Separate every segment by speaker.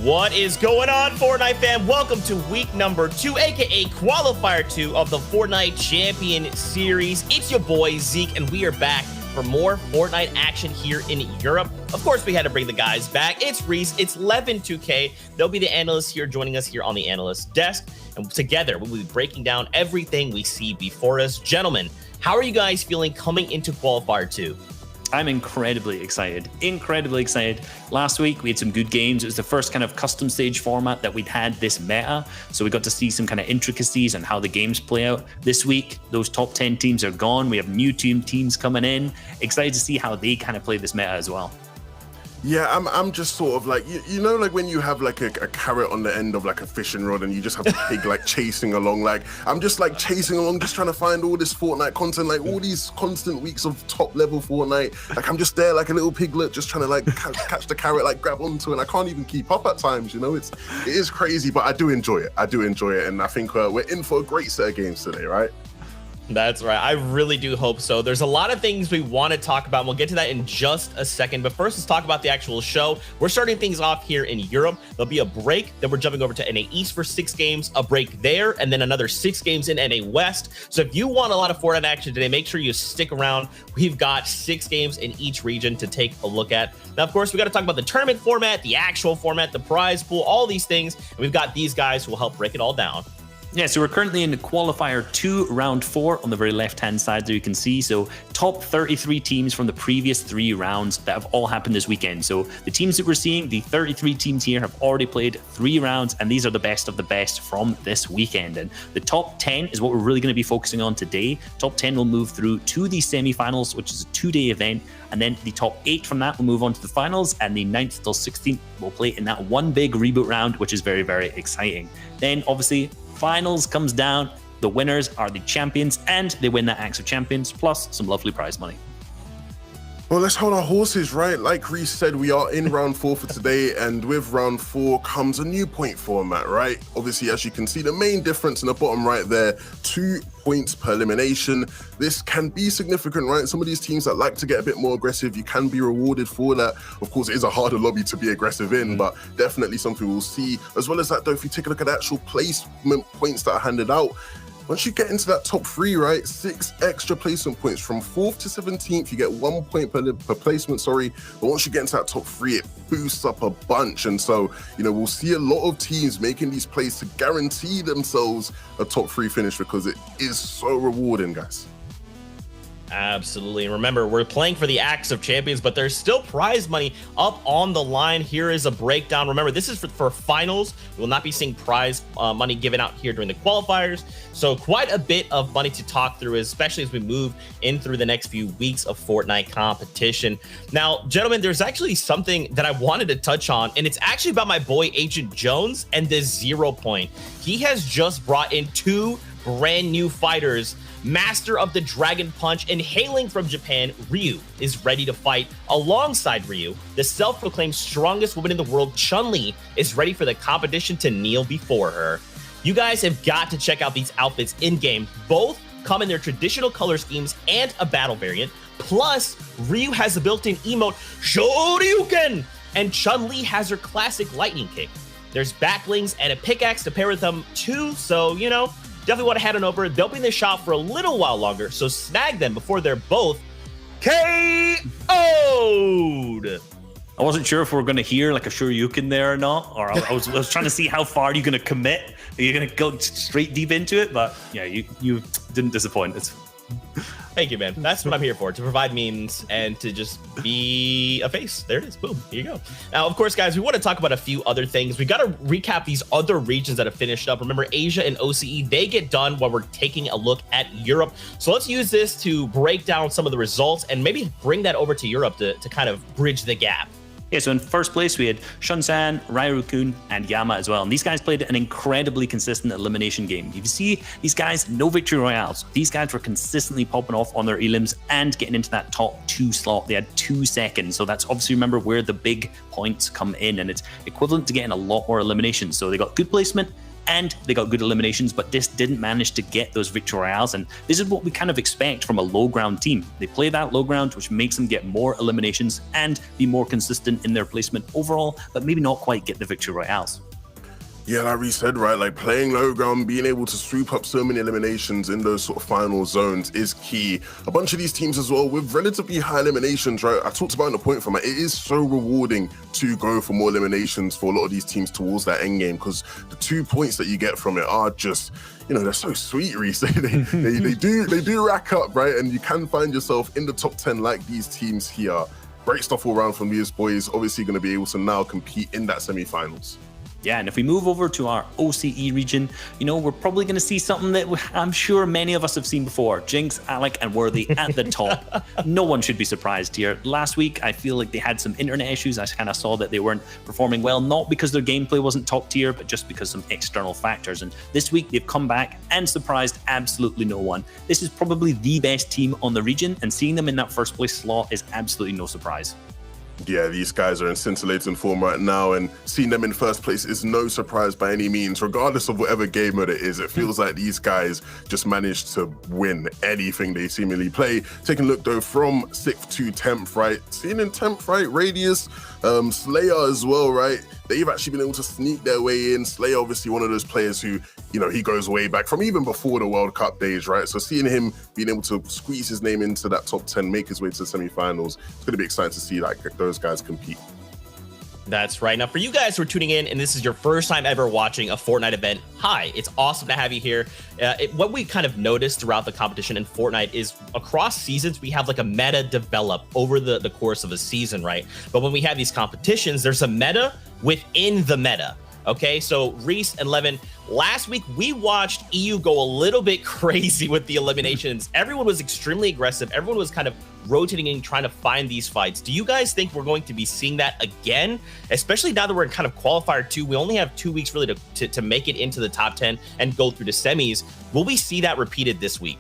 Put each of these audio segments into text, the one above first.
Speaker 1: What is going on, Fortnite fam? Welcome to week number 2, aka Qualifier 2 of the Fortnite Champion Series. It's your boy Zeke, and we are back for more Fortnite action here in Europe. Of course, we had to bring the guys back. It's Reese, it's Levin2K. They'll be the analysts here joining us here on the analyst desk. And together, we'll be breaking down everything we see before us. Gentlemen, how are you guys feeling coming into Qualifier 2?
Speaker 2: I'm incredibly excited. Last week, we had some good games. It was the first kind of custom stage format that we'd had this meta. So we got to see some kind of intricacies and how the games play out. This week, those top 10 teams are gone. We have new teams coming in. Excited to see how they kind of play this meta as well.
Speaker 3: Yeah, I'm just sort of like, you know, like when you have like a carrot on the end of like a fishing rod and you just have a pig like chasing along. Like, I'm just like chasing along, just trying to find all this Fortnite content, like all these constant weeks of top level Fortnite. Like, I'm just there like a little piglet, just trying to like catch the carrot, like grab onto it. And I can't even keep up at times, you know, it is crazy, but I do enjoy it. And I think we're in for a great set of games today, right?
Speaker 1: That's right. I really do hope so. There's a lot of things we want to talk about, and we'll get to that in just a second. But first, let's talk about the actual show. We're starting things off here in Europe. There'll be a break. Then we're jumping over to NA East for 6 games, a break there, and then another 6 games in NA West. So if you want a lot of Fortnite action today, make sure you stick around. We've got 6 games in each region to take a look at. Now, of course, we got to talk about the tournament format, the actual format, the prize pool, all these things. And we've got these guys who will help break it all down.
Speaker 2: Yeah, so we're currently in the Qualifier 2, round 4 on the very left-hand side there you can see. So top 33 teams from the previous 3 rounds that have all happened this weekend. So the teams that we're seeing, the 33 teams here have already played 3 rounds, and these are the best of the best from this weekend. And the top 10 is what we're really going to be focusing on today. Top 10 will move through to the semi-finals, which is a 2-day event. And then the top 8 from that will move on to the finals, and the 9th till 16th will play in that one big reboot round, which is very, very exciting. Then obviously finals comes down, the winners are the champions, and they win that Axe of Champions, plus some lovely prize money.
Speaker 3: Well, let's hold our horses, right? Like Reese said, we are in round 4 for today, and with round 4 comes a new point format, right? Obviously, as you can see, the main difference in the bottom right there, 2 points per elimination. This can be significant, right? Some of these teams that like to get a bit more aggressive, you can be rewarded for that. Of course, it is a harder lobby to be aggressive in, but definitely something we'll see. As well as that, though, if you take a look at the actual placement points that are handed out, once you get into that top 3, right, 6 extra placement points from 4th to 17th, you get 1 point per placement, sorry. But once you get into that top 3, it boosts up a bunch. And so, you know, we'll see a lot of teams making these plays to guarantee themselves a top 3 finish because it is so rewarding, guys.
Speaker 1: Absolutely. And remember, we're playing for the Axe of Champions, but there's still prize money up on the line. Here is a breakdown. Remember, this is for finals. We will not be seeing prize money given out here during the qualifiers. So quite a bit of money to talk through, especially as we move in through the next few weeks of Fortnite competition. Now, gentlemen, there's actually something that I wanted to touch on, and it's actually about my boy Agent Jones and the 0 point. He has just brought in 2 brand new fighters. Master of the Dragon Punch and hailing from Japan, Ryu is ready to fight alongside Ryu. The self-proclaimed strongest woman in the world, Chun-Li, is ready for the competition to kneel before her. You guys have got to check out these outfits in-game. Both come in their traditional color schemes and a battle variant. Plus, Ryu has a built-in emote, Shoryuken, and Chun-Li has her classic lightning kick. There's backlings and a pickaxe to pair with them too, so, you know, definitely want to head on over. They'll be in the shop for a little while longer, so snag them before they're both KO'd.
Speaker 2: I wasn't sure if we were going to hear like a Shoryuken there or not, or I was trying to see how far you're going to commit. Are you going to go straight deep into it? But yeah, you didn't disappoint.
Speaker 1: Thank you, man. That's what I'm here for, to provide memes and to just be a face. There it is. Boom. Here you go. Now, of course, guys, we want to talk about a few other things. We got to recap these other regions that have finished up. Remember, Asia and OCE, they get done while we're taking a look at Europe. So let's use this to break down some of the results and maybe bring that over to Europe to kind of bridge the gap.
Speaker 2: Yeah, so in first place, we had Shunsan, Ryu-kun, and Yama as well. And these guys played an incredibly consistent elimination game. You can see these guys, no victory royales. These guys were consistently popping off on their elims and getting into that top 2 slot. They had 2 seconds. So that's obviously, remember, where the big points come in. And it's equivalent to getting a lot more eliminations. So they got good placement and they got good eliminations, but just didn't manage to get those victory royales. And this is what we kind of expect from a low ground team. They play that low ground, which makes them get more eliminations and be more consistent in their placement overall, but maybe not quite get the victory royales.
Speaker 3: Yeah, like we said, right, like playing low ground, being able to swoop up so many eliminations in those sort of final zones is key. A bunch of these teams as well with relatively high eliminations, right? I talked about in the point format, it is so rewarding to go for more eliminations for a lot of these teams towards that end game, because the 2 points that you get from it are just, you know, they're so sweet, Reese. they do rack up, right? And you can find yourself in the top 10 like these teams here. Great stuff all around from these boys. Obviously going to be able to now compete in that semi-finals.
Speaker 2: Yeah, and if we move over to our OCE region, you know, we're probably going to see something that I'm sure many of us have seen before. Jinx, Alec, and Worthy at the top. No one should be surprised here. Last week, I feel like they had some internet issues. I kind of saw that they weren't performing well, not because their gameplay wasn't top tier, but just because some external factors. And this week, they've come back and surprised absolutely no one. This is probably the best team on the region, and seeing them in that first place slot is absolutely no surprise.
Speaker 3: Yeah, these guys are in scintillating form right now, and seeing them in first place is no surprise by any means. Regardless of whatever game mode it is, it feels like these guys just managed to win anything they seemingly play. Taking a look though from 6th to 10th, right? Seeing in 10th, right? Radius, Slayer as well, right? They've actually been able to sneak their way in. Slayer, obviously one of those players who, you know, he goes way back from even before the World Cup days, right? So seeing him being able to squeeze his name into that top 10, make his way to the semi-finals, it's going to be exciting to see like those guys compete.
Speaker 1: That's right. Now, for you guys who are tuning in and this is your first time ever watching a Fortnite event, hi, it's awesome to have you here. What we kind of noticed throughout the competition in Fortnite is across seasons, we have like a meta develop over the course of a season, right? But when we have these competitions, there's a meta within the meta. Okay, so Reese and Levin, last week we watched EU go a little bit crazy with the eliminations. Everyone was extremely aggressive. Everyone was kind of rotating and trying to find these fights. Do you guys think we're going to be seeing that again? Especially now that we're in kind of qualifier 2, we only have 2 weeks really to make it into the top 10 and go through the semis. Will we see that repeated this week?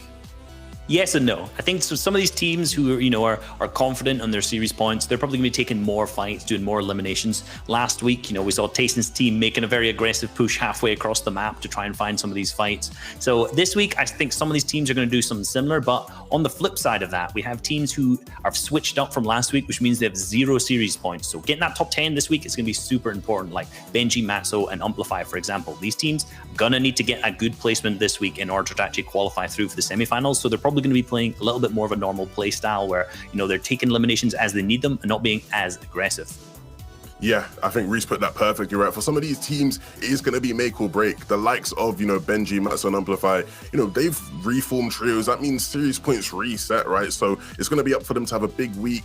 Speaker 2: Yes and no. I think so. Some of these teams who are, you know, are confident on their series points, they're probably going to be taking more fights, doing more eliminations. Last week, you know, we saw Tayson's team making a very aggressive push halfway across the map to try and find some of these fights. So this week, I think some of these teams are going to do something similar. But on the flip side of that, we have teams who are switched up from last week, which means they have 0 series points. So getting that top 10 this week is going to be super important. Like Benji, Matzo, and Amplify, for example. These teams are going to need to get a good placement this week in order to actually qualify through for the semifinals. So they're probably going to be playing a little bit more of a normal play style where, you know, they're taking eliminations as they need them and not being as aggressive.
Speaker 3: Yeah, I think Reese put that perfectly right. For some of these teams, it is going to be make or break. The likes of, you know, Benji, Matzo, and Amplify, you know, they've reformed trios. That means series points reset, right? So it's going to be up for them to have a big week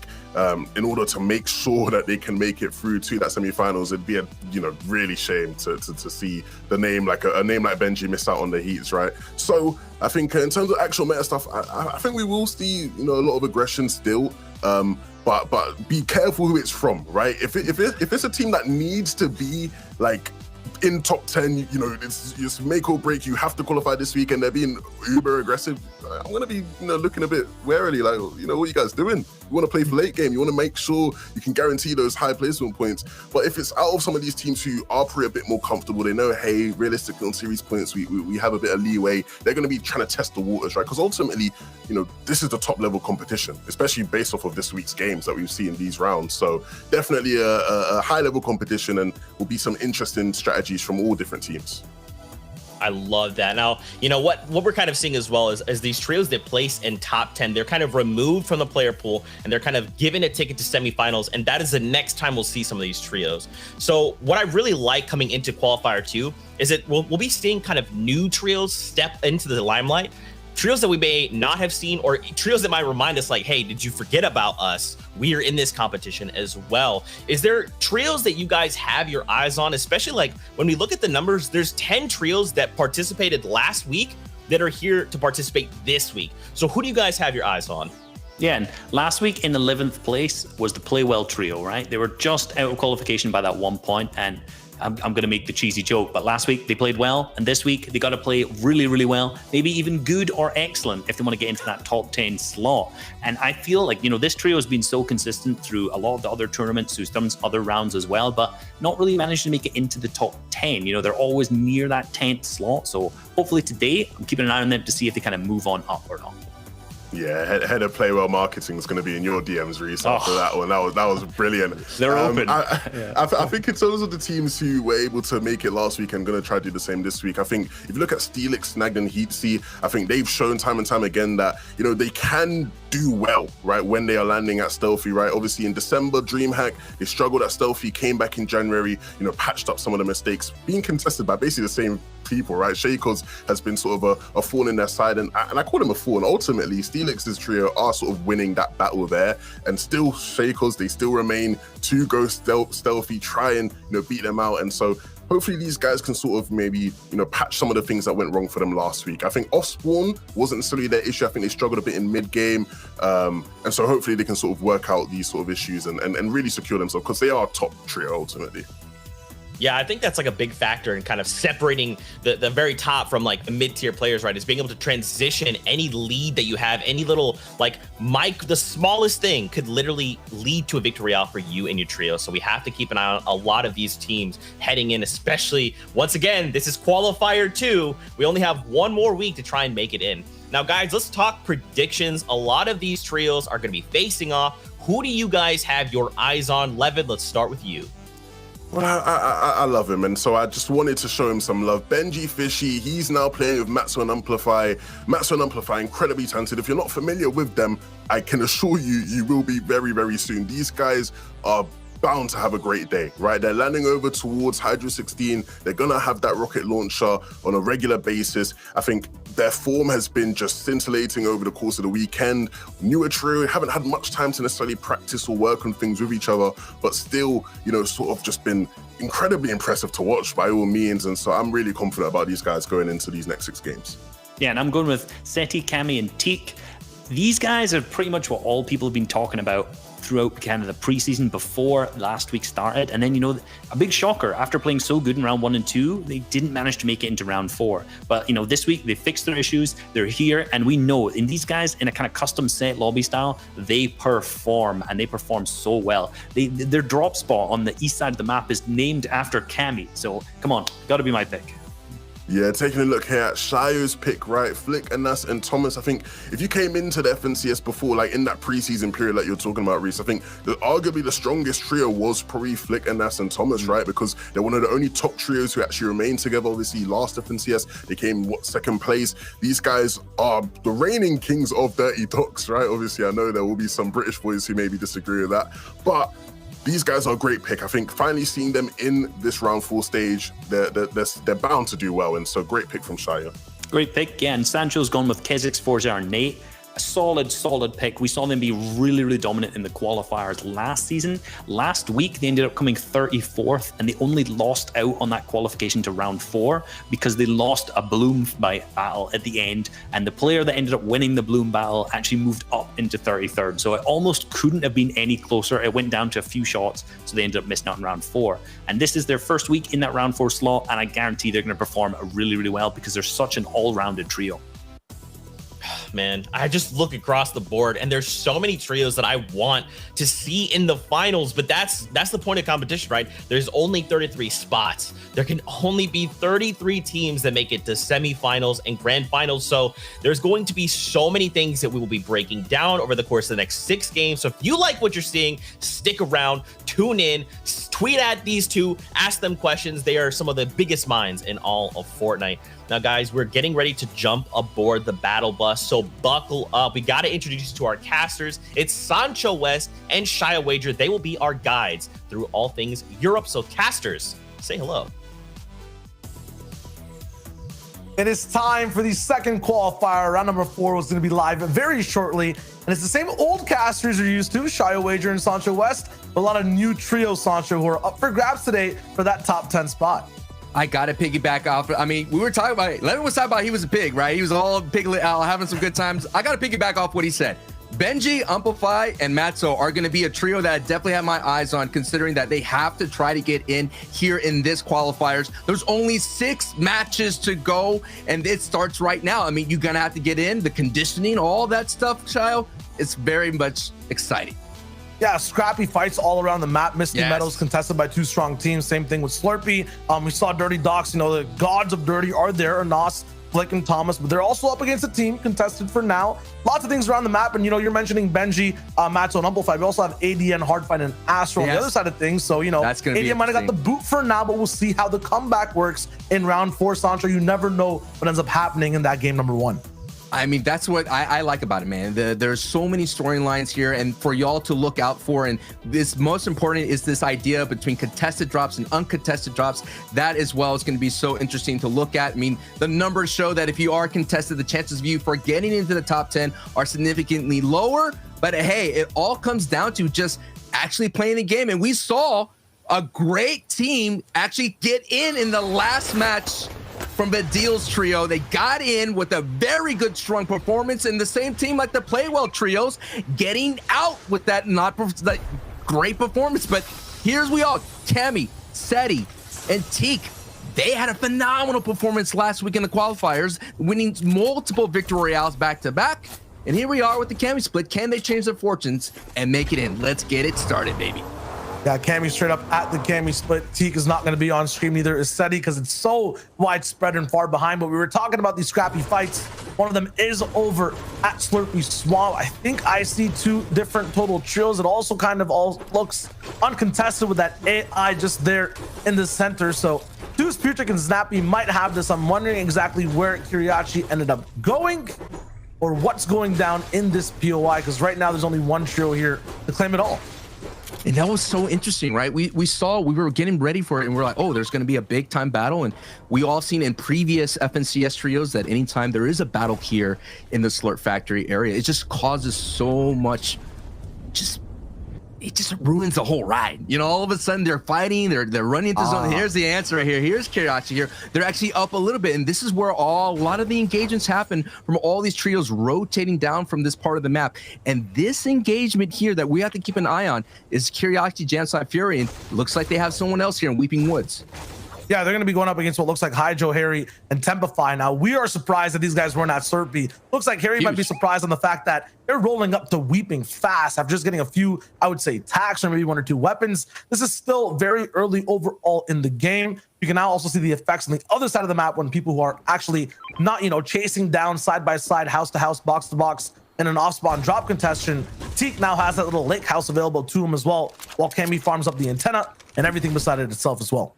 Speaker 3: in order to make sure that they can make it through to that semifinals. It'd be a, you know, really shame to see the name like a name like Benji miss out on the heats, right? So I think in terms of actual meta stuff, I think we will see, you know, a lot of aggression still. But be careful who it's from, right? If it's a team that needs to be like in top 10, you know, it's make or break. You have to qualify this week, and they're being uber aggressive. I'm gonna be, you know, looking a bit warily, like, you know, what are you guys doing? You want to play for late game. You want to make sure you can guarantee those high placement points. But if it's out of some of these teams who are probably a bit more comfortable, they know, hey, realistically on series points, we have a bit of leeway. They're going to be trying to test the waters, right? Because ultimately, you know, this is the top level competition, especially based off of this week's games that we've seen in these rounds. So definitely a high level competition, and will be some interesting strategies from all different teams.
Speaker 1: I love that. Now, you know, what we're kind of seeing as well is these trios that place in top 10, they're kind of removed from the player pool and they're kind of given a ticket to semifinals. And that is the next time we'll see some of these trios. So what I really like coming into qualifier 2 is that we'll be seeing kind of new trios step into the limelight. Trios that we may not have seen, or trios that might remind us like, hey, did you forget about us? We are in this competition as well. Is there trios that you guys have your eyes on, especially like when we look at the numbers, there's 10 trios that participated last week that are here to participate this week. So who do you guys have your eyes on?
Speaker 2: Yeah, and last week in 11th place was the Play Well trio, right? They were just out of qualification by that 1 point, and I'm going to make the cheesy joke, but last week they played well, and this week they got to play really, really well, maybe even good or excellent if they want to get into that top 10 slot. And I feel like, this trio has been so consistent through a lot of the other tournaments, who's done other rounds as well, but not really managed to make it into the top 10. They're always near that 10th slot. So hopefully today, I'm keeping an eye on them to see if they kind of move on up or not.
Speaker 3: Yeah, head of Play Well Marketing is going to be in your DMs, Reese, after that one. That was brilliant.
Speaker 2: They're open.
Speaker 3: I think in terms of the teams who were able to make it last week, I'm going to try to do the same this week. I think if you look at Steelix, Snagged, and Heatsy, I think they've shown time and time again that, they can do well, right, when they are landing at Stealthy, right? Obviously in December, DreamHack, they struggled at Stealthy, came back in January, patched up some of the mistakes, being contested by basically the same people, right? Shakos has been sort of a thorn in their side, and I call him a thorn. Ultimately, Steelix's trio are sort of winning that battle there, and still Shakos, they still remain to go stealthy, try and beat them out, and so hopefully these guys can sort of maybe patch some of the things that went wrong for them last week. I think Offspawn wasn't necessarily their issue. I think they struggled a bit in mid game, and so hopefully they can sort of work out these sort of issues and really secure themselves, because they are a top trio ultimately.
Speaker 1: Yeah, I think that's like a big factor in kind of separating the very top from like the mid-tier players, right? Is being able to transition any lead that you have, any little like the smallest thing could literally lead to a victory royale for you and your trio. So we have to keep an eye on a lot of these teams heading in, especially once again, this is Qualifier 2. We only have one more week to try and make it in. Now, guys, let's talk predictions. A lot of these trios are going to be facing off. Who do you guys have your eyes on? Levin, let's start with you.
Speaker 3: Well, I love him, and so I just wanted to show him some love. Benji Fishy, he's now playing with Matsu and Amplify. Matsu and Amplify, incredibly talented. If you're not familiar with them, I can assure you, you will be very, very soon. These guys are bound to have a great day, right? They're landing over towards Hydra 16. They're gonna have that rocket launcher on a regular basis. I think their form has been just scintillating over the course of the weekend. Newer trio, haven't had much time to necessarily practice or work on things with each other, but still, sort of just been incredibly impressive to watch by all means. And so I'm really confident about these guys going into these next 6 games. Yeah,
Speaker 2: and I'm going with Seti, Kami, and Teak. These guys are pretty much what all people have been talking about throughout kind of the preseason before last week started. And then, a big shocker, after playing so good in round 1 and 2, they didn't manage to make it into round 4. But, this week they fixed their issues, they're here, and we know in these guys in a kind of custom set lobby style, they perform, and they perform so well. Their drop spot on the east side of the map is named after Kami. So come on, gotta be my pick.
Speaker 3: Yeah, taking a look here at Shio's pick, right? Flick, Anas, and Thomas. I think if you came into the FNCS before, like in that preseason period that you're talking about, Reese, I think arguably the strongest trio was probably Flick, Anas, and Thomas, right? Because they're one of the only top trios who actually remain together. Obviously, last FNCS, they came, second place. These guys are the reigning kings of Dirty Docks, right? Obviously, I know there will be some British boys who maybe disagree with that, but these guys are a great pick. I think finally seeing them in this round 4 stage, they're bound to do well. And so great pick from Shia.
Speaker 2: Great pick. Yeah, and Sancho's gone with Kezix, Forza, and Nate. A solid pick. We saw them be really, really dominant in the qualifiers last season. Last week, they ended up coming 34th, and they only lost out on that qualification to round 4 because they lost a Bloom battle at the end, and the player that ended up winning the Bloom battle actually moved up into 33rd. So it almost couldn't have been any closer. It went down to a few shots, so they ended up missing out in round 4. And this is their first week in that round 4 slot, and I guarantee they're going to perform really, really well because they're such an all-rounded trio.
Speaker 1: Man, I just look across the board and there's so many trios that I want to see in the finals, but that's the point of competition, right? There's only 33 spots. There can only be 33 teams that make it to semifinals and grand finals. So there's going to be so many things that we will be breaking down over the course of the next 6 games. So if you like what you're seeing, stick around, tune in, tweet at these two, ask them questions. They are some of the biggest minds in all of Fortnite. Now, guys, we're getting ready to jump aboard the battle bus, so buckle up. We got to introduce you to our casters. It's Sancho West and Shia Wager. They will be our guides through all things Europe. So, casters, say hello.
Speaker 4: It is time for the second qualifier. Round number 4 was going to be live very shortly. And it's the same old casters you're used to, Shia Wager and Sancho West, but a lot of new trio Sancho who are up for grabs today for that top 10 spot.
Speaker 5: I got to piggyback off. I mean, we were talking about it. Levin was talking about he was a pig, right? He was all piglet out, having some good times. I got to piggyback off what he said. Benji, Amplify, and Matzo are going to be a trio that I definitely have my eyes on, considering that they have to try to get in here in this qualifiers. There's only 6 matches to go, and it starts right now. I mean, you're going to have to get in, the conditioning, all that stuff, child. It's very much exciting.
Speaker 4: Yeah, scrappy fights all around the map. Misty Meadows contested by 2 strong teams. Same thing with Slurpee. We saw Dirty Docs. You know, the gods of Dirty are there. Nos, Flick, and Thomas, but they're also up against a team contested for now. Lots of things around the map, and you know, you're mentioning Benji, Matzo, and Amplify. We also have ADN, Hardfight, and Astro on the other side of things. So you know, ADN might have got the boot for now, but we'll see how the comeback works in round 4. Sancho, you never know what ends up happening in that game number 1.
Speaker 5: I mean, that's what I like about it, man. There's so many storylines here, and for y'all to look out for. And this most important is this idea between contested drops and uncontested drops. That as well is going to be so interesting to look at. I mean, the numbers show that if you are contested, the chances of you for getting into the top 10 are significantly lower. But hey, it all comes down to just actually playing the game. And we saw a great team actually get in the last match from the Deals trio. They got in with a very good, strong performance, and the same team like the Playwell trios getting out with that that great performance. But here's we all, Cammy, Seti, and Teak. They had a phenomenal performance last week in the qualifiers, winning multiple victory royales back to back. And here we are with the Cammy split. Can they change their fortunes and make it in? Let's get it started, baby.
Speaker 4: Yeah, Cammy straight up at the Cammy split. Teak is not going to be on stream, neither is Seti, because it's so widespread and far behind. But we were talking about these scrappy fights. One of them is over at Slurpee Swamp. I think I see 2 different total trios. It also kind of all looks uncontested with that AI just there in the center. So Deuce, Putrick, and Snappy might have this. I'm wondering exactly where Kiriachi ended up going, or what's going down in this POI, because right now there's only 1 trio here to claim it all.
Speaker 5: And that was so interesting, right? We were getting ready for it, and we're like, oh, there's going to be a big time battle. And we all seen in previous FNCS trios that anytime there is a battle here in the Slurp Factory area, it just causes so much, it just ruins the whole ride. You know, all of a sudden they're fighting, they're running into zone. Here's the answer right here. Here's Kiriachi here. They're actually up a little bit, and this is where a lot of the engagements happen from all these trios rotating down from this part of the map. And this engagement here that we have to keep an eye on is Kiriachi, Jamside Fury, and looks like they have someone else here in Weeping Woods.
Speaker 4: Yeah, they're going to be going up against what looks like Hydro, Harry, and Tempify. Now, we are surprised that these guys weren't at Slurpee. Looks like Harry might be surprised on the fact that they're rolling up to Weeping fast after just getting a few, I would say, attacks or maybe 1 or 2 weapons. This is still very early overall in the game. You can now also see the effects on the other side of the map when people who are actually not, you know, chasing down side by side, house to house, box to box, in an off-spawn drop contestation. Teak now has that little lake house available to him as well, while Cammy farms up the antenna and everything beside it itself as well.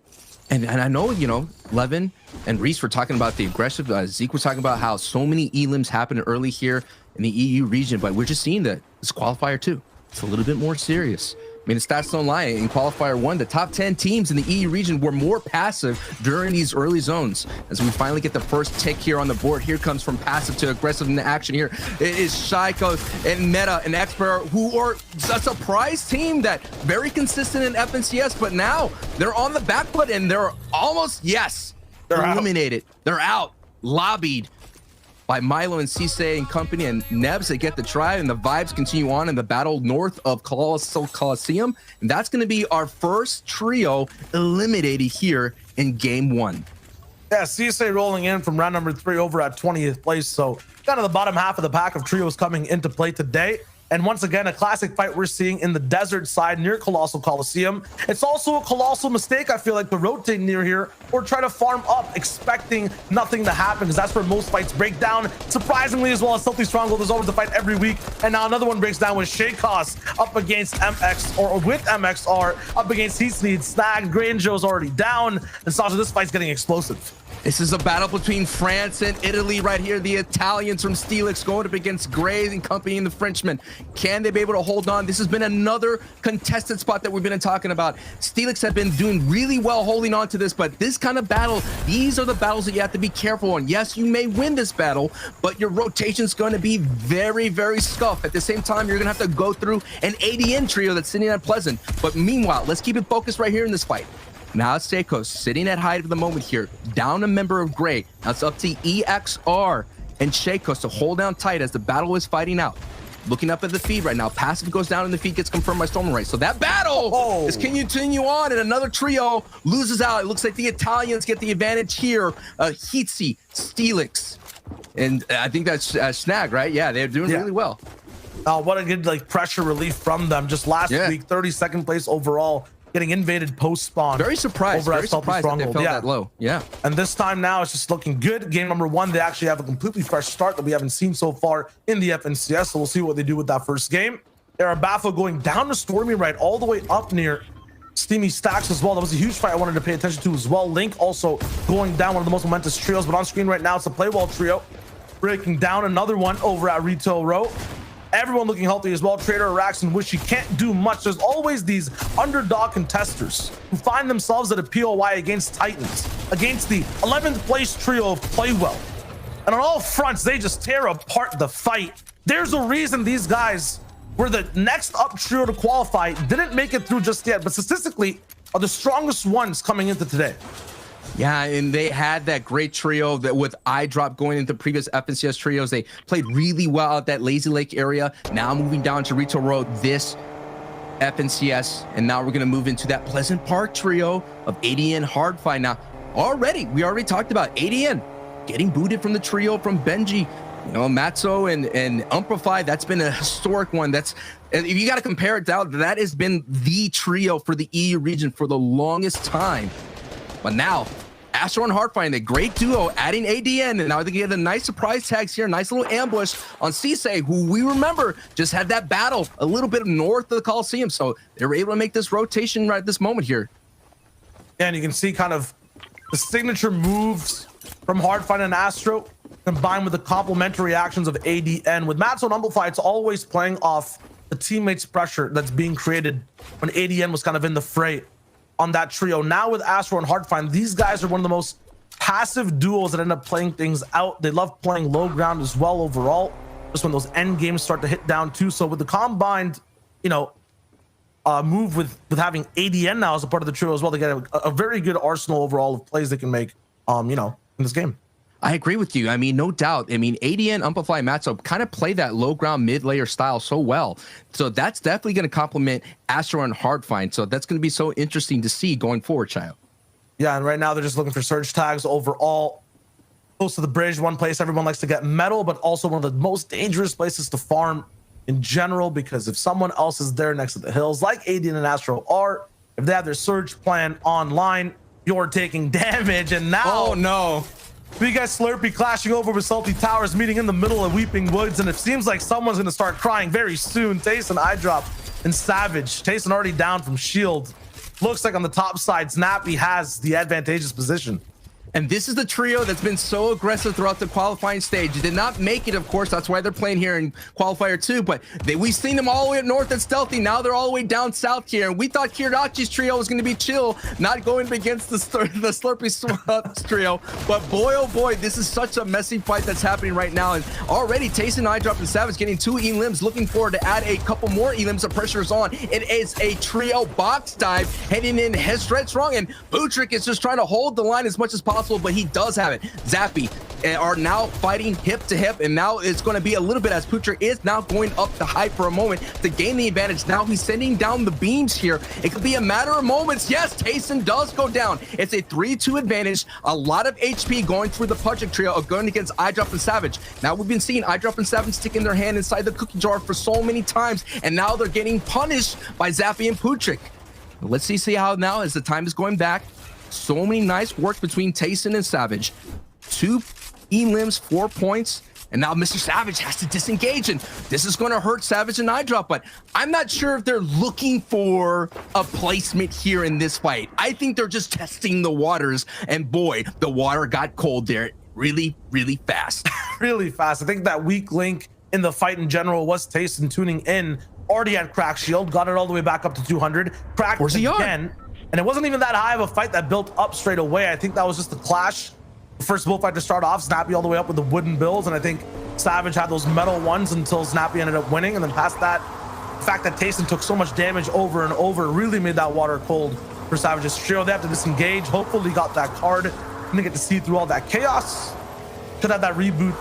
Speaker 5: And I know, you know, Levin and Reese were talking about the aggressive, Zeke was talking about how so many elims happen early here in the EU region, but we're just seeing that this qualifier too. It's a little bit more serious. I mean, the stats don't lie. In Qualifier 1, the top 10 teams in the EU region were more passive during these early zones. As we finally get the first tick here on the board, here comes from passive to aggressive in the action here. It is Shaiko and Meta and Expert, who are a surprise team that very consistent in FNCS, but now they're on the back foot and they're almost, they're eliminated. They're out, lobbied by Milo and Cisse and company, and Nebs, they get the try, and the vibes continue on in the battle north of Coliseum. And that's going to be our first trio eliminated here in game 1.
Speaker 4: Yeah, Cisse rolling in from round number 3 over at 20th place. So kind of the bottom half of the pack of trios coming into play today. And once again, a classic fight we're seeing in the desert side near Colossal Coliseum. It's also a colossal mistake, I feel like, to rotate near here or try to farm up expecting nothing to happen, because that's where most fights break down. Surprisingly, as well as Stealthy Stronghold is over the fight every week. And now another one breaks down with Shaykos up against MX, or with MXR up against Heat Sneed. Snag, Granjo's already down. And Sasha, this fight's getting explosive.
Speaker 5: This is a battle between France and Italy right here. The Italians from Steelix going up against Gray and company and the Frenchmen. Can they be able to hold on? This has been another contested spot that we've been talking about. Steelix have been doing really well holding on to this, but this kind of battle, these are the battles that you have to be careful on. Yes, you may win this battle, but your rotation's going to be very, very scuffed. At the same time, you're going to have to go through an ADN trio that's sitting at Pleasant. But meanwhile, let's keep it focused right here in this fight. Now it's Seikos sitting at height of the moment here, down a member of Gray. Now it's up to EXR and Seikos to hold down tight as the battle is fighting out. looking up at the feed right now. Passive goes down and the feed gets confirmed by Stormlight. So that battle is continue on, and another trio loses out. It looks like the Italians get the advantage here. Heatsy, Steelix, and I think that's Snag, right? Yeah, they're doing really well.
Speaker 4: What a good like pressure relief from them. Just last week, 32nd place overall, getting invaded post spawn.
Speaker 5: Very surprised. Very surprised that they fell that low. Yeah.
Speaker 4: And this time now it's just looking good. Game number 1, they actually have a completely fresh start that we haven't seen so far in the FNCS. So we'll see what they do with that first game. Arabafo going down to Stormy right all the way up near Steamy Stacks as well. That was a huge fight I wanted to pay attention to as well. Link also going down, one of the most momentous trios, but on screen right now it's a Playwell trio breaking down another one over at Retail Row. Everyone looking healthy as well. Trader, Arax, and Wishy can't do much. There's always these underdog contesters who find themselves at a POI against Titans, against the 11th place trio of Playwell. And on all fronts, they just tear apart the fight. There's a reason these guys were the next up trio to qualify, didn't make it through just yet, but statistically are the strongest ones coming into today.
Speaker 5: Yeah, and they had that great trio that with iDrop going into previous FNCS trios. They played really well at that Lazy Lake area. Now moving down to Retail Road this FNCS, and now we're going to move into that Pleasant Park trio of ADN Hardfight. Now, we already talked about ADN getting booted from the trio from Benji. You know, Matzo and Amplify, that's been a historic one. That's, if you got to compare it down, that has been the trio for the EU region for the longest time. But now, Astro and Hardfire, a great duo, adding ADN, and now they get a nice surprise tags here, nice little ambush on Cisse, who we remember just had that battle a little bit north of the Coliseum, so they were able to make this rotation right at this moment here.
Speaker 4: Yeah, and you can see kind of the signature moves from Hardfire and Astro combined with the complementary actions of ADN. With Matzo and Amplify, it's always playing off the teammates' pressure that's being created when ADN was kind of in the fray on that trio. Now with Astro and Hardfind, these guys are one of the most passive duos that end up playing things out. They love playing low ground as well overall, just when those end games start to hit down too. So with the combined, you know, move with having ADN now as a part of the trio as well, they get a very good arsenal overall of plays they can make, you know, in this game.
Speaker 5: I agree with you. I mean, no doubt. I mean, ADN, Amplify, Matzo kind of play that low ground mid-layer style so well. So that's definitely going to complement Astro and Hardfind. So that's going to be so interesting to see going forward, Chayo.
Speaker 4: Yeah, and right now they're just looking for surge tags overall. Close to the bridge, one place everyone likes to get metal, but also one of the most dangerous places to farm in general, because if someone else is there next to the hills, like ADN and Astro are, if they have their surge plan online, you're taking damage. And now...
Speaker 5: Oh, no.
Speaker 4: We got Slurpee clashing over with Salty Towers, meeting in the middle of Weeping Woods, and it seems like someone's going to start crying very soon. Tayson, iDrop, and Savage. Tayson already down from Shield. Looks like on the top side, Snappy has the advantageous position.
Speaker 5: And this is the trio that's been so aggressive throughout the qualifying stage. They did not make it, of course. That's why they're playing here in Qualifier 2. But we've seen them all the way up north and Stealthy. Now they're all the way down south here. And we thought Kirachi's trio was going to be chill, not going against the Slurpee trio. But boy, oh boy, this is such a messy fight that's happening right now. And already Tayson, iDrop, and Savage getting 2 elims. Looking forward to add a couple more elims. The pressure is on. It is a trio box dive heading in. Head strong. And Bootrick is just trying to hold the line as much as possible, but he does have it. Zappy are now fighting hip to hip, and now it's going to be a little bit as Putra is now going up the high for a moment to gain the advantage. Now he's sending down the beams here. It could be a matter of moments. Yes, Tayson does go down. It's a 3-2 advantage. A lot of HP going through the Pudgic trio of going against iDrop and Savage. Now we've been seeing iDrop and Savage sticking their hand inside the cookie jar for so many times, and now they're getting punished by Zappy and Putrick. Let's see how now as the time is going back. So many nice work between Tayson and Savage. 2 elims, 4 points, and now Mr. Savage has to disengage, and this is going to hurt Savage and iDrop, but I'm not sure if they're looking for a placement here in this fight. I think they're just testing the waters, and boy, the water got cold there really, really fast.
Speaker 4: Really fast. I think that weak link in the fight in general was Tayson tuning in. Already had Crack Shield, got it all the way back up to 200. Cracked again. And it wasn't even that high of a fight that built up straight away. I think that was just the clash. The first bullfight to start off, Snappy all the way up with the wooden builds. And I think Savage had those metal ones until Snappy ended up winning. And then past that, the fact that Tayson took so much damage over and over really made that water cold for Savage's trio. They have to disengage. Hopefully got that card. Didn't get to see through all that chaos. Could have that reboot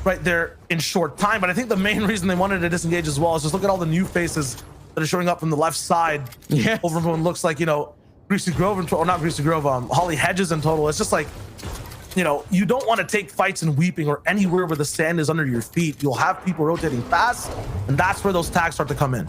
Speaker 4: right there in short time. But I think the main reason they wanted to disengage as well is just look at all the new faces that are showing up from the left side.
Speaker 5: Yeah.
Speaker 4: Over from what looks like, you know, Greasy Grove and, or not Greasy Grove, Holly Hedges in total. It's just like, you know, you don't want to take fights in Weeping or anywhere where the sand is under your feet. You'll have people rotating fast, and that's where those tags start to come in.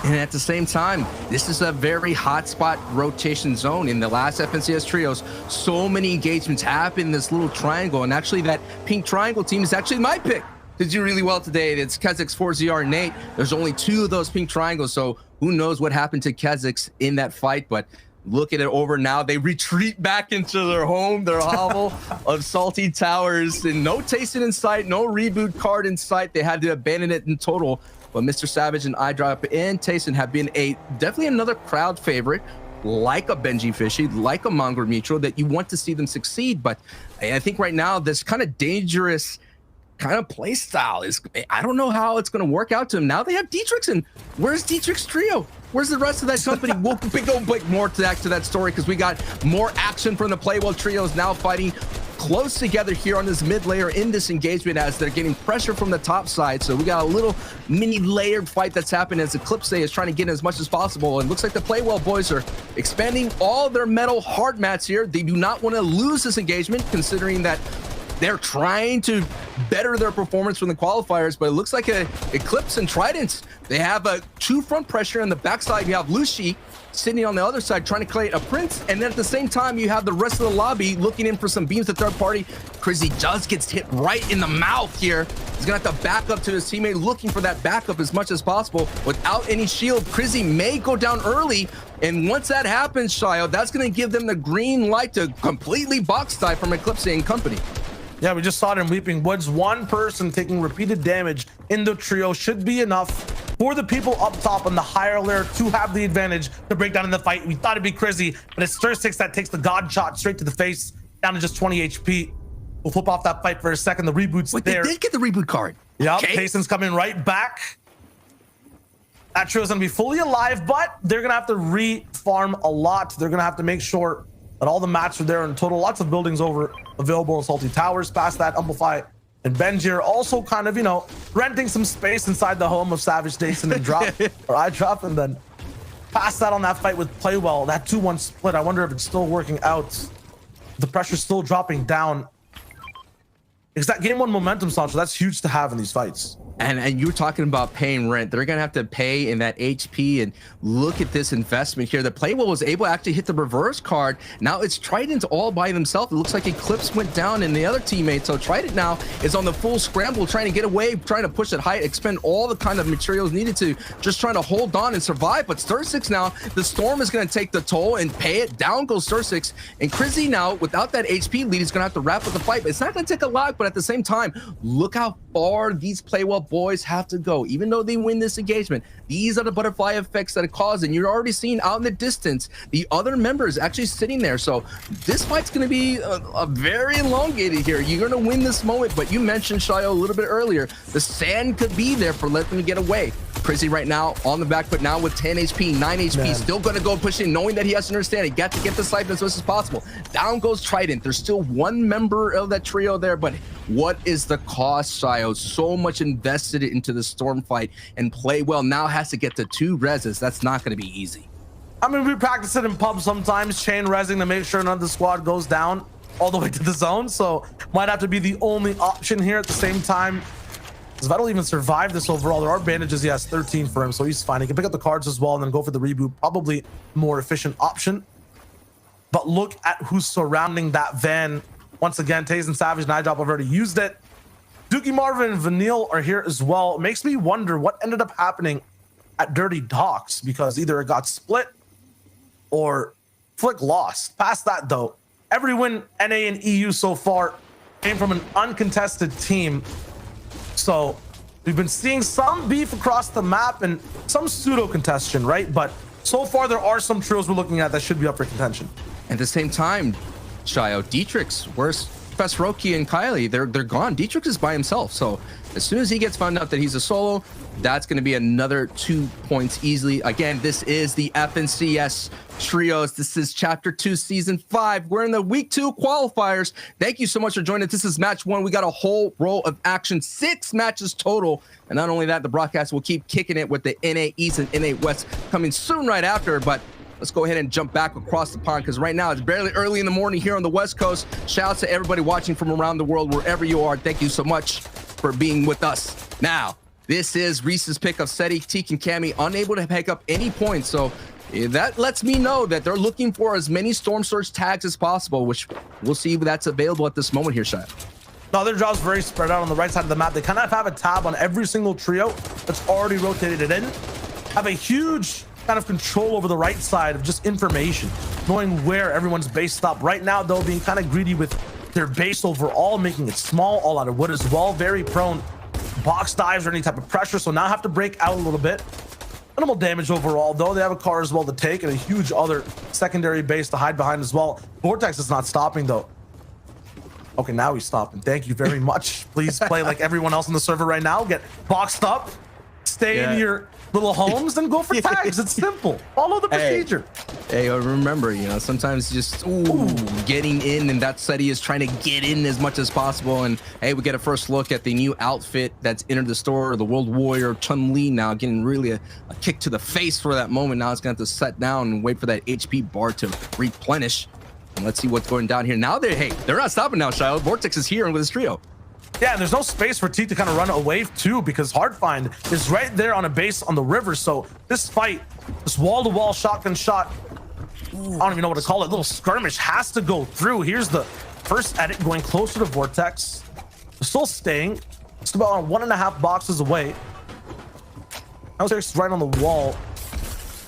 Speaker 5: And at the same time, this is a very hot spot rotation zone. In the last FNCS trios, so many engagements happen in this little triangle. And actually that pink triangle team is actually my pick to do really well today. It's Kezix, 4ZR, and Nate. There's only 2 of those pink triangles, so who knows what happened to Kezix in that fight. But look at it over now. They retreat back into their home, their hovel of Salty Towers, and no Tayson in sight, no reboot card in sight. They had to abandon it in total. But Mr. Savage and iDrop and Tayson have been definitely another crowd favorite, like a Benji Fishy, like a Mongrel Mutual, that you want to see them succeed. But I think right now, this kind of dangerous kind of play style is, I don't know how it's going to work out to them. Now they have Dietrich's, and where's Dietrich's trio? Where's the rest of that company? We'll go more to that story, because we got more action from the Playwell trios now fighting close together here on this mid layer in this engagement as they're getting pressure from the top side. So we got a little mini layered fight that's happening as Eclipse is trying to get in as much as possible. And looks like the Playwell boys are expanding all their metal hard mats here. They do not want to lose this engagement, considering that they're trying to better their performance from the qualifiers, but it looks like Eclipse and Tridents, they have a 2 front pressure on the backside. You have Lucy sitting on the other side trying to create a Prince, and then at the same time you have the rest of the lobby looking in for some beams to third party. Crizzy just gets hit right in the mouth here. He's gonna have to back up to his teammate, looking for that backup as much as possible. Without any shield, Crizzy may go down early, and once that happens, Shio, that's gonna give them the green light to completely box dive from Eclipse and company.
Speaker 4: Yeah, we just saw it in Weeping Woods. 1 person taking repeated damage in the trio should be enough for the people up top on the higher layer to have the advantage to break down in the fight. We thought it'd be Crizzy, but it's Stir6 that takes the God shot straight to the face, down to just 20 HP. We'll flip off that fight for a second. The reboot's there.
Speaker 5: They did get the reboot card.
Speaker 4: Yep,
Speaker 5: Okay.
Speaker 4: Tayson's coming right back. That trio's gonna be fully alive, but they're gonna have to re-farm a lot. They're gonna have to make sure that all the mats are there in total. Lots of buildings available in Salty Towers. Past that, Amplify and Benji are also kind of, you know, renting some space inside the home of Savage, Tayson, and Drop, or iDrop, and then past that on that fight with Playwell, that 2-1 split. I wonder if it's still working out. The pressure's still dropping down. Because that game 1 momentum, Sancho, that's huge to have in these fights.
Speaker 5: And you were talking about paying rent. They're gonna have to pay in that HP, and look at this investment here. The Playwell was able to actually hit the reverse card. Now it's Trident all by themselves. It looks like Eclipse went down and the other teammate. So Trident now is on the full scramble, trying to get away, trying to push it high, expend all the kind of materials needed to just trying to hold on and survive. But Stir6 now, the storm is gonna take the toll and pay it. Down goes Stir6, and Crizzy now, without that HP lead, is gonna have to wrap up the fight. But it's not gonna take a lot, but at the same time, look how far these Playwell boys have to go. Even though they win this engagement, these are the butterfly effects that it causes, and you're already seeing out in the distance the other members actually sitting there. So this fight's going to be a very elongated here. You're going to win this moment, but you mentioned, Shio, a little bit earlier, the sand could be there for letting them get away. Crizzy right now on the back foot now with 10 HP, 9 HP,
Speaker 4: Man.
Speaker 5: still going to go pushing, knowing that he has to understand he got to get the sight as much as possible. Down goes Trident. There's still 1 member of that trio there, but what is the cost, Shio? So much invested into the storm fight, and Playwell now has to get to 2 reses. That's not going to be easy.
Speaker 4: I mean, we practice it in pubs sometimes, chain resing to make sure none of the squad goes down all the way to the zone. So might have to be the only option here. At the same time, does Vettel even survive this overall? There are bandages. He has 13 for him, so he's fine. He can pick up the cards as well and then go for the reboot. Probably more efficient option. But look at who's surrounding that van. Once again, Tayson, Savage, and iDrop have already used it. Dookie Marvin and Vanille are here as well. It makes me wonder what ended up happening at Dirty Docks, because either it got split or Flick lost. Past that, though, every win NA and EU so far came from an uncontested team. So we've been seeing some beef across the map and some pseudo contention, right? But so far there are some trios we're looking at that should be up for contention.
Speaker 5: At the same time, Shio, Dietrich's, where's Professor Roki and Kylie, they're gone. Dietrich is by himself. So as soon as he gets found out that he's a solo, that's going to be another 2 points easily. Again, this is the FNCS Trios. This is Chapter 2, Season 5. We're in the Week 2 qualifiers. Thank you so much for joining us. This is Match 1. We got a whole row of action, 6 matches total. And not only that, the broadcast will keep kicking it with the NA East and NA West coming soon right after. But let's go ahead and jump back across the pond, because right now it's barely early in the morning here on the West Coast. Shout out to everybody watching from around the world, wherever you are. Thank you so much for being with us. Now, this is Reese's pick of Seti, Teak, and Cammy, unable to pick up any points. So that lets me know that they're looking for as many Storm Surge tags as possible, which we'll see if that's available at this moment here, Shia.
Speaker 4: No, their job's very spread out on the right side of the map. They kind of have a tab on every single trio that's already rotated it in. Have a huge kind of control over the right side of just information, knowing where everyone's based up. Right now, though, being kind of greedy with their base overall, making it small, all out of wood as well. Very prone box dives or any type of pressure. So now have to break out a little bit. Minimal damage overall, though. They have a car as well to take and a huge other secondary base to hide behind as well. Vortex is not stopping, though. Okay, now he's stopping. Thank you very much. Please play like everyone else on the server right now. Get boxed up, stay in your little homes, and go for tags. It's simple. Follow the procedure.
Speaker 5: Hey, remember, sometimes just getting in, and that Seti is trying to get in as much as possible. And hey, we get a first look at the new outfit that's entered the store, the World Warrior Chun-Li, now getting really a kick to the face for that moment. Now it's going to have to set down and wait for that HP bar to replenish. And let's see what's going down here. Now they're not stopping now, Shiloh. Vortex is here with his trio.
Speaker 4: Yeah, and there's no space for Teak to kind of run away too, because Hardfind is right there on a base on the river. So this fight, this wall-to-wall shotgun shot, I don't even know what to call it, little skirmish has to go through. Here's the first edit going closer to Vortex. They're still staying. Just about 1.5 boxes away. Vortex is right on the wall,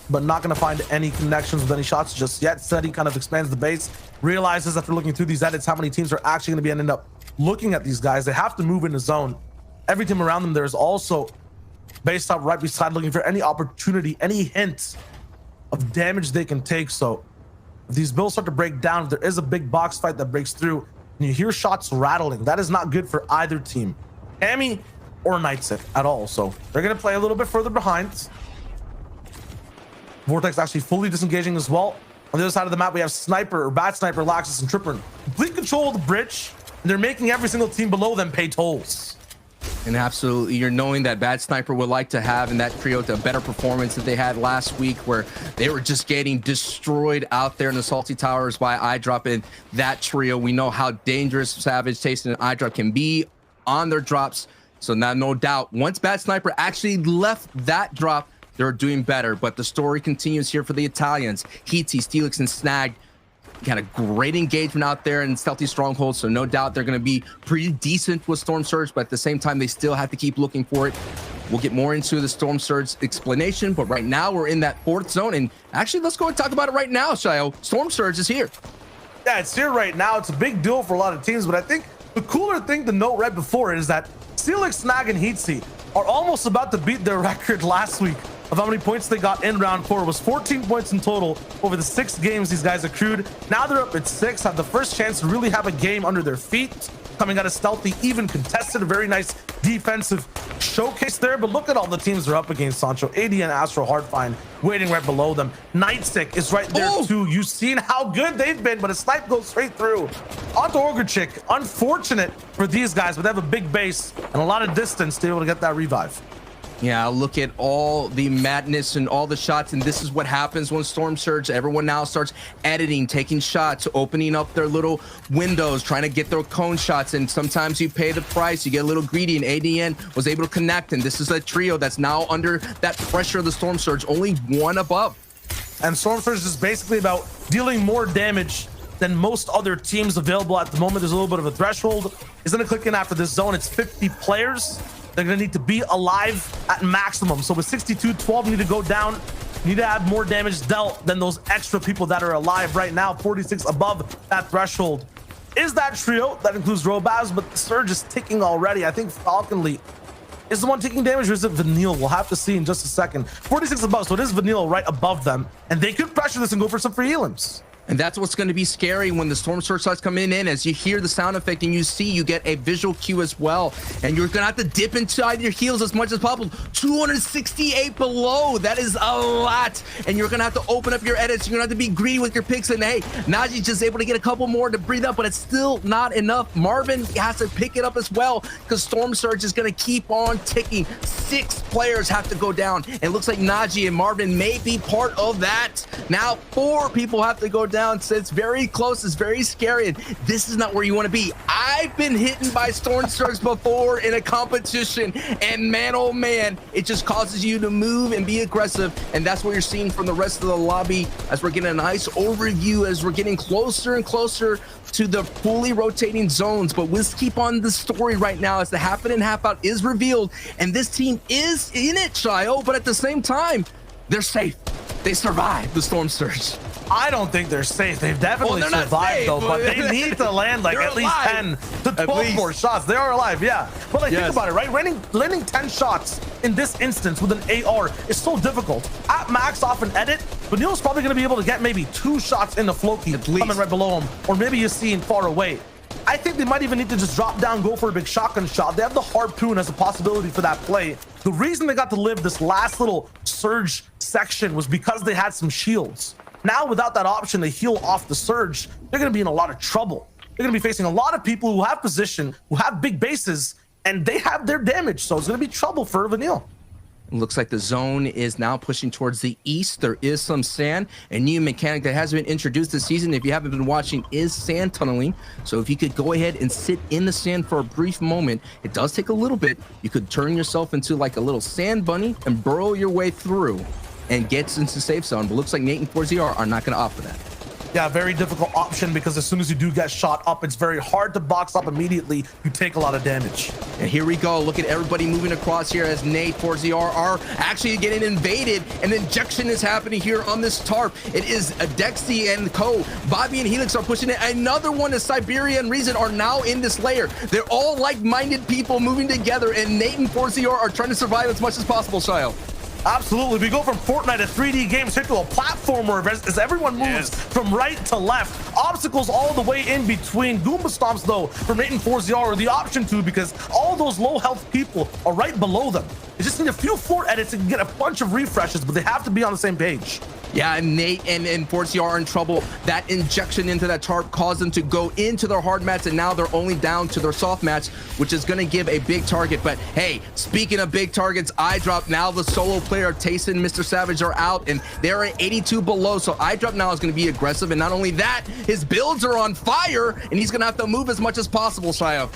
Speaker 4: but not going to find any connections with any shots just yet. Seti kind of expands the base, realizes after looking through these edits how many teams are actually going to be ending up looking at these guys. They have to move in the zone. Every team around them, there's also base up right beside, looking for any opportunity, any hint of damage they can take. So if these builds start to break down, if there is a big box fight that breaks through and you hear shots rattling, that is not good for either team, Cammy or Nightsec at all. So they're going to play a little bit further behind. Vortex actually fully disengaging as well. On the other side of the map, we have Sniper, or Bad Sniper, Laxus, and Tripper in complete control of the bridge, and they're making every single team below them pay tolls.
Speaker 5: And absolutely, you're knowing that Bad Sniper would like to have in that trio a better performance that they had last week, where they were just getting destroyed out there in the Salty Towers by iDrop. In that trio, we know how dangerous Savage, Tasting, and iDrop can be on their drops. So now, no doubt, once Bad Sniper actually left that drop, they're doing better. But the story continues here for the Italians. Heatsy, Steelix, and Snag got a great engagement out there in Stealthy Stronghold, so no doubt they're going to be pretty decent with Storm Surge, but at the same time, they still have to keep looking for it. We'll get more into the Storm Surge explanation, but right now we're in that 4th zone, and actually, let's go and talk about it right now, Shio. Storm Surge is here.
Speaker 4: Yeah, it's here right now. It's a big deal for a lot of teams, but I think the cooler thing to note right before it is that Steelix, Snag, and Heatsy are almost about to beat their record last week of how many points they got in round 4. It was 14 points in total over the 6 games these guys accrued. Now they're up at 6, have the first chance to really have a game under their feet. Coming out of Stealthy, even contested, a very nice defensive showcase there. But look at all the teams they're up against, Sancho. AD and Astro Hardfind waiting right below them. Nightsec is right there too. You've seen how good they've been, but a snipe goes straight through. Onto Orgurchik. Unfortunate for these guys, but they have a big base and a lot of distance to be able to get that revive.
Speaker 5: Yeah, look at all the madness and all the shots, and this is what happens when Storm Surge, everyone now starts editing, taking shots, opening up their little windows, trying to get their cone shots, and sometimes you pay the price, you get a little greedy, and ADN was able to connect, and this is a trio that's now under that pressure of the Storm Surge, only one above.
Speaker 4: And Storm Surge is basically about dealing more damage than most other teams available at the moment. There's a little bit of a threshold. It's gonna click in after this zone. It's 50 players. They're going to need to be alive at maximum. So with 62, 12 need to go down. Need to have more damage dealt than those extra people that are alive right now. 46 above that threshold. Is that trio? That includes Robaz, but the Surge is ticking already. I think Falconly is the one taking damage, or is it Vanille? We'll have to see in just a second. 46 above, so it is Vanille right above them. And they could pressure this and go for some free elims.
Speaker 5: And that's what's going to be scary when the Storm Surge starts coming in. As you hear the sound effect and you get a visual cue as well. And you're going to have to dip inside your heels as much as possible. 268 below. That is a lot. And you're going to have to open up your edits. You're going to have to be greedy with your picks. And hey, Najee's just able to get a couple more to breathe up, but it's still not enough. Marvin has to pick it up as well because Storm Surge is going to keep on ticking. 6 players have to go down. And it looks like Najee and Marvin may be part of that. Now 4 people have to go down. So it's very close. It's very scary. And this is not where you want to be. I've been hit by Storm Surge before in a competition, and man, oh man, it just causes you to move and be aggressive. And that's what you're seeing from the rest of the lobby as we're getting a nice overview as we're getting closer and closer to the fully rotating zones. But let's keep on the story right now as the half in and half out is revealed, and this team is in it, Shio, but at the same time, they're safe. They survived the Storm Surge.
Speaker 4: I don't think they're safe. They've definitely
Speaker 5: Well, they're not
Speaker 4: survived
Speaker 5: safe,
Speaker 4: though, but they need to land like at least
Speaker 5: alive.
Speaker 4: 10 to 12 more shots. They are alive, yeah. But like,
Speaker 5: Yes.
Speaker 4: think about it, right? Landing 10 shots in this instance with an AR is so difficult. At max off an edit, Vanille's probably going to be able to get maybe 2 shots into Floki coming right below him, or maybe you're seeing far away. I think they might even need to just drop down, go for a big shotgun shot. They have the harpoon as a possibility for that play. The reason they got to live this last little surge section was because they had some shields. Now, without that option to heal off the surge, they're going to be in a lot of trouble. They're going to be facing a lot of people who have position, who have big bases, and they have their damage. So it's going to be trouble for Vanille.
Speaker 5: It looks like the zone is now pushing towards the east. There is some sand. A new mechanic that has been introduced this season, if you haven't been watching, is sand tunneling. So if you could go ahead and sit in the sand for a brief moment, it does take a little bit. You could turn yourself into like a little sand bunny and burrow your way through and get into safe zone. But looks like Nate and 4ZR are not going to opt for that.
Speaker 4: Yeah, very difficult option because as soon as you do get shot up, it's very hard to box up immediately. You take a lot of damage.
Speaker 5: And here we go. Look at everybody moving across here as Nate, 4ZR are actually getting invaded. An injection is happening here on this tarp. It is Dexy and Co. Bobby and Helix are pushing it. Another one is Siberia and Reason are now in this layer. They're all like-minded people moving together, and Nate and 4ZR are trying to survive as much as possible, Shio.
Speaker 4: Absolutely. We go from Fortnite, a 3D game, straight to a platformer as everyone moves from right to left. Obstacles all the way in between. Goomba Stomps, though, from Nate and 4ZR are the option to because all those low health people are right below them. They just need a few fort edits and get a bunch of refreshes, but they have to be on the same page.
Speaker 5: Yeah, and Nate and 4ZR are in trouble. That injection into that tarp caused them to go into their hard mats, and now they're only down to their soft mats, which is going to give a big target. But hey, speaking of big targets, iDrop, now the solo player, Tayson, Mr. Savage are out, and they're at 82 below. So iDrop now is going to be aggressive, and not only that, his builds are on fire, and he's going to have to move as much as possible, Shio.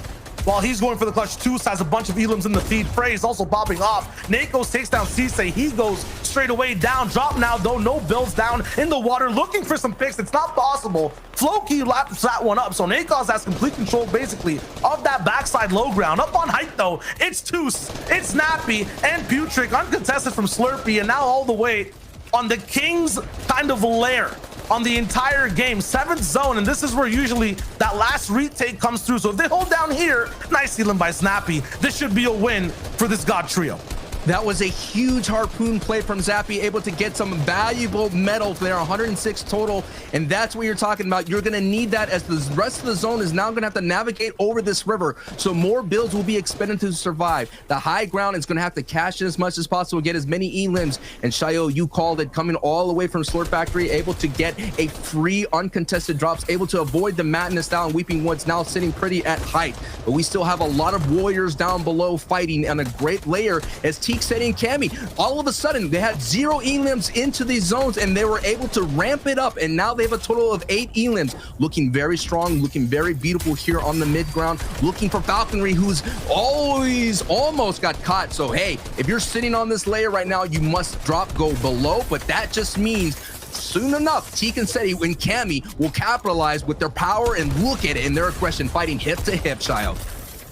Speaker 4: While he's going for the clutch, Toos has a bunch of elims in the feed. Frey is also popping off. Nate goes, takes down Cisse. He goes straight away down. Drop now, though. No builds down in the water. Looking for some picks. It's not possible. Floki laps that one up. So Nakos has complete control, basically, of that backside low ground. Up on height, though, it's Toos, it's Snappy, and Putrick, uncontested from Slurpee. And now all the way on the King's kind of lair. On the entire game, 7th zone, and this is where usually that last retake comes through. So if they hold down here, nice healing by Snappy. This should be a win for this God trio.
Speaker 5: That was a huge harpoon play from Zappy, able to get some valuable metal there, 106 total, and that's what you're talking about. You're going to need that as the rest of the zone is now going to have to navigate over this river, so more builds will be expended to survive. The high ground is going to have to cash in as much as possible, get as many elims, and Shio, you called it, coming all the way from Slurp Factory, able to get a free uncontested drops, able to avoid the madness down Weeping Woods, now sitting pretty at height. But we still have a lot of warriors down below fighting on a great layer as Setting and Cammy, all of a sudden they had 0 elims into these zones and they were able to ramp it up, and now they have a total of 8 elims, looking very strong, looking very beautiful here on the mid ground, looking for Falconry, who's always almost got caught. So hey, if you're sitting on this layer right now, you must drop, go below, but that just means soon enough, Teak and Seti and Cammy will capitalize with their power, and look at it in their aggression, fighting hip to hip, Shio.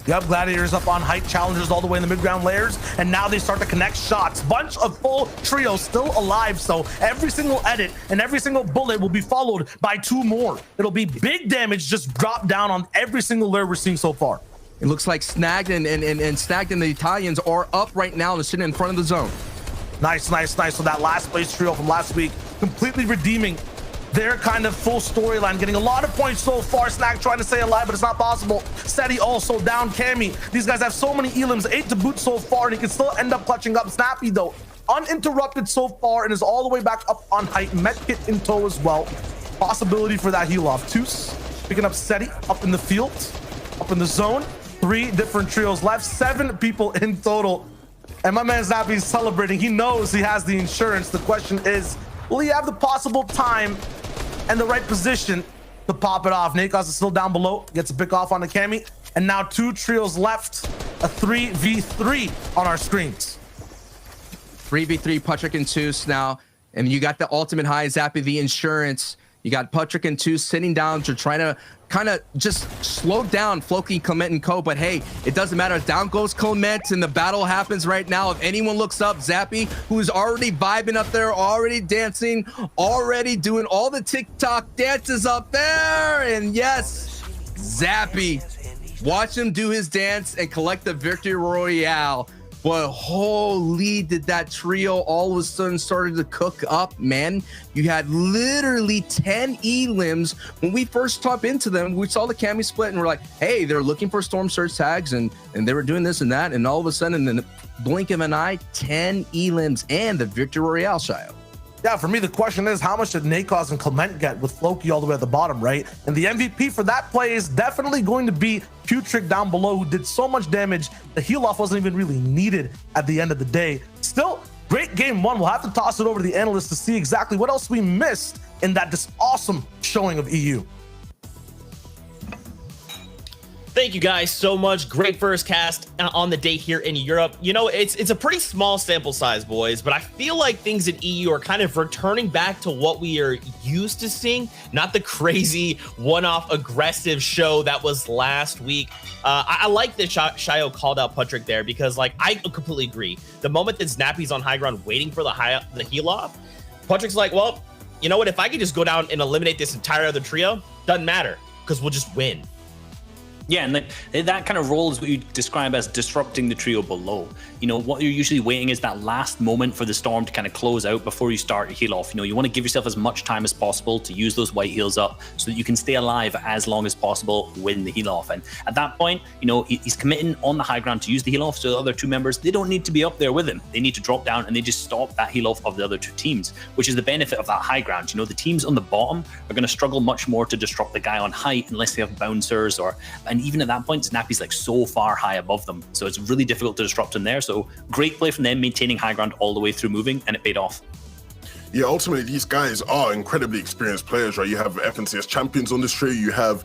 Speaker 4: Yep, Gladiators up on height, challengers all the way in the mid-ground layers, and now they start to connect shots. Bunch of full trios still alive, so every single edit and every single bullet will be followed by 2 more. It'll be big damage just drop down on every single layer we're seeing so far.
Speaker 5: It looks like Snagged and Snagged and the Italians are up right now and sitting in front of the zone.
Speaker 4: Nice, nice, nice. So that last place trio from last week completely redeeming their kind of full storyline, getting a lot of points so far. Snack trying to stay alive, but it's not possible. Seti also down. Cammy, these guys have so many elims, 8 to boot so far, and he can still end up clutching up. Snappy though, uninterrupted so far, and is all the way back up on height. Medkit in tow as well. Possibility for that heal off. Toos picking up Seti up in the field, up in the zone. 3 different trios left, 7 people in total. And my man Snappy is celebrating. He knows he has the insurance. The question is, will he have the possible time and the right position to pop it off? Nakos is still down below, gets a pick off on the Cammy, and now 2 trios left, a 3v3 on our screens.
Speaker 5: 3v3, Patrick and Toos now, and you got the ultimate high, Zappy, the insurance. You got Patrick and Toos sitting down to try to kind of just slow down Floki, Clement, and Co. But hey, it doesn't matter. Down goes Clement, and the battle happens right now. If anyone looks up, Zappy, who's already vibing up there, already dancing, already doing all the TikTok dances up there. And yes, Zappy, watch him do his dance and collect the victory royale. But holy, did that trio all of a sudden started to cook up, man. You had literally 10 elims. When we first tapped into them, we saw the Cammy split and we're like, hey, they're looking for Storm Surge tags and they were doing this and that. And all of a sudden, in the blink of an eye, 10 elims and the victory royale, Shio.
Speaker 4: Yeah, for me, the question is, how much did Nakos and Clement get with Floki all the way at the bottom, right? And the MVP for that play is definitely going to be Putrick down below, who did so much damage. The heal off wasn't even really needed at the end of the day. Still, great game 1. We'll have to toss it over to the analysts to see exactly what else we missed in that just awesome showing of EU.
Speaker 1: Thank you guys so much. Great first cast on the day here in Europe. You know, it's a pretty small sample size, boys, but I feel like things in EU are kind of returning back to what we are used to seeing, not the crazy one-off aggressive show that was last week. I like that Shio called out Patrick there because, like, I completely agree. The moment that Snappy's on high ground waiting for the heal off, Patrick's like, well, you know what? If I could just go down and eliminate this entire other trio, doesn't matter because we'll just win.
Speaker 2: Yeah, and that kind of role is what you describe as disrupting the trio below. You know, what you're usually waiting is that last moment for the storm to kind of close out before you start your heal off. You know, you want to give yourself as much time as possible to use those white heals up so that you can stay alive as long as possible when the heal off. And at that point, you know, he's committing on the high ground to use the heal off, so the other 2 members, they don't need to be up there with him. They need to drop down and they just stop that heal off of the other 2 teams, which is the benefit of that high ground. You know, the teams on the bottom are going to struggle much more to disrupt the guy on height unless they have bouncers and even at that point, Snappy's like so far high above them. So it's really difficult to disrupt him there. So great play from them, maintaining high ground all the way through moving, and it paid off.
Speaker 3: Yeah, ultimately, these guys are incredibly experienced players, right? You have FNCS champions on this trio. You have,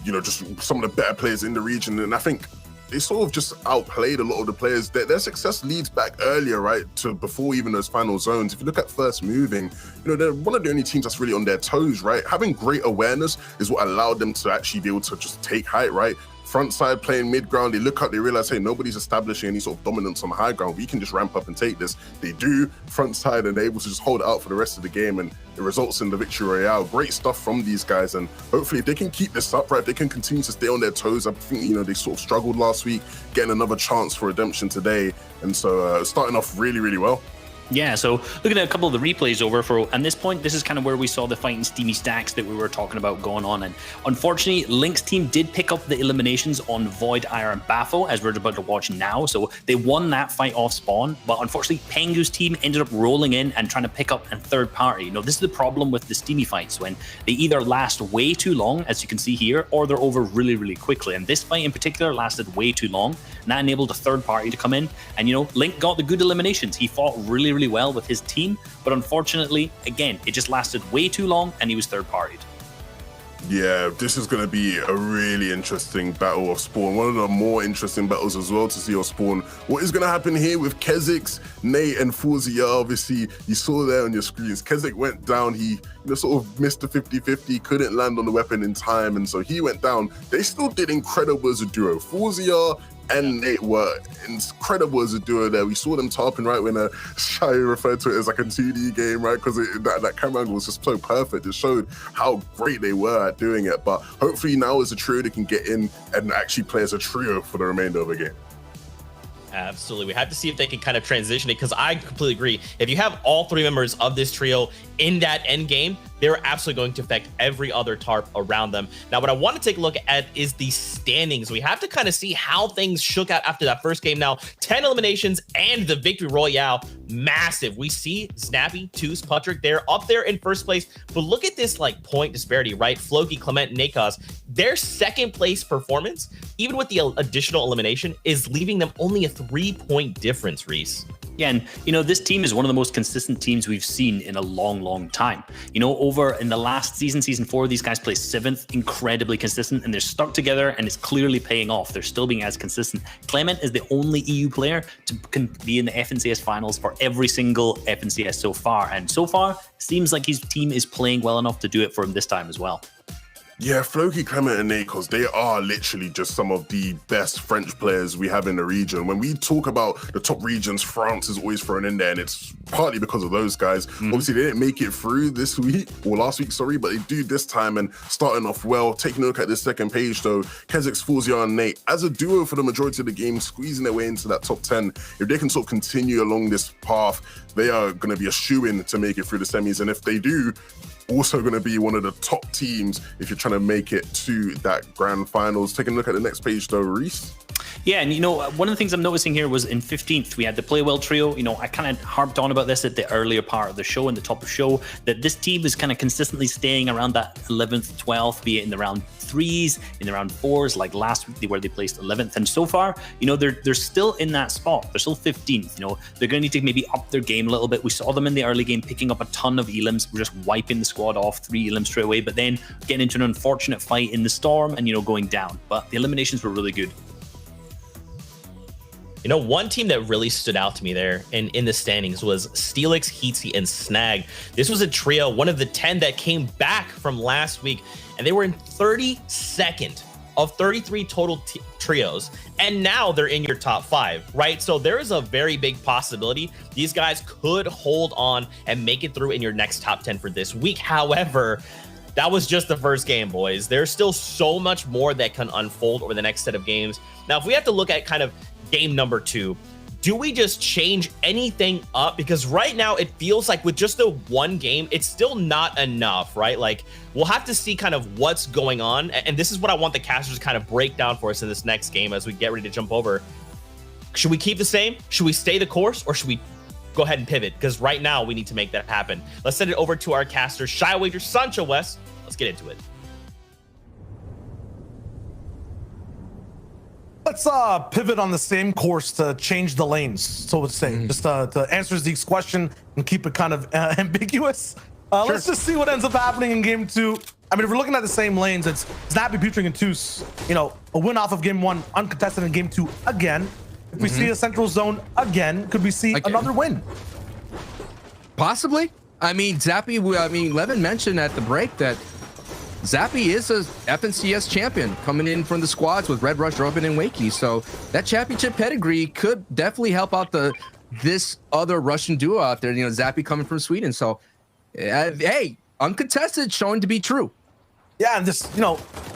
Speaker 3: you know, just some of the better players in the region. And I think they sort of just outplayed a lot of the players. Their success leads back earlier, right, to before even those final zones. If you look at first moving, you know, they're one of the only teams that's really on their toes, right? Having great awareness is what allowed them to actually be able to just take height, right? Front side playing mid ground, they look up, they realize, hey, nobody's establishing any sort of dominance on the high ground. We can just ramp up and take this. They do front side and they're able to just hold it out for the rest of the game, and it results in the victory royale. Great stuff from these guys, and hopefully if they can keep this up, right, if they can continue to stay on their toes. I think, you know, they sort of struggled last week, getting another chance for redemption today, and so starting off really, really well.
Speaker 2: Yeah, so looking at a couple of the replays over for, and this point, this is kind of where we saw the fighting steamy stacks that we were talking about going on. And unfortunately, Link's team did pick up the eliminations on Void, Ire, and Bafo, as we're about to watch now. So they won that fight off spawn, but unfortunately, Pengu's team ended up rolling in and trying to pick up a third party. You know, this is the problem with the steamy fights, when they either last way too long, as you can see here, or they're over really, really quickly. And this fight in particular lasted way too long, and that enabled a third party to come in. And, you know, Link got the good eliminations. He fought really, really well with his team, but unfortunately, again, it just lasted way too long and he was third partied.
Speaker 3: Yeah, this is going to be a really interesting battle of Spawn. One of the more interesting battles as well to see on Spawn. What is going to happen here with Kezix, Nate, and Fuzia? Obviously, you saw there on your screens. Kezix went down. He sort of missed the 50-50, couldn't land on the weapon in time, and so he went down. They still did incredible as a duo. Fuzia and Nate were incredible as a duo there. We saw them tarping right when Shai referred to it as like a 2D game, right? Because that camera angle was just so perfect. It showed how great they were at doing it. But hopefully now as a trio, they can get in and actually play as a trio for the remainder of the game.
Speaker 1: Absolutely. We have to see if they can kind of transition it, because I completely agree. If you have all 3 members of this trio in that end game, they're absolutely going to affect every other tarp around them. Now, what I want to take a look at is the standings. We have to kind of see how things shook out after that first game. Now, 10 eliminations and the victory royale, massive. We see Snappy, Toos, Patrick, they're up there in first place, but look at this like point disparity, right? Floki, Clement, Nakos, their second place performance, even with the additional elimination, is leaving them only a 3-point difference, Reese.
Speaker 2: Yeah, and this team is one of the most consistent teams we've seen in a long time. Over in the last season, season 4, these guys play 7th, incredibly consistent, and they're stuck together, and it's clearly paying off. They're still being as consistent. Clement is the only EU player to be in the FNCS finals for every single FNCS so far, and so far, seems like his team is playing well enough to do it for him this time as well.
Speaker 3: Yeah, Floki, Clement, and Nakos, they are literally just some of the best French players we have in the region. When we talk about the top regions, France is always thrown in there, and it's partly because of those guys. Obviously, they didn't make it through this week, or last week, sorry, but they do this time, and starting off well. Taking a look at this second page, though, Kezix, Forzia, and Nate, as a duo for the majority of the game, squeezing their way into that top 10. If they can sort of continue along this path, they are going to be a shoo-in to make it through the semis, and if they do, also going to be one of the top teams if you're trying to make it to that grand finals. Taking a look at the next page though, Reese.
Speaker 2: Yeah, and one of the things I'm noticing here was in 15th, we had the Play Well trio. I kind of harped on about this at the earlier part of the show, in the top of the show, that this team is kind of consistently staying around that 11th, 12th, be it in the round 3s, in the round 4s, like last week where they placed 11th. And so far, they're still in that spot. They're still 15th. They're going to need to maybe up their game a little bit. We saw them in the early game picking up a ton of elims. We're just wiping the squad off, 3 elims straight away, but then getting into an unfortunate fight in the storm and, going down. But the eliminations were really good.
Speaker 1: One team that really stood out to me there in the standings was Steelix, Heatsy, and Snag. This was a trio, one of the 10 that came back from last week, and they were in 32nd of 33 total trios, and now they're in your top 5, right? So there is a very big possibility these guys could hold on and make it through in your next top 10 for this week. However, that was just the first game, boys. There's still so much more that can unfold over the next set of games. Now, if we have to look at kind of game number 2, do we just change anything up? Because right now it feels like with just the one game, it's still not enough, right? Like, we'll have to see kind of what's going on. And this is what I want the casters to kind of break down for us in this next game as we get ready to jump over. Should we keep the same? Should we stay the course? Or should we go ahead and pivot? Because right now we need to make that happen. Let's send it over to our casters, Shy Wager, Sancho West. Let's get into it.
Speaker 4: Let's pivot on the same course to change the lanes, so let's say, just to answer Zeke's question and keep it kind of ambiguous. Let's just see what ends up happening in game 2. I mean, if we're looking at the same lanes, it's Snappy, Petring, and Toos, a win off of game 1, uncontested in game 2 again. If we see a central zone again, could we see another win?
Speaker 5: Possibly. I mean, Levin mentioned at the break that Zappy is a FNCS champion coming in from the squads with Red Rush, Robin, and Wakey. So that championship pedigree could definitely help out this other Russian duo out there. Zappy coming from Sweden. So, hey, uncontested, showing to be true.
Speaker 4: Yeah, and this,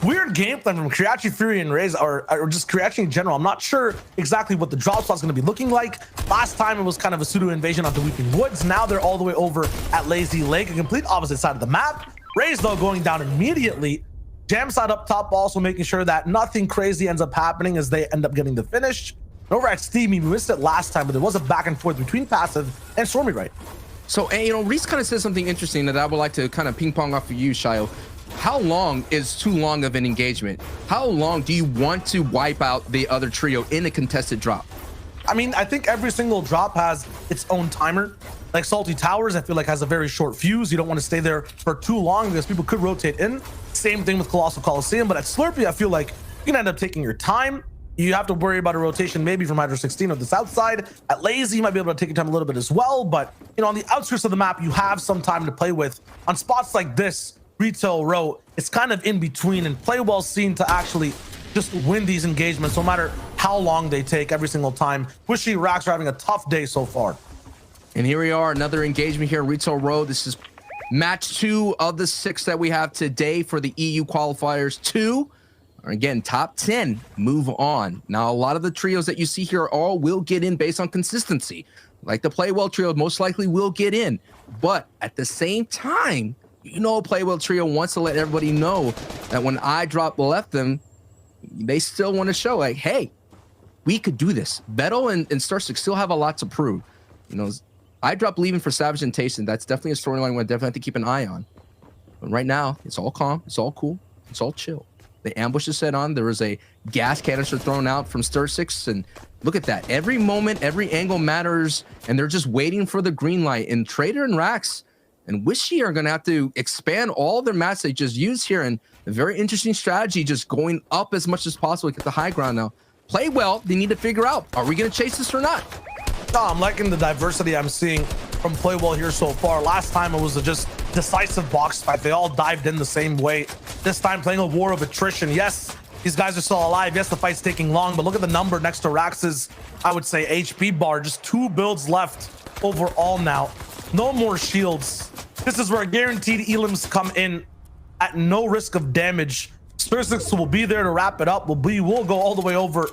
Speaker 4: weird game plan from Kriachi, Fury, and Raze, or just Kriachi in general. I'm not sure exactly what the drop spot's going to be looking like. Last time it was kind of a pseudo invasion onto Weeping Woods. Now they're all the way over at Lazy Lake, a complete opposite side of the map. Raze, though, going down immediately. Jam side up top, also making sure that nothing crazy ends up happening as they end up getting the finish. Over at Steamy, we missed it last time, but there was a back and forth between Passive and Stormy, right?
Speaker 5: So, Reese kind of said something interesting that I would like to kind of ping pong off of you, Shayo. How long is too long of an engagement? How long do you want to wipe out the other trio in a contested drop?
Speaker 4: I mean, I think every single drop has its own timer. Like Salty Towers, I feel like has a very short fuse. You don't want to stay there for too long because people could rotate in. Same thing with Colossal Coliseum, but at Slurpee, I feel like you can end up taking your time. You have to worry about a rotation maybe from Hydro 16 on the south side. At Lazy, you might be able to take your time a little bit as well, but on the outskirts of the map, you have some time to play with. On spots like this, Retail Row, it's kind of in between, and Play Well seen to actually just win these engagements no matter how long they take every single time. Wishy Racks are having a tough day so far.
Speaker 5: And here we are, another engagement here in Retail Row. This is match 2 of the 6 that we have today for the EU qualifiers. 2 are, again, top 10 move on. Now, a lot of the trios that you see here all will get in based on consistency. Like the Play Well trio most likely will get in. But at the same time, Playwell Trio wants to let everybody know that when I drop left them, they still want to show like, hey, we could do this. Beto and Starsix still have a lot to prove. I drop leaving for Savage and Tayson. That's definitely a storyline we definitely have to keep an eye on. But right now, it's all calm, it's all cool, it's all chill. The ambush is set on. There was a gas canister thrown out from Starsix, and look at that. Every moment, every angle matters, and they're just waiting for the green light. And Trader and Rax and Wishy are going to have to expand all their mats they just used here, and a very interesting strategy, just going up as much as possible to get the high ground now. Play well. They need to figure out, are we going to chase this or not?
Speaker 4: No, I'm liking the diversity I'm seeing from Playwell here so far. Last time it was a just decisive box fight. They all dived in the same way. This time playing a war of attrition. Yes, these guys are still alive. Yes, the fight's taking long, but look at the number next to Rax's, I would say, HP bar. Just 2 builds left overall now. No more shields. This is where guaranteed elims come in at no risk of damage. Starsix will be there to wrap it up. We'll go all the way over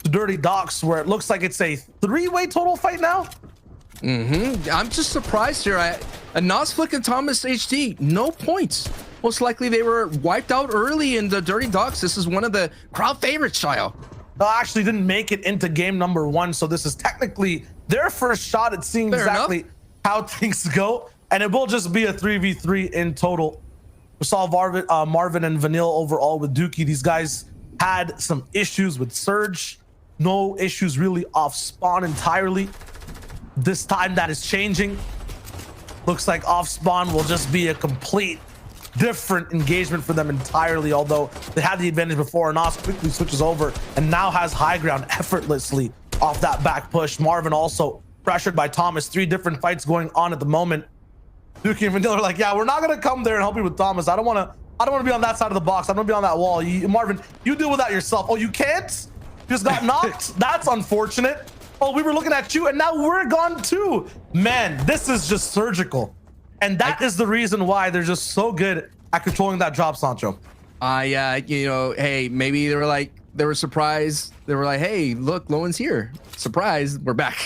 Speaker 4: to Dirty Docks, where it looks like it's a 3-way total fight now.
Speaker 5: I'm just surprised here. A Nosflick and Thomas HD, no points. Most likely they were wiped out early in the Dirty Docks. This is one of the crowd favorites, Shio.
Speaker 4: No, actually didn't make it into game number 1, so this is technically their first shot at seeing exactly how things go, and it will just be a 3v3 in total. We saw Marvin and Vanille overall with Dookie. These guys had some issues with Surge. No issues really off spawn entirely. This time that is changing. Looks like off spawn will just be a complete different engagement for them entirely, although they had the advantage before. Nos quickly switches over and now has high ground effortlessly off that back push. Marvin also pressured by Thomas. 3 different fights going on at the moment. Dookie and Vanilla are like, yeah, we're not gonna come there and help you with Thomas. I don't want to be on that side of the box. I don't want to be on that wall. Marvin, you deal with that yourself. Oh, you can't? Just got knocked. That's unfortunate. Oh, we were looking at you and now we're gone too. Man, this is just surgical. And that is the reason why they're just so good at controlling that drop, Sancho.
Speaker 5: Hey, maybe they were surprised. They were like, hey, look, Lowen's here. Surprise, we're back.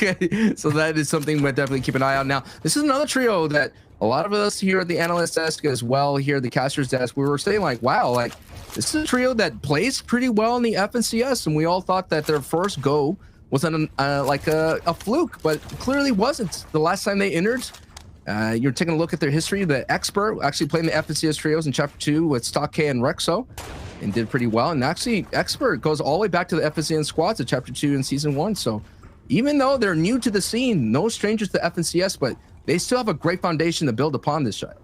Speaker 5: So that is something we'll definitely keep an eye on. Now, this is another trio that a lot of us here at the analyst desk as well, here at the caster's desk, we were saying like, wow, like this is a trio that plays pretty well in the FNCS, and we all thought that their first go was like a fluke, but clearly wasn't. The last time they entered, you're taking a look at their history. The Expert actually played in the FNCS trios in Chapter 2 with Stock K and Rexo and did pretty well. And actually, Expert goes all the way back to the FNCS squads at Chapter 2 in Season 1. So even though they're new to the scene, no strangers to FNCS, but they still have a great foundation to build upon this shot.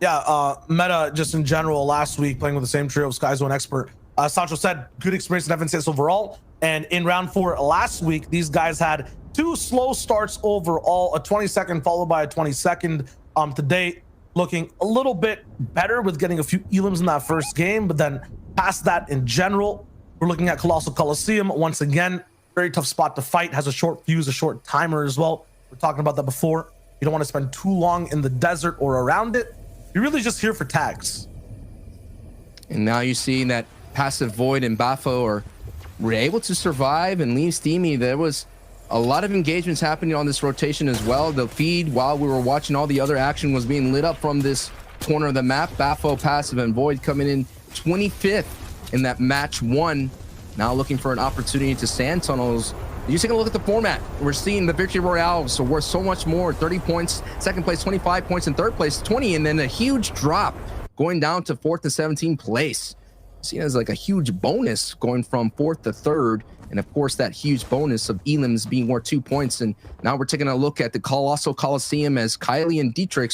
Speaker 4: Yeah, meta just in general last week playing with the same trio of Skyzo and Expert. Sancho said good experience in FNCS overall. And in round 4 last week, these guys had 2 slow starts overall, a 20-second followed by a 20-second. Today, looking a little bit better with getting a few elims in that first game. But then past that in general, we're looking at Colossal Coliseum. Once again, very tough spot to fight. Has a short fuse, a short timer as well. We're talking about that before. You don't want to spend too long in the desert or around it. You're really just here for tags.
Speaker 5: And now you're seeing that Passive Void and Bafo were able to survive and leave Steamy. There was a lot of engagements happening on this rotation as well. The feed, while we were watching all the other action, was being lit up from this corner of the map. Bafo, Passive, and Void coming in 25th in that match 1. Now looking for an opportunity to sand tunnels. You take a look at the format. We're seeing the Victory Royale, so worth so much more. 30 points, second place 25 points, and third place 20, and then a huge drop going down to 4th to 17th place. Seen as like a huge bonus going from 4th to 3rd, and of course that huge bonus of elims being worth 2 points. And now we're taking a look at the Colossal Coliseum as Kylie and Dietrich,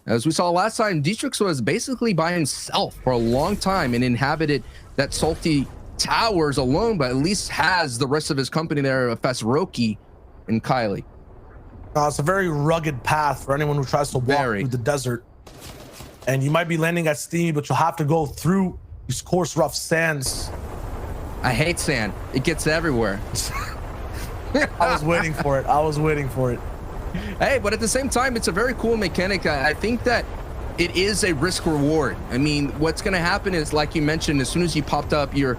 Speaker 5: as we saw last time, Dietrich was basically by himself for a long time and inhabited that salty towers alone, but at least has the rest of his company there, Fesroki and Kylie.
Speaker 4: It's a very rugged path for anyone who tries to walk through the desert, and you might be landing at Steamy, but you'll have to go through these coarse, rough sands.
Speaker 5: I hate sand. It gets everywhere.
Speaker 4: I was waiting for it.
Speaker 5: Hey, but at the same time, it's a very cool mechanic. I think that it is a risk reward. I mean, what's going to happen is, like you mentioned, as soon as you popped up, you're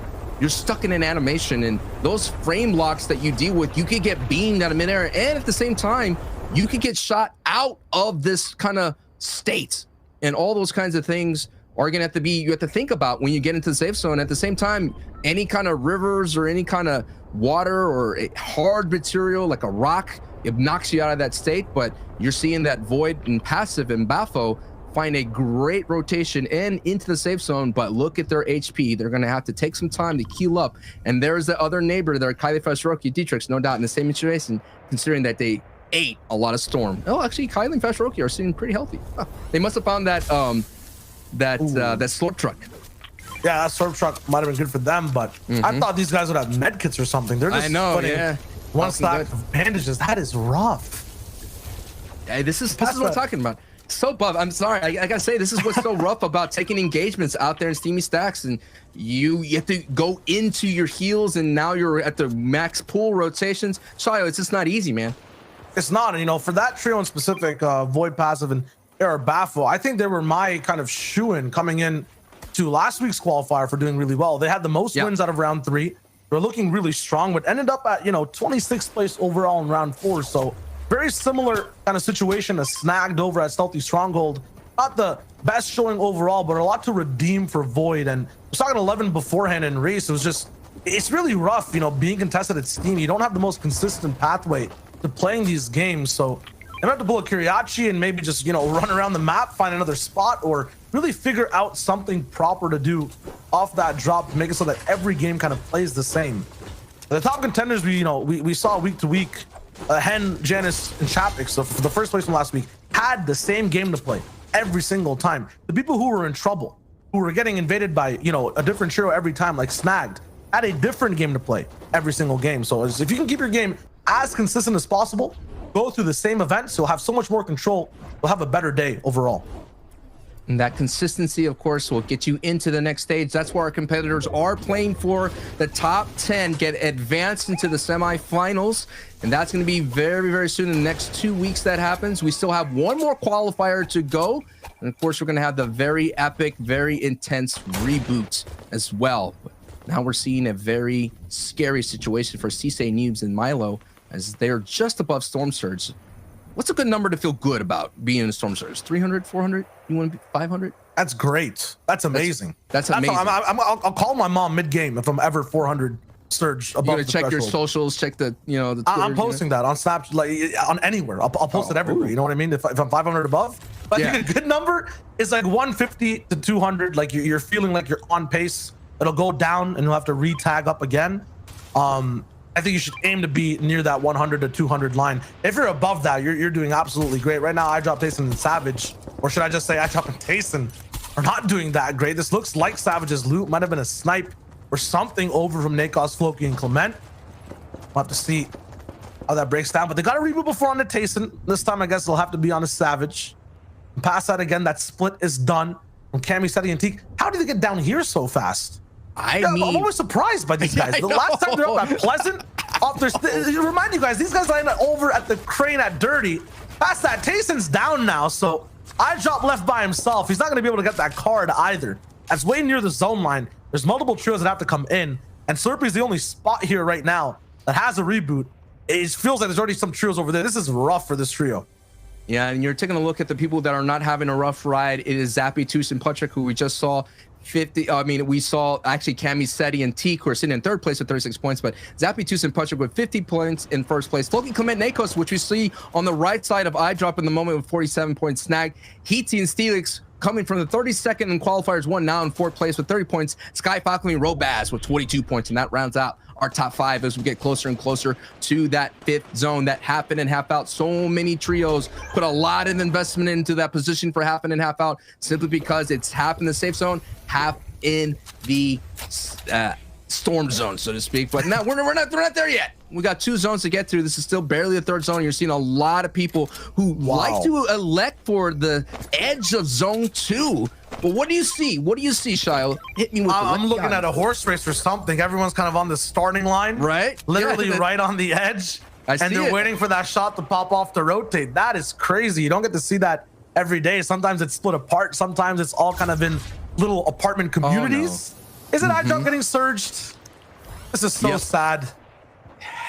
Speaker 5: stuck in an animation, and those frame locks that you deal with, you could get beamed out of midair, and at the same time, you could get shot out of this kind of state. and all those kinds of things are going to have to be, you have to think about when you get into the safe zone. At the same time, any kind of rivers or any kind of water or a hard material like a rock, it knocks you out of that state. But you're seeing that Void and Passive and Bafo find a great rotation and into the safe zone, but look at their HP. They're going to have to take some time to heal up. And there's the other neighbor there, Kylie Fashroki, Dietrich, no doubt in the same situation, considering that they ate a lot of Storm. Oh, actually, Kylie and Fashroki are sitting pretty healthy. Huh. They must have found that that slurp truck.
Speaker 4: Yeah, that slurp truck might have been good for them, but I thought these guys would have med kits or something. They're just putting one stack of bandages. That is rough.
Speaker 5: Hey, this is what I'm talking about. So buff. I'm sorry. I gotta say, this is what's so rough about taking engagements out there in Steamy Stacks, and you have to go into your heals, and now you're at the max pool rotations. Shayo, it's just not easy, man.
Speaker 4: It's not. And, you know, for that trio in specific, Void, Passive, and Bafo, I think they were my kind of shoo-in coming in to last week's qualifier for doing really well. They had the most wins out of round 3. They're looking really strong, but ended up at, 26th place overall in round 4. So very similar kind of situation as Snagged over at Stealthy Stronghold. Not the best showing overall, but a lot to redeem for Void. And I was talking 11 beforehand in race. It was just, it's really rough, being contested at Steam. You don't have the most consistent pathway to playing these games. So you have to pull a Kiriachi and maybe just, run around the map, find another spot, or really figure out something proper to do off that drop to make it so that every game kind of plays the same. The top contenders, we saw week to week, Hen, Janice, and Chapik, so for the first place from last week, had the same game to play every single time. The people who were in trouble, who were getting invaded by, a different trio every time, like Snagged, had a different game to play every single game. So if you can keep your game as consistent as possible, go through the same events, you'll have so much more control. You'll have a better day overall.
Speaker 5: And that consistency, of course, will get you into the next stage. That's where our competitors are playing for the top 10, get advanced into the semifinals. And that's going to be very, very soon. In the next 2 weeks that happens. We still have one more qualifier to go. And of course, we're going to have the very epic, very intense reboot as well. Now we're seeing a very scary situation for Cisse, Noobs, and Milo, as they're just above Storm Surge. What's a good number to feel good about being in a Storm Surge? 300, 400? You want to be 500?
Speaker 4: That's great. That's amazing.
Speaker 5: That's amazing.
Speaker 4: I'll call my mom mid-game if I'm ever 400 Surge above.
Speaker 5: You gotta check your socials, check the, the Twitter,
Speaker 4: I'm posting that on Snapchat, like on anywhere. I'll post it everywhere. You know what I mean? If I'm 500 above. But I think a good number is like 150 to 200. Like you're feeling like you're on pace. It'll go down and you'll have to re-tag up again. I think you should aim to be near that 100 to 200 line. If you're above that, you're doing absolutely great. Right now, I drop Tayson and Savage, or should I just say I drop and Tayson are not doing that great. This looks like Savage's loot. Might have been a snipe or something over from Nakos, Floki, and Clement. We'll have to see how that breaks down. But they got a reboot before on the Tayson. This time, I guess they'll have to be on a Savage. And pass that again. That split is done from Cammy, Seti, and Teak. How did they get down here so fast? I'm always surprised by these guys. The last time they're up at Pleasant, off their remind you guys, these guys landed over at the crane at Dirty. Past that, Tayson's down now, so I drop left by himself. He's not going to be able to get that card either. That's way near the zone line. There's multiple trios that have to come in, and Slurpy's the only spot here right now that has a reboot. It feels like there's already some trios over there. This is rough for this trio.
Speaker 5: Yeah, and you're taking a look at the people that are not having a rough ride. It is Zappy, Toos, and Patrick, who we just saw. We saw actually Cammy, Seti, and Teak, who are sitting in third place with 36 points, but Zappy, Toos, and Patrick with 50 points in first place. Floki, Clement, Nakos, which we see on the right side of iDrop in the moment with 47 points snagged. Heaty and Steelix coming from the 32nd in qualifiers 1, now in fourth place with 30 points. Sky Falcon and Robaz with 22 points, and that rounds out our top 5 as we get closer and closer to that 5th zone. That half in and half out. So many trios put a lot of investment into that position for half in and half out, simply because it's half in the safe zone, half in the storm zone, so to speak. But now we're not there yet. We got 2 zones to get through. This is still barely the 3rd zone. You're seeing a lot of people who like to elect for the edge of zone 2. But what do you see? What do you see, Shio? Hit me with
Speaker 4: I'm looking at a horse race or something. Everyone's kind of on the starting line.
Speaker 5: Right.
Speaker 4: Literally right on the edge. And they're waiting for that shot to pop off to rotate. That is crazy. You don't get to see that every day. Sometimes it's split apart. Sometimes it's all kind of in little apartment communities. Oh, no. Isn't iDrop getting surged? This is so sad.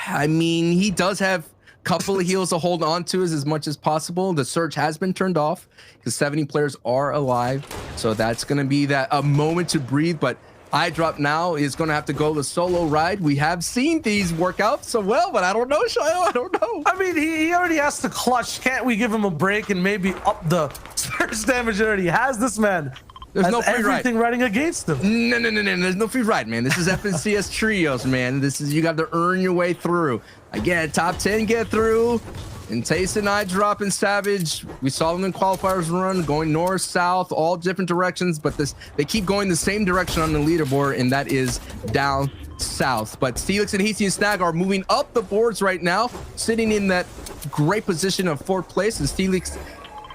Speaker 5: I mean, he does have couple of heals to hold on to as much as possible. The surge has been turned off because 70 players are alive. So that's going to be a moment to breathe. But iDrop now is going to have to go the solo ride. We have seen these work out so well, but I don't know, Shayo. I don't know.
Speaker 4: I mean, he already has to clutch. Can't we give him a break and maybe up the surge damage that already has? This man
Speaker 5: There's
Speaker 4: has
Speaker 5: no free
Speaker 4: everything
Speaker 5: ride.
Speaker 4: riding against him.
Speaker 5: No. There's no free ride, man. This is FNCS trios, man. This is, you got to earn your way through. Again, top 10 get through. And Taste and iDrop and Savage, we saw them in qualifiers run, going north, south, all different directions, but they keep going the same direction on the leaderboard, and that is down south. But Steelix and Heatsy and Snag are moving up the boards right now, sitting in that great position of 4th place. And Steelix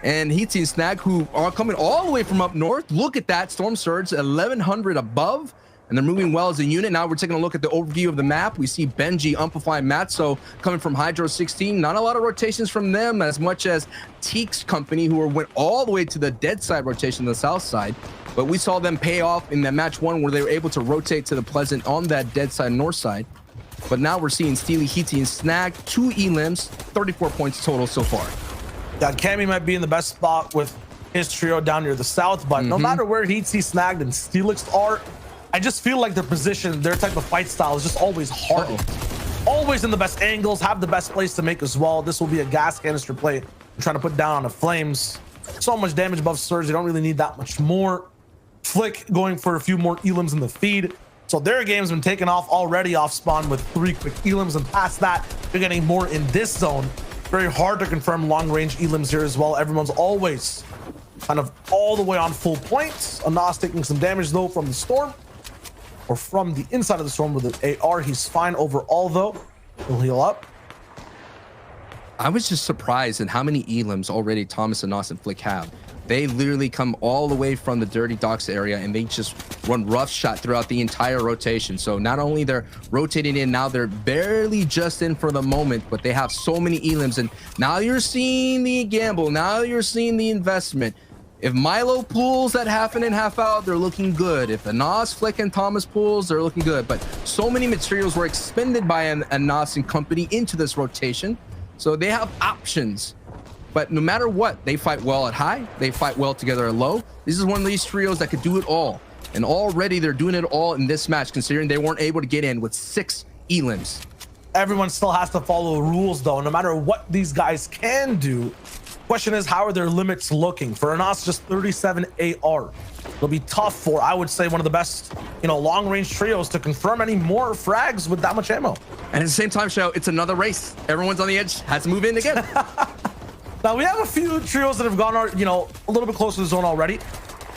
Speaker 5: and Heatsy and Snag, who are coming all the way from up north. Look at that, Storm Surge, 1100 above. And they're moving well as a unit. Now we're taking a look at the overview of the map. We see Benji, Amplify, Matzo coming from Hydro 16. Not a lot of rotations from them, as much as Teek's company, who went all the way to the dead side rotation on the south side. But we saw them pay off in that match 1 where they were able to rotate to the Pleasant on that dead side north side. But now we're seeing Steely, Heatsy, and Snag, 2 elims, 34 points total so far.
Speaker 4: Yeah, Cammy might be in the best spot with his trio down near the south, but no matter where Heatsy, Snagged, and Steelix are, I just feel like their position, their type of fight style is just always hard. Always in the best angles, have the best place to make as well. This will be a gas canister play. I'm trying to put down on the flames. So much damage above Surge. They don't really need that much more. Flick going for a few more elims in the feed. So their game's been taken off already off spawn with 3 quick elims, and past that, you're getting more in this zone. Very hard to confirm long range elims here as well. Everyone's always kind of all the way on full points. Anas taking some damage though from the storm, or from the inside of the storm with the AR. He's fine overall though. He'll heal up.
Speaker 5: I was just surprised at how many elims already Thomas, Anas, and Flick have. They literally come all the way from the Dirty Docks area, and they just run rough shot throughout the entire rotation. So not only they're rotating in, now they're barely just in for the moment, but they have so many elims. And now you're seeing the gamble. Now you're seeing the investment. If Milo pulls that half in and half out, they're looking good. If Anas, Flick, and Thomas pulls, they're looking good. But so many materials were expended by Anas and company into this rotation. So they have options. But no matter what, they fight well at high. They fight well together at low. This is one of these trios that could do it all. And already they're doing it all in this match, considering they weren't able to get in with 6 elims. Everyone
Speaker 4: still has to follow rules though. No matter what these guys can do, question is, how are their limits looking? For Anas, just 37 AR. It'll be tough for, I would say, one of the best, long range trios to confirm any more frags with that much ammo.
Speaker 5: And at the same time, Show, it's another race. Everyone's on the edge, has to move in again.
Speaker 4: Now we have a few trios that have gone, a little bit closer to the zone already.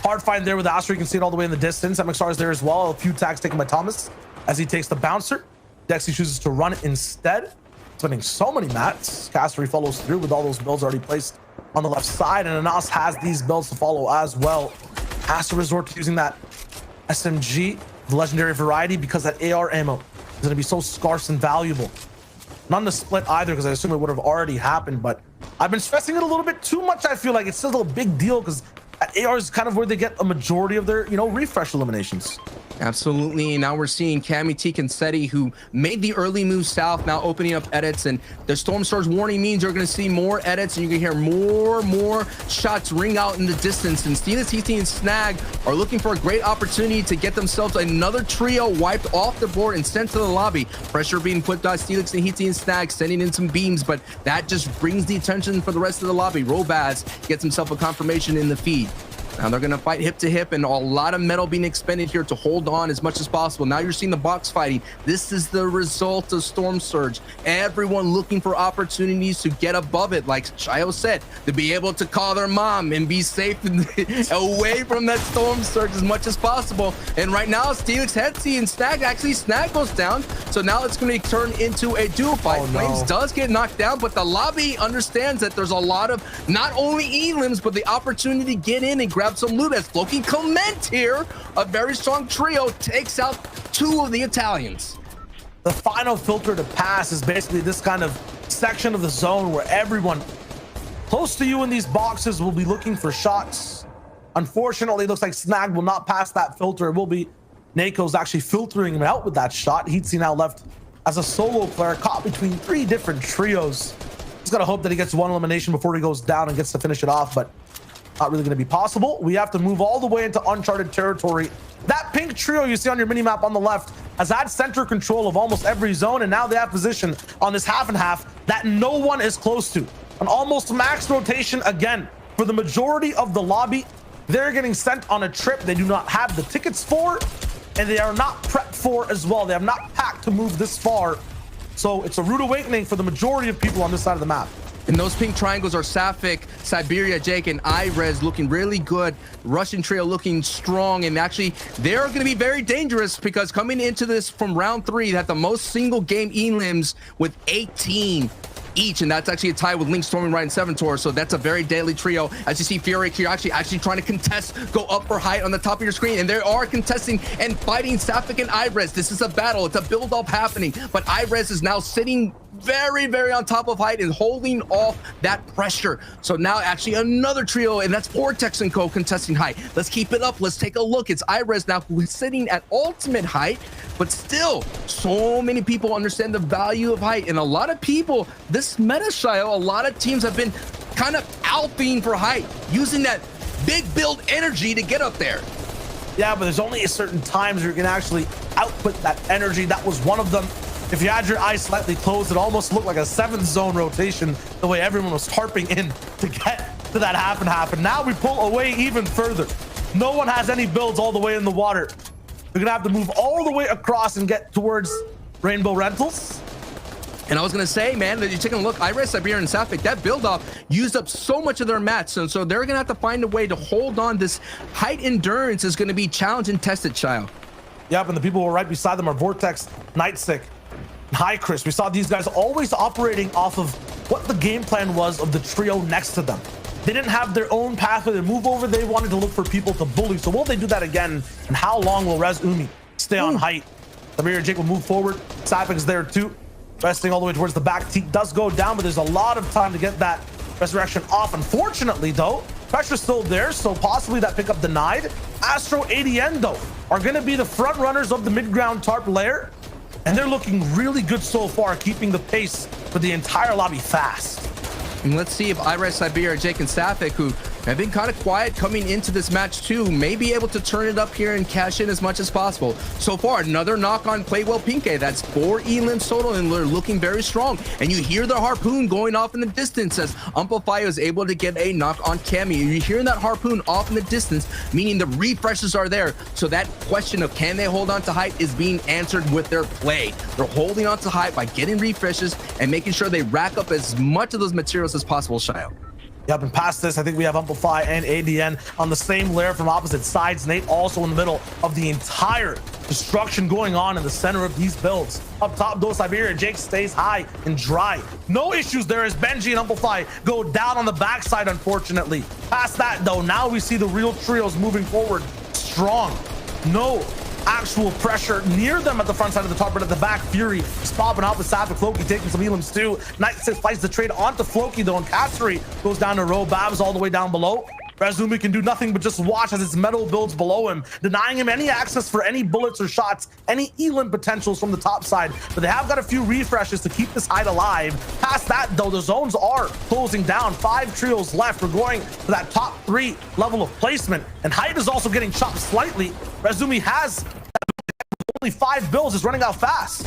Speaker 4: Hard find there with Astro. You can see it all the way in the distance. MXR is there as well. A few tags taken by Thomas as he takes the bouncer. Dexy chooses to run instead, spending so many mats. Castery follows through with all those builds already placed on the left side, and Anas has these builds to follow as well. Has to resort to using that SMG, the legendary variety, because that AR ammo is going to be so scarce and valuable. Not in the split either, because I assume it would have already happened, but I've been stressing it a little bit too much. I feel like it's still a big deal because AR is kind of where they get a majority of their, refresh eliminations.
Speaker 5: Absolutely. Now we're seeing Cammy, Teek, and Seti, who made the early move south, now opening up edits, and the Storm Surge warning means you're going to see more edits, and you can hear more shots ring out in the distance. And Steelix, Heatsy, and Snag are looking for a great opportunity to get themselves another trio wiped off the board and sent to the lobby. Pressure being put by Steelix and Heatsy and Snag, sending in some beams, but that just brings the attention for the rest of the lobby. Robaz gets himself a confirmation in the feed. Now they're going to fight hip to hip, and a lot of metal being expended here to hold on as much as possible. Now you're seeing the box fighting. This is the result of Storm Surge. Everyone looking for opportunities to get above it, like Shayo said, to be able to call their mom and be safe away from that Storm Surge as much as possible. And right now, Steelix, Heatsy, and Snag, actually Snag goes down. So now it's going to turn into a duo fight. Flames does get knocked down, but the lobby understands that there's a lot of not only elims, but the opportunity to get in and grab some loot as Floki Clement here, a very strong trio, takes out 2 of the Italians.
Speaker 4: The final filter to pass is basically this kind of section of the zone where everyone close to you in these boxes will be looking for shots. Unfortunately, it looks like Snag will not pass that filter. It will be Nako's actually filtering him out with that shot. Heatsy now left as a solo player, caught between 3 different trios. Just gotta hope that he gets one elimination before he goes down and gets to finish it off, but not really gonna be possible. We have to move all the way into uncharted territory. That pink trio you see on your mini-map on the left has had center control of almost every zone, and now they have position on this half and half that no one is close to. An almost max rotation again for the majority of the lobby. They're getting sent on a trip they do not have the tickets for, and they are not prepped for as well. They have not packed to move this far. So it's a rude awakening for the majority of people on this side of the map.
Speaker 5: And those pink triangles are Safik, Siberia, Jake, and Irez looking really good. Russian trio looking strong, and actually they're going to be very dangerous because coming into this from round 3, they have the most single game elims with 18 each, and that's actually a tie with Link, Storming Ride, and Seven Tor. So that's a very deadly trio. As you see, Fury here actually trying to contest, go up for height on the top of your screen, and they are contesting and fighting Safik and Irez. This is a battle. It's a build-up happening, but Irez is now sitting very on top of height and holding off that pressure. So now actually another trio, and that's Vortex and Co contesting height. Let's keep it up. Let's take a look. It's Irez now who is sitting at ultimate height, but still so many people understand the value of height, and a lot of people this meta Shio, a lot of teams have been kind of alphing for height, using that big build energy to get up there.
Speaker 4: Yeah, but there's only a certain times where you can actually output that energy. That was one of them. If you had your eyes slightly closed, it almost looked like a 7th zone rotation, the way everyone was harping in to get to that half and half. And now we pull away even further. No one has any builds all the way in the water. We're gonna have to move all the way across and get towards Rainbow Rentals.
Speaker 5: And I was going to say, man, that you're taking a look, Irez, Siberia, and Safik, that build-off used up so much of their mats. So they're going to have to find a way to hold on. This height endurance is going to be challenged and tested, child.
Speaker 4: Yep, and the people who are right beside them are Vortex, Nightsick, and Hi Chris. We saw these guys always operating off of what the game plan was of the trio next to them. They didn't have their own pathway to move over. They wanted to look for people to bully. So will they do that again? And how long will Rez Umi stay on height? Siberia Jake will move forward. Safik is there too. Resting all the way towards the back. Teak does go down, but there's a lot of time to get that resurrection off. Unfortunately, though, pressure's still there, so possibly that pickup denied. Astro, ADN, though, are going to be the front runners of the mid-ground tarp layer, and they're looking really good so far, keeping the pace for the entire lobby fast.
Speaker 5: And let's see if Irez, Siberia, Jake, and Safik, who have been kind of quiet coming into this match too, may be able to turn it up here and cash in as much as possible. So far, another knock on Play Well Pinke. That's 4 elims total, and they're looking very strong. And you hear the harpoon going off in the distance as Amplify is able to get a knock on Cammy. You're hearing that harpoon off in the distance, meaning the refreshes are there. So that question of can they hold on to height is being answered with their play. They're holding on to height by getting refreshes and making sure they rack up as much of those materials as possible, Shio.
Speaker 4: Yep, and past this, I think we have Amplify and ADN on the same layer from opposite sides. Nate also in the middle of the entire destruction going on in the center of these builds. Up top, though, Siberia Jake stays high and dry. No issues there as Benji and Amplify go down on the backside, unfortunately. Past that, though, now we see the real trios moving forward strong. No actual pressure near them at the front side of the top, but at the back, Fury is popping out with Safik. Floki taking some elims too. Night6 fights the trade onto Floki though, and Kassery goes down to Ro. Babs all the way down below. Razumi can do nothing but just watch as his metal builds below him, denying him any access for any bullets or shots, any elim potentials from the top side. But they have got a few refreshes to keep this height alive. Past that though, the zones are closing down. 5 trios left. We're going for that top 3 level of placement, and height is also getting chopped slightly. Razumi has only 5 builds, is running out fast.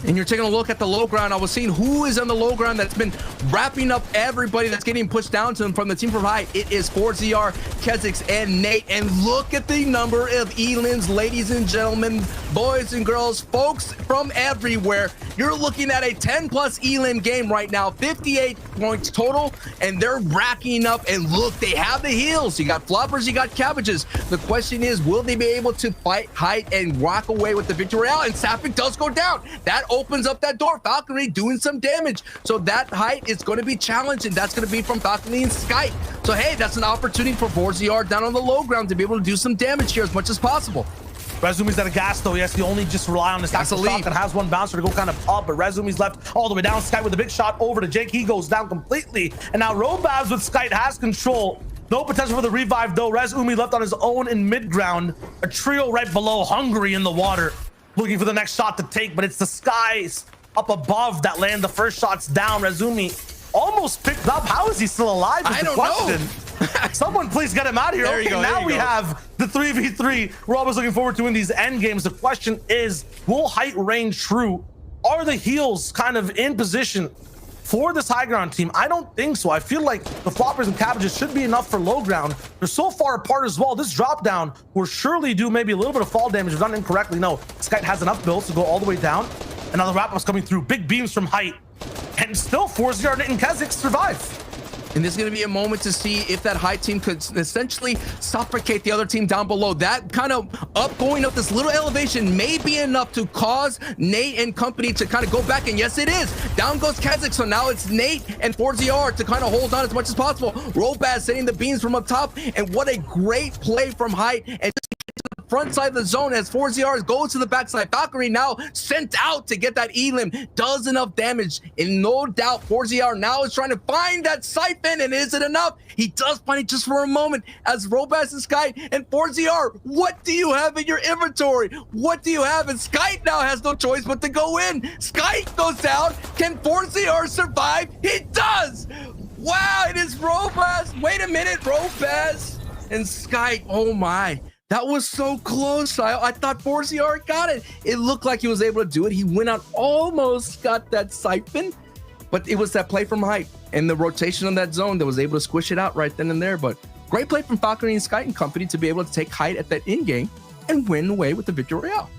Speaker 5: And you're taking a look at the low ground. I was seeing who is on the low ground that's been wrapping up everybody that's getting pushed down to them from the team from high. It is 4ZR, Kezix, and Nate. And look at the number of elims, ladies and gentlemen, boys and girls, folks from everywhere. You're looking at a 10+ elim game right now, 58 points total, and they're racking up. And look, they have the heals. You got floppers, you got cabbages. The question is, will they be able to fight height and walk away with the victory royale? And Safik does go down. That opens up that door. Falconry doing some damage. So that height is going to be challenged, and that's going to be from Falconry and Skype. So hey, that's an opportunity for 4ZR down on the low ground to be able to do some damage here as much as possible.
Speaker 4: Rezumi's at a gas though. He has to only just rely on this shot that has one bouncer to go kind of up, but Rezumi's left all the way down. Skype with a big shot over to Jake. He goes down completely. And now Robabs with Skype has control. No potential for the revive though. Rezumi left on his own in mid-ground. A trio right below, hungry in the water, looking for the next shot to take, but it's the skies up above that land the first shots down. Rezumi almost picked up. How is he still alive? Is
Speaker 5: I
Speaker 4: the
Speaker 5: don't
Speaker 4: question.
Speaker 5: know.
Speaker 4: Someone please get him out of here.
Speaker 5: There you
Speaker 4: Okay,
Speaker 5: go, there
Speaker 4: now
Speaker 5: you
Speaker 4: we
Speaker 5: go.
Speaker 4: have the 3v3. We're always looking forward to in these end games. The question is, will height reign true? Are the heels kind of in position for this high ground team? I don't think so. I feel like the floppers and cabbages should be enough for low ground. They're so far apart as well. This drop down will surely do maybe a little bit of fall damage if done incorrectly. No, Skite has enough builds to go all the way down. And now the wrap-up's coming through. Big beams from height. And still 4-0 and Keswick survive.
Speaker 5: And there's going to be a moment to see if that high team could essentially suffocate the other team down below. That kind of upgoing of this little elevation may be enough to cause Nate and company to kind of go back. And yes, it is. Down goes Keswick. So now it's Nate and 4ZR to kind of hold on as much as possible. Robaz setting the beams from up top. And what a great play from height. And front side of the zone as 4ZR goes to the backside. Valkyrie now sent out to get that elim, does enough damage, and no doubt 4ZR now is trying to find that siphon, and is it enough? He does find it just for a moment as Robas and Sky and 4ZR, what do you have in your inventory? What do you have? And Sky now has no choice but to go in. Sky goes down. Can 4ZR survive? He does! Wow, it is Robas. Wait a minute, Robas and Sky, oh my. That was so close. I thought 4ZR got it. It looked like he was able to do it. He went out, almost got that siphon, but it was that play from height and the rotation on that zone that was able to squish it out right then and there. But great play from Falcon and Sky and company to be able to take height at that in game and win away with the victory royale.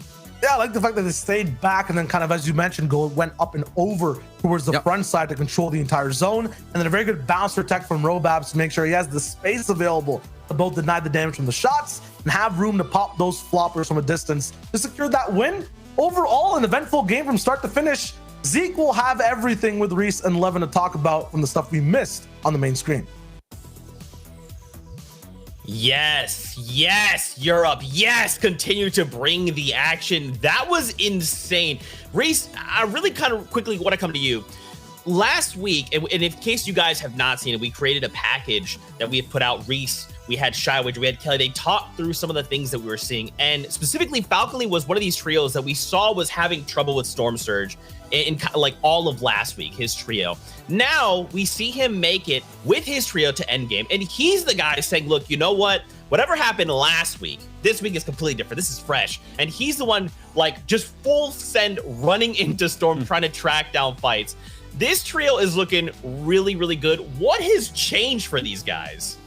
Speaker 4: Yeah, I like the fact that they stayed back and then kind of, as you mentioned, went up and over towards the front side to control the entire zone. And then a very good bouncer tech from Robabs to make sure he has the space available to both deny the damage from the shots and have room to pop those floppers from a distance to secure that win. Overall, an eventful game from start to finish. Zeke will have everything with Reese and Levin to talk about from the stuff we missed on the main screen.
Speaker 1: Yes, Europe. Yes, continue to bring the action. That was insane. Reese, I really kind of quickly want to come to you. Last week, and in case you guys have not seen it, we created a package that we have put out. Reese, we had Shywager, we had Kelly. They talked through some of the things that we were seeing. And specifically, Falconly was one of these trios that we saw was having trouble with Storm Surge in like all of last week, his trio. Now we see him make it with his trio to endgame. And he's the guy saying, look, you know what? Whatever happened last week, this week is completely different. This is fresh. And he's the one like just full send running into Storm, trying to track down fights. This trio is looking really, really good. What has changed for these guys?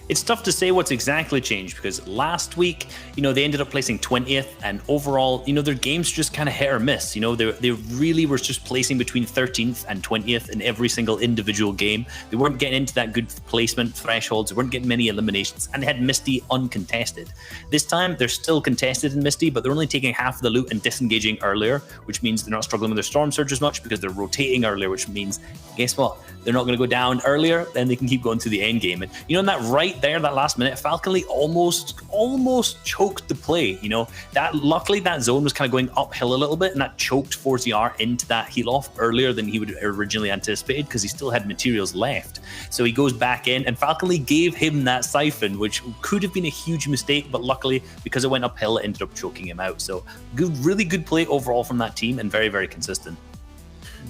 Speaker 2: It's tough to say what's exactly changed because last week, they ended up placing 20th, and overall, their games just kind of hit or miss. They really were just placing between 13th and 20th in every single individual game. They weren't getting into that good placement thresholds. They weren't getting many eliminations, and they had Misty uncontested. This time, they're still contested in Misty, but they're only taking half of the loot and disengaging earlier, which means they're not struggling with their Storm Surge as much because they're rotating earlier, which means, guess what? They're not going to go down earlier, then they can keep going to the end game. And in that right there, that last minute, Falconly almost choked the play. That luckily that zone was kind of going uphill a little bit, and that choked 4ZR into that heal off earlier than he would originally anticipated because he still had materials left. So he goes back in, and Falconly gave him that siphon, which could have been a huge mistake, but luckily because it went uphill, it ended up choking him out. So really good play overall from that team, and very, very consistent.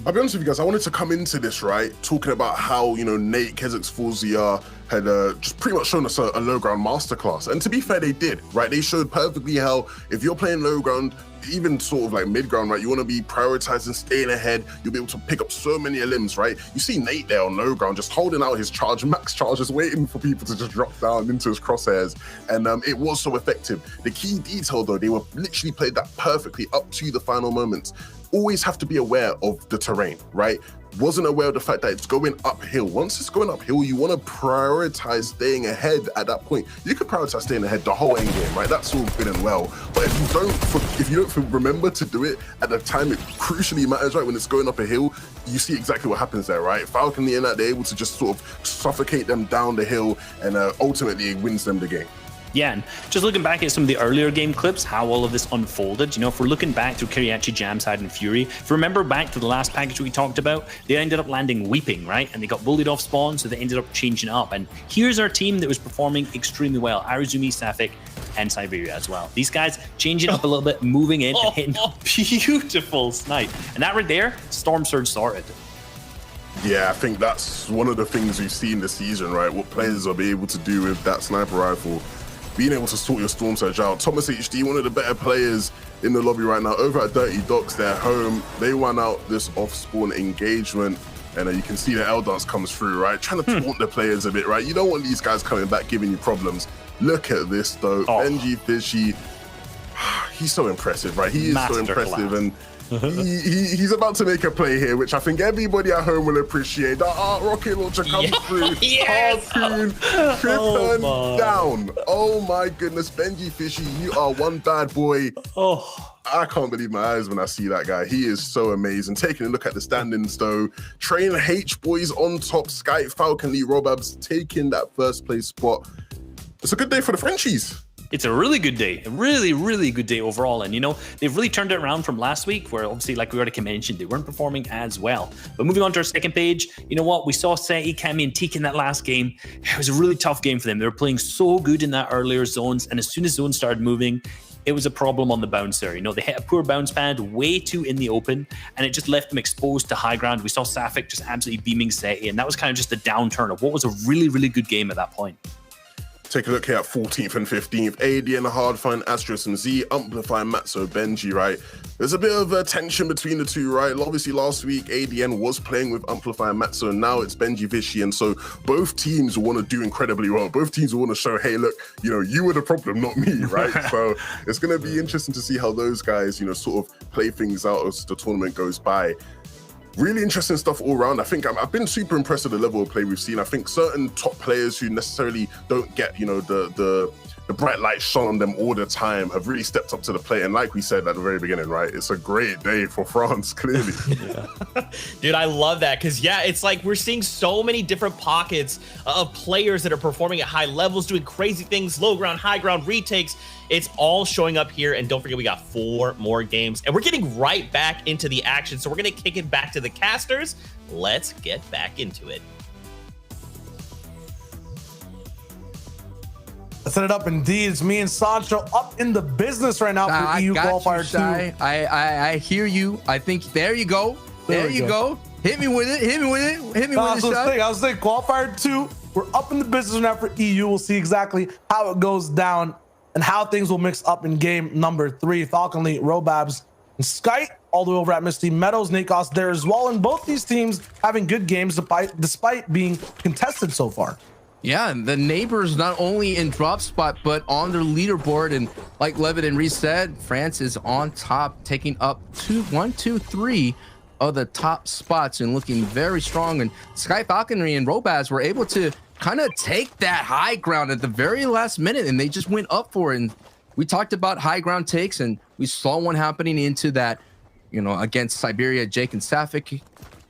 Speaker 3: I'll be honest with you guys, I wanted to come into this, right, talking about how, Nate, Kezik's 4ZR had just pretty much shown us a low ground masterclass. And to be fair, they did, right? They showed perfectly how if you're playing low ground, even sort of like mid ground, right, you want to be prioritizing staying ahead. You'll be able to pick up so many limbs, right? You see Nate there on low ground, just holding out his charge, max charge, just waiting for people to just drop down into his crosshairs. And it was so effective. The key detail, though, they were literally played that perfectly up to the final moments. Always have to be aware of the terrain, right? Wasn't aware of the fact that it's going uphill. Once it's going uphill, you want to prioritize staying ahead at that point. You could prioritize staying ahead the whole end game, right? That's all good and well. But if you don't remember to do it at the time it crucially matters, right? When it's going up a hill, you see exactly what happens there, right? Falconly and that, they're able to just sort of suffocate them down the hill, and ultimately it wins them the game.
Speaker 2: Yeah, and just looking back at some of the earlier game clips, how all of this unfolded, if we're looking back through Kiriachi, Jamside, and Fury, if you remember back to the last package we talked about, they ended up landing Weeping, right? And they got bullied off spawn, so they ended up changing up. And here's our team that was performing extremely well. Arizumi, Safik, and Siberia as well. These guys changing up a little bit, moving in, and hitting a beautiful snipe. And that right there, Storm Surge sorted.
Speaker 3: Yeah, I think that's one of the things we've seen this season, right? What players are able to do with that sniper rifle, being able to sort your Storm Surge out. Thomas HD, one of the better players in the lobby right now, over at Dirty Docks, they're home. They won out this off-spawn engagement, and you can see the L-Dance comes through, right? Trying to taunt the players a bit, right? You don't want these guys coming back giving you problems. Look at this, though. Benji Fishy, he's so impressive, right? He is so impressive, and he's about to make a play here, which I think everybody at home will appreciate. That rocket launcher comes through. Harpoon, trip down. Oh my goodness, Benji Fishy, you are one bad boy. I can't believe my eyes when I see that guy. He is so amazing. Taking a look at the standings though, Train H boys on top, Sky, Falcon, Lee, Robabs taking that first place spot. It's a good day for the Frenchies.
Speaker 2: It's a really good day, a really, really good day overall. And, you know, they've really turned it around from last week where obviously, like we already mentioned, they weren't performing as well. But moving on to our second page, you know what? We saw Seti, Kami, and Teak in that last game. It was a really tough game for them. They were playing so good in that earlier zones. And as soon as zones started moving, it was a problem on the bounce there. You know, they hit a poor bounce pad way too in the open, and it just left them exposed to high ground. We saw Safik just absolutely beaming Seti, and that was kind of just a downturn of what was a really, really good game at that point.
Speaker 3: Take a look here at 14th and 15th. ADN, Hardfine, Astros, and Z, Amplify, Matzo, Benji, right? There's a bit of a tension between the two, right? Obviously, last week, ADN was playing with Amplify and Matzo, and now it's Benji Vishy, and so both teams want to do incredibly well. Both teams want to show, hey, look, you know, you were the problem, not me, right? So it's going to be interesting to see how those guys, you know, sort of play things out as the tournament goes by. Really interesting stuff all around. I think I've been super impressed with the level of play we've seen. I think certain top players who necessarily don't get, you know, the bright light shone on them all the time have really stepped up to the plate. And like we said at the very beginning, right, it's a great day for France, clearly.
Speaker 1: Dude, I love that because, yeah, it's like we're seeing so many different pockets of players that are performing at high levels, doing crazy things, low ground, high ground, retakes. It's all showing up here. And don't forget, we got 4 more games and we're getting right back into the action. So we're going to kick it back to the casters. Let's get back into it.
Speaker 4: Let's set it up indeed. It's me and Sancho up in the business right now for EU Qualifier 2.
Speaker 5: I hear you. I think there you go. There you go. Hit me with it. Hit me with it. Hit me with it.
Speaker 4: I was thinking Qualifier 2. We're up in the business now for EU. We'll see exactly how it goes down and how things will mix up in game number 3. Falcon Lee, Robabs, and Skype all the way over at Misty Meadows. Nakos there as well. And both these teams having good games despite being contested so far.
Speaker 5: Yeah, and the neighbors not only in drop spot, but on their leaderboard. And like Levitt and Reese said, France is on top, taking up 1, 2, 3 of the top spots and looking very strong. And Sky Falconry and Robaz were able to kind of take that high ground at the very last minute, and they just went up for it. And we talked about high ground takes, and we saw one happening into that, you know, against Siberia, Jake and Safik,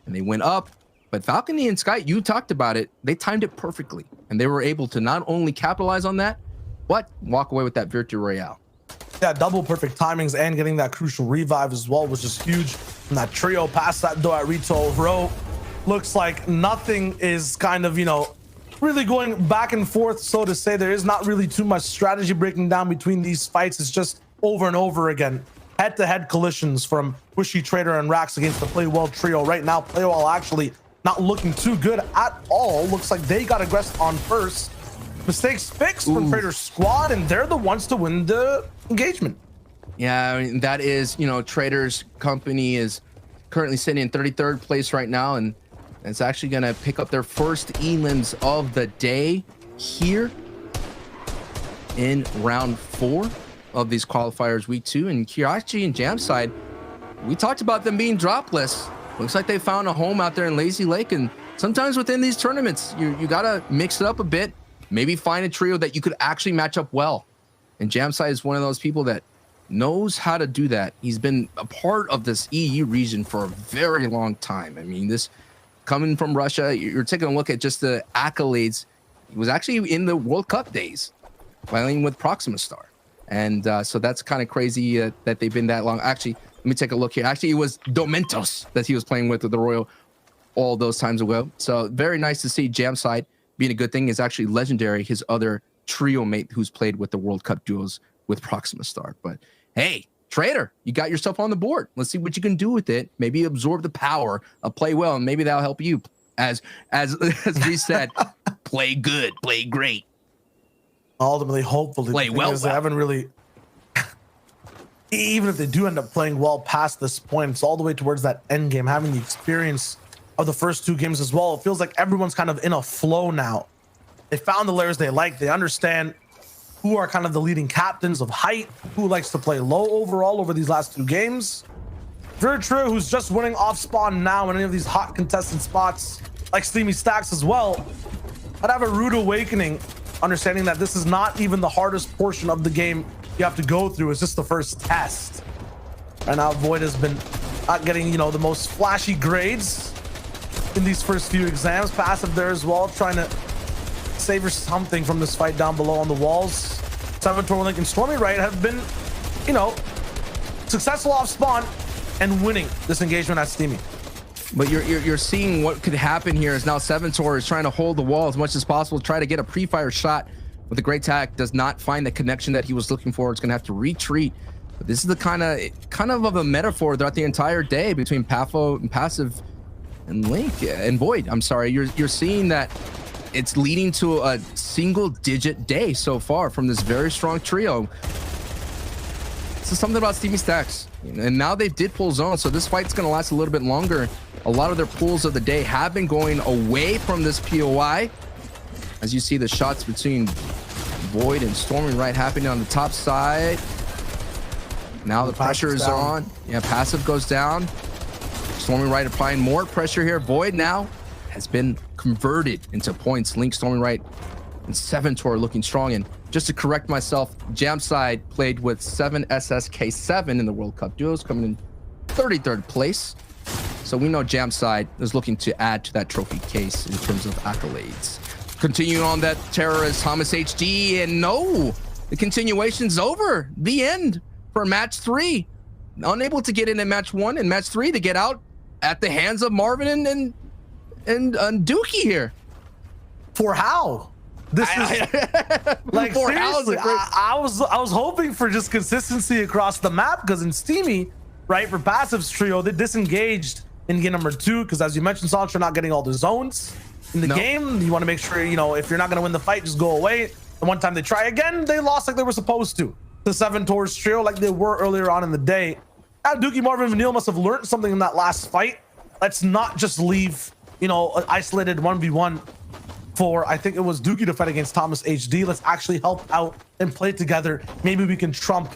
Speaker 5: and they went up. But Falcony and Sky, you talked about it. They timed it perfectly, and they were able to not only capitalize on that, but walk away with that Victory Royale.
Speaker 4: Yeah, double perfect timings and getting that crucial revive as well was just huge. And that trio past that door at Retail Row. Looks like nothing is kind of, you know, really going back and forth, so to say. There is not really too much strategy breaking down between these fights. It's just over and over again. Head-to-head collisions from Wishy Trader and Rax against the Playwell trio. Right now, Playwell actually not looking too good at all. Looks like they got aggressed on first. Mistakes fixed from Trader's squad, and they're the ones to win the engagement.
Speaker 5: Yeah, I mean, that is, you know, Trader's company is currently sitting in 33rd place right now, and it's actually going to pick up their first elims of the day here in round 4 of these qualifiers, week 2. And Kirachi and Jamside, we talked about them being dropless. Looks like they found a home out there in Lazy Lake, and sometimes within these tournaments, you gotta mix it up a bit. Maybe find a trio that you could actually match up well. And Jamside is one of those people that knows how to do that. He's been a part of this EU region for a very long time. I mean, this coming from Russia, you're taking a look at just the accolades. He was actually in the World Cup days playing with Proxima Star. And so that's kind of crazy that they've been that long. Actually, let me take a look here. Actually, it was Domentos that he was playing with the Royal all those times ago. So very nice to see Jamside being a good thing. Is actually legendary, his other trio mate who's played with the World Cup duos with Proxima Star. But hey, Trader, you got yourself on the board. Let's see what you can do with it. Maybe absorb the power of play well, and maybe that'll help you As we said, play good, play great.
Speaker 4: Ultimately, hopefully,
Speaker 5: play well.
Speaker 4: They haven't really. Even if they do end up playing well past this point, it's all the way towards that end game, having the experience of the first 2 games as well. It feels like everyone's kind of in a flow now. They found the layers they like. They understand who are kind of the leading captains of height, who likes to play low overall over these last 2 games. Very true, who's just winning off spawn now in any of these hot contested spots, like Steamy Stacks as well. I'd have a rude awakening, understanding that this is not even the hardest portion of the game you have to go through. It's just the first test. And now Void has been not getting, you know, the most flashy grades in these first few exams. Passive there as well, trying to savor something from this fight down below on the walls. 7 Link and Stormy Right have been, you know, successful off spawn and winning this engagement at Steamy.
Speaker 5: But you're seeing what could happen here is now 7 is trying to hold the wall as much as possible, try to get a pre-fire shot with a great tack, does not find the connection that he was looking for. It's gonna have to retreat. But this is the kind of a metaphor throughout the entire day between Pafo and Passive and Link and Void. I'm sorry, you're seeing that it's leading to a single-digit day so far from this very strong trio. This is something about Steamy Stacks. And now they did pull zone, so this fight's going to last a little bit longer. A lot of their pulls of the day have been going away from this POI. As you see the shots between Void and Stormy Right happening on the top side. Now the pressure is on. Yeah, Passive goes down. Stormy Right applying more pressure here. Void now has been converted into points. Link, Stormy Right, and 7 looking strong. And just to correct myself, Jamside played with 7 SSK7 in the World Cup duos, coming in 33rd place. So we know Jamside is looking to add to that trophy case in terms of accolades. Continuing on that terrorist Hamas HD, and no, the continuation's over. The end for match 3. Unable to get in match 1 and match 3 to get out at the hands of Marvin and Dookie here.
Speaker 4: For how? This is like, seriously, I was hoping for just consistency across the map, because in Steamy, right, for Passive's trio, they disengaged in game number 2 because, as you mentioned, Sancho not getting all the zones in the game. You want to make sure, you know, if you're not going to win the fight, just go away. And one time they try again, they lost like they were supposed to. The 7 trio, like they were earlier on in the day. Now Dookie, Marvin, and Vanille must have learned something in that last fight. Let's not just leave, you know, an isolated 1v1 for, I think it was Dookie, to fight against Thomas HD. Let's actually help out and play together. Maybe we can trump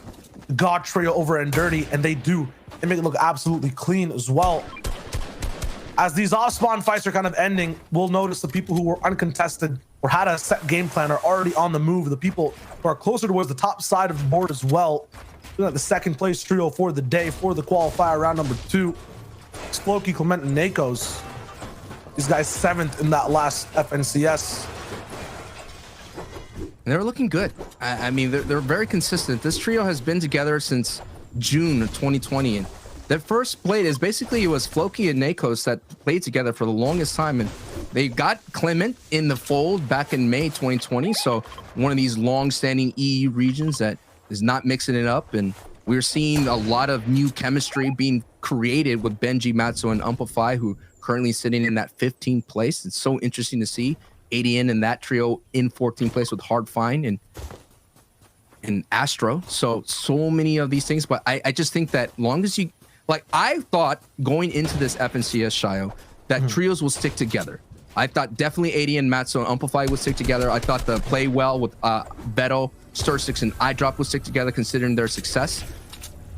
Speaker 4: God trio over and Dirty, and they do. They make it look absolutely clean as well. As these off-spawn fights are kind of ending, we'll notice the people who were uncontested or had a set game plan are already on the move. The people who are closer towards the top side of the board as well. Looking at the second place trio for the day, for the qualifier round number 2. It's Floki, Clement, and Nakos. These guys 7th in that last FNCS.
Speaker 5: And they're looking good. I mean, they're very consistent. This trio has been together since June of 2020. And their first played is basically, it was Floki and Nakos that played together for the longest time. And they got Clement in the fold back in May 2020. So one of these long-standing EU regions that is not mixing it up. And we're seeing a lot of new chemistry being created with Benji, Matzo, and Amplify, who currently sitting in that 15th place. It's so interesting to see ADN and that trio in 14th place with Hardfine and Astro. So many of these things, but I just think that long as you, like, I thought going into this FNCS, Shio, that trios will stick together. I thought definitely ADN, Matzo, and Amplify would stick together. I thought the play well with Beto, Stir6, and iDrop would stick together considering their success.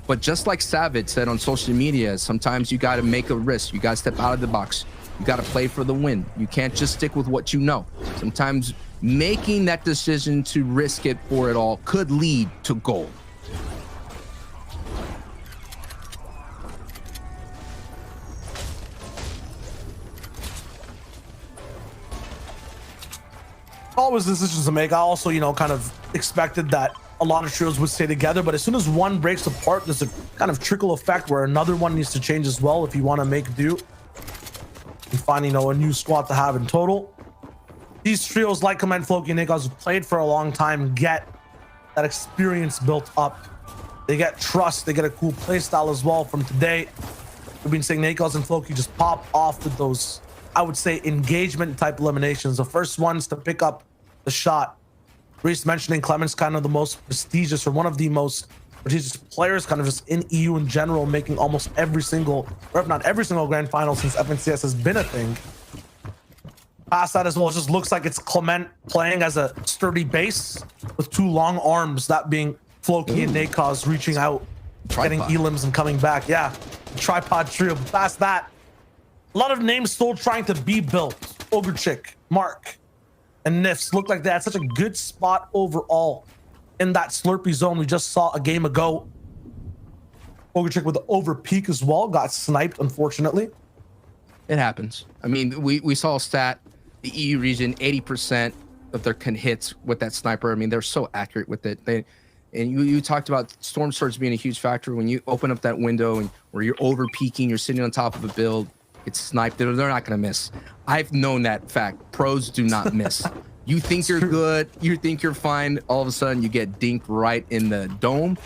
Speaker 5: But just like Savage said on social media, sometimes you got to make a risk. You got to step out of the box. You got to play for the win. You can't just stick with what you know. Sometimes making that decision to risk it for it all could lead to gold.
Speaker 4: Always decisions to make. I also, you know, kind of expected that a lot of trios would stay together, but as soon as one breaks apart, there's a kind of trickle effect where another one needs to change as well if you want to make do and find, you know, a new squad to have in total. These trios like Command, Floki, and Nikos, who played for a long time, get that experience built up. They get trust. They get a cool play style as well from today. We've been seeing Nikos and Floki just pop off with those I would say, engagement type eliminations. The first ones to pick up the shot. Reese mentioning Clement's kind of the most prestigious, or one of the most prestigious players kind of just in EU in general, making almost every single, or if not every single grand final since FNCS has been a thing. Past that as well, it just looks like it's Clement playing as a sturdy base with 2 long arms, that being Floki and Nakaz reaching out, getting elims and coming back. Yeah, tripod trio. Past that, a lot of names still trying to be built. Ogrechik, Mark, and Nifs look like that's such a good spot overall in that Slurpee zone we just saw a game ago. Ogrechik with the over peak as well, got sniped, unfortunately.
Speaker 5: It happens. I mean, we saw a stat, the EU region, 80% of their hits with that sniper. I mean, they're so accurate with it. And you talked about Storm Surge being a huge factor. When you open up that window and where you're over peaking, you're sitting on top of a build, it's sniped. They're not going to miss. I've known that fact. Pros do not miss. You think you're good, you think you're fine, all of a sudden you get dinked right in the dome,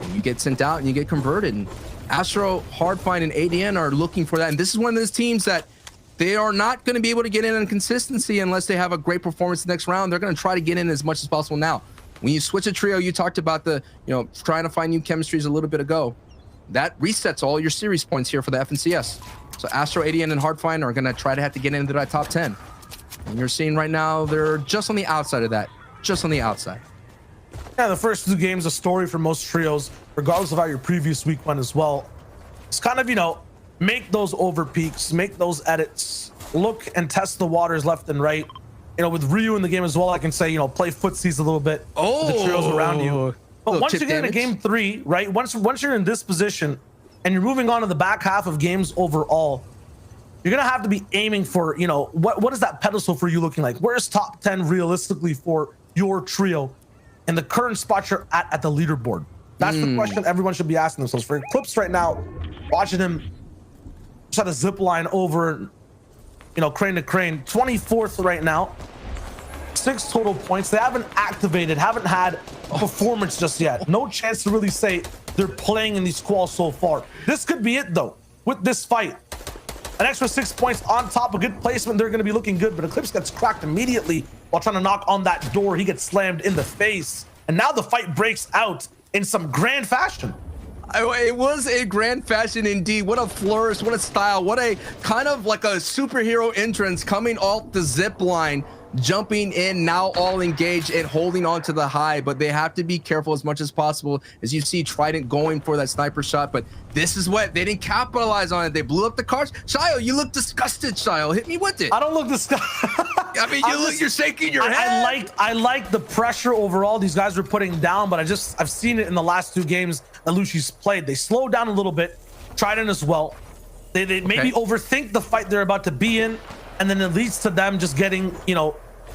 Speaker 5: and you get sent out and you get converted. And Astro, Hardfine, and ADN are looking for that. And this is one of those teams that they are not going to be able to get in on consistency unless they have a great performance the next round. They're going to try to get in as much as possible now. When you switch a trio, you talked about the, trying to find new chemistries a little bit ago. That resets all your series points here for the FNCS. So Astro, ADN, and Hardfine are going to try to have to get into that top 10. And you're seeing right now, they're just on the outside of that. Just on the outside.
Speaker 4: Yeah, the first 2 games, a story for most trios, regardless of how your previous week went as well. It's kind of, make those over peaks, make those edits, look and test the waters left and right. With Ryu in the game as well, I can say, play footsies a little bit with the trios around you. But once you get into game 3, right, once you're in this position and you're moving on to the back half of games overall, you're going to have to be aiming for, what is that pedestal for you looking like? Where's top 10 realistically for your trio and the current spot you're at the leaderboard? That's the question everyone should be asking themselves. For Eclipse right now, watching him try to zip line over, crane to crane, 24th right now, 6 total points. They haven't activated, haven't had a performance just yet. No chance to really say they're playing in these quals so far. This could be it though, with this fight. An extra 6 points on top, a good placement, they're going to be looking good, but Eclipse gets cracked immediately while trying to knock on that door. He gets slammed in the face, and now the fight breaks out in some grand fashion.
Speaker 5: It was a grand fashion indeed. What a flourish, what a style, what a kind of like a superhero entrance coming off the zip line, jumping in, now all engaged and holding on to the high. But they have to be careful as much as possible. As you see Trident going for that sniper shot, but this is what they didn't capitalize on it. They blew up the cars. Shio, you look disgusted. Shio, hit me with it.
Speaker 4: I don't look disgusted.
Speaker 5: I mean, you're shaking your head.
Speaker 4: I like the pressure overall these guys were putting down, but I've seen it in the last 2 games that Luci's played. They slowed down a little bit. Trident as well. They maybe overthink the fight they're about to be in, and then it leads to them just getting,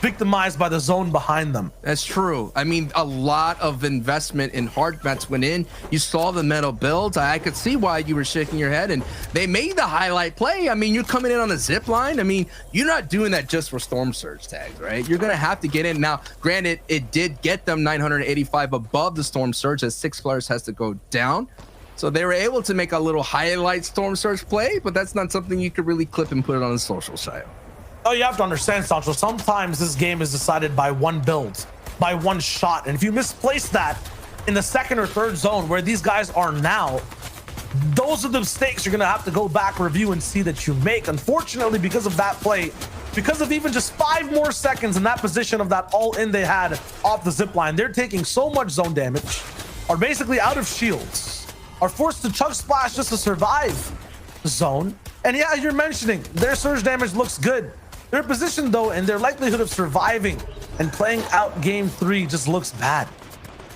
Speaker 4: victimized by the zone behind them.
Speaker 5: That's true. I mean, a lot of investment in hard mats went in. You saw the metal builds. I could see why you were shaking your head, and they made the highlight play. I mean, you're coming in on a zip line. I mean, you're not doing that just for Storm Surge tags, right? You're gonna have to get in. Now, granted, it did get them 985 above the Storm Surge, as 6 players has to go down. So they were able to make a little highlight Storm Surge play, but that's not something you could really clip and put it on the social side.
Speaker 4: Oh, you have to understand, Sancho, sometimes this game is decided by one build, by one shot. And if you misplace that in the 2nd or 3rd zone where these guys are now, those are the mistakes you're going to have to go back, review, and see that you make. Unfortunately, because of that play, because of even just 5 more seconds in that position of that all-in they had off the zip line, they're taking so much zone damage, are basically out of shields, are forced to chug splash just to survive the zone. And yeah, you're mentioning their surge damage looks good. Their position, though, and their likelihood of surviving and playing out game 3 just looks bad.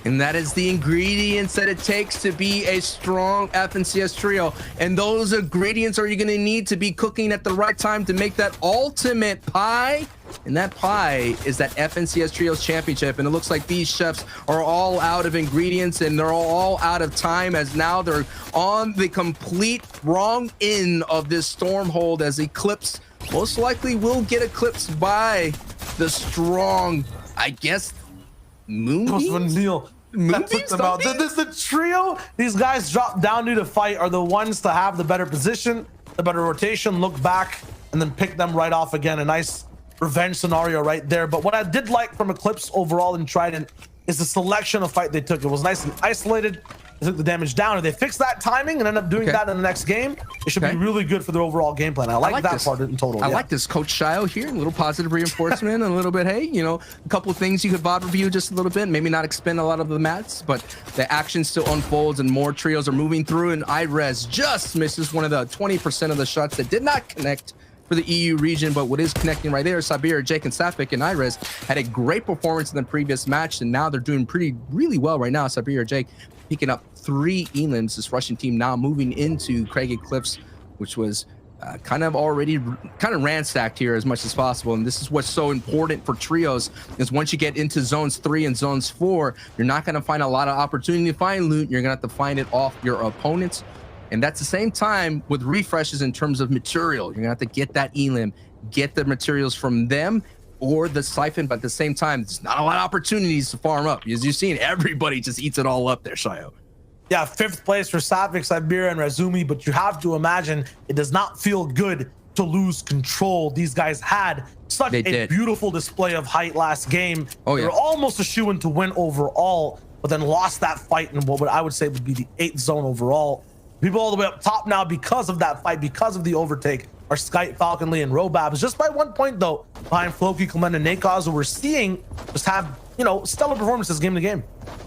Speaker 5: And that is the ingredients that it takes to be a strong FNCS trio. And those ingredients are you going to need to be cooking at the right time to make that ultimate pie. And that pie is that FNCS Trios Championship. And it looks like these chefs are all out of ingredients and they're all out of time, as now they're on the complete wrong end of this Stormhold, as Eclipse most likely will get eclipsed by the strong, I guess, Moonbeams?
Speaker 4: The trio these guys drop down to fight are the ones to have the better position, the better rotation, look back, and then pick them right off again. A nice revenge scenario right there. But what I did like from Eclipse overall in Trident is the selection of fight they took. It was nice and isolated. They took the damage down. If they fix that timing and end up doing that in the next game, it should be really good for their overall game plan. I like that part in total.
Speaker 5: I like this, Coach Shio here. A little positive reinforcement, a little bit, hey, you know, a couple of things you could VOD review just a little bit, maybe not expend a lot of the mats, but the action still unfolds and more trios are moving through, and iRes just misses one of the 20% of the shots that did not connect for the EU region, but what is connecting right there, Sabir, Jake, and Sapik and iRes had a great performance in the previous match, and now they're doing really well right now. Sabir, Jake picking up 3 elims. This Russian team now moving into Craig Eclipse, which was kind of ransacked here as much as possible. And this is what's so important for trios, is once you get into zones 3 and zones 4, you're not going to find a lot of opportunity to find loot. You're going to have to find it off your opponents. And that's the same time with refreshes in terms of material. You're going to have to get that elim, get the materials from them or the siphon, but at the same time, there's not a lot of opportunities to farm up. As you've seen, everybody just eats it all up there, Shio.
Speaker 4: Yeah, 5th place for Sapik, Siberia, and Razumi, but you have to imagine it does not feel good to lose control. These guys had such a beautiful display of height last game. They were almost a shoo-in to win overall, but then lost that fight in what I would say would be the 8th zone overall. People all the way up top now because of that fight, because of the overtake, are Skype, Falcon Lee, and Robabs. Just by 1 point, though, behind Floki, Clement, and Nakaz, who we're seeing just have, you know, stellar performances game to game.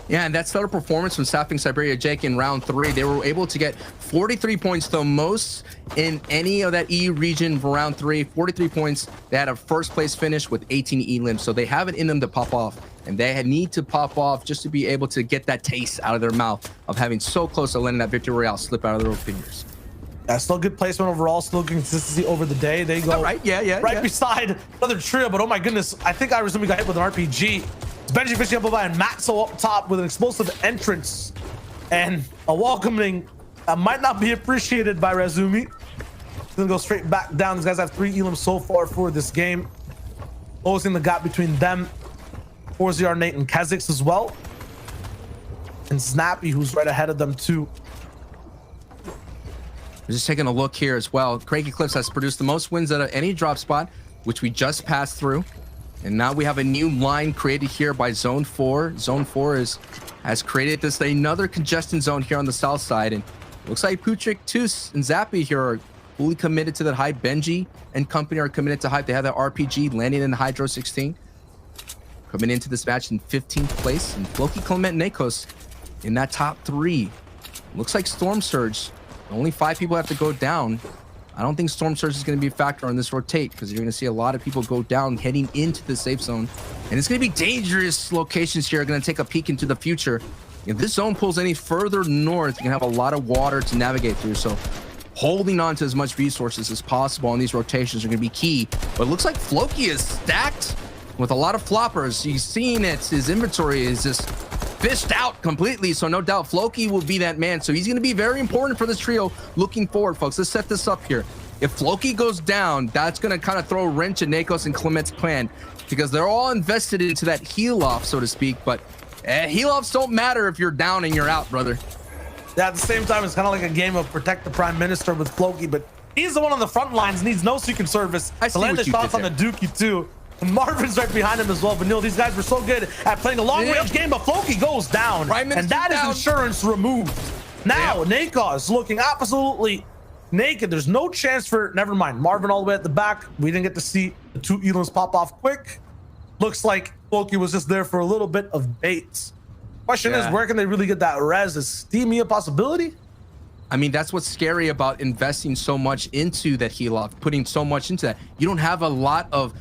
Speaker 5: Yeah, and that stellar performance from Sapphing, Siberia, Jake in round 3. They were able to get 43 points, the most in any of that EU region for round 3. 43 points. They had a 1st place finish with 18 elims, so they have it in them to pop off. And they need to pop off just to be able to get that taste out of their mouth of having so close to letting that victory royale slip out of their fingers.
Speaker 4: Yeah, still good placement overall, still good consistency over the day. They go right beside another trio, but oh my goodness, I think Irizumi got hit with an RPG. It's Benji fishing up by and Matzo up top with an explosive entrance and a welcoming that might not be appreciated by Razumi. He's gonna go straight back down. These guys have 3 elims so far for this game, closing the gap between them, 4ZR, Nate, and Kha'Zix as well, and Snappy, who's right ahead of them too.
Speaker 5: We're just taking a look here as well. Craig Eclipse has produced the most wins out of any drop spot, which we just passed through. And now we have a new line created here by Zone 4. Zone 4 has created this another congestion zone here on the south side. And looks like Putrick, Toos, and Zappy here are fully committed to that hype. Benji and company are committed to hype. They have that RPG landing in the Hydro 16. Coming into this match in 15th place. And Floki, Clement, and Nakos in that top 3. Looks like Storm Surge. Only 5 people have to go down. I don't think Storm Surge is going to be a factor on this rotate, because you're going to see a lot of people go down heading into the safe zone. And it's going to be dangerous locations here. Going to take a peek into the future. If this zone pulls any further north, you're going to have a lot of water to navigate through. So holding on to as much resources as possible on these rotations are going to be key. But it looks like Floki is stacked with a lot of floppers. You've seen it. His inventory is just fished out completely, so no doubt Floki will be that man. So he's going to be very important for this trio looking forward, folks. Let's set this up here. If Floki goes down, that's going to kind of throw a wrench in Nakos and Clement's plan, because they're all invested into that heal off, so to speak. But heal offs don't matter if you're down and you're out, brother.
Speaker 4: Yeah, at the same time, it's kind of like a game of protect the Prime Minister with Floki, but he's the one on the front lines, needs no Secret Service to land the shots on the Dookie too. And Marvin's right behind him as well. But Neil, these guys were so good at playing a long-range game, but Floki goes down, and that is insurance removed. Now, Nakos looking absolutely naked. There's no chance for, never mind, Marvin all the way at the back. We didn't get to see the 2 elims pop off quick. Looks like Floki was just there for a little bit of bait. Question is, where can they really get that res? Is Steamy a possibility?
Speaker 5: I mean, that's what's scary about investing so much into that heal off, putting so much into that. You don't have a lot of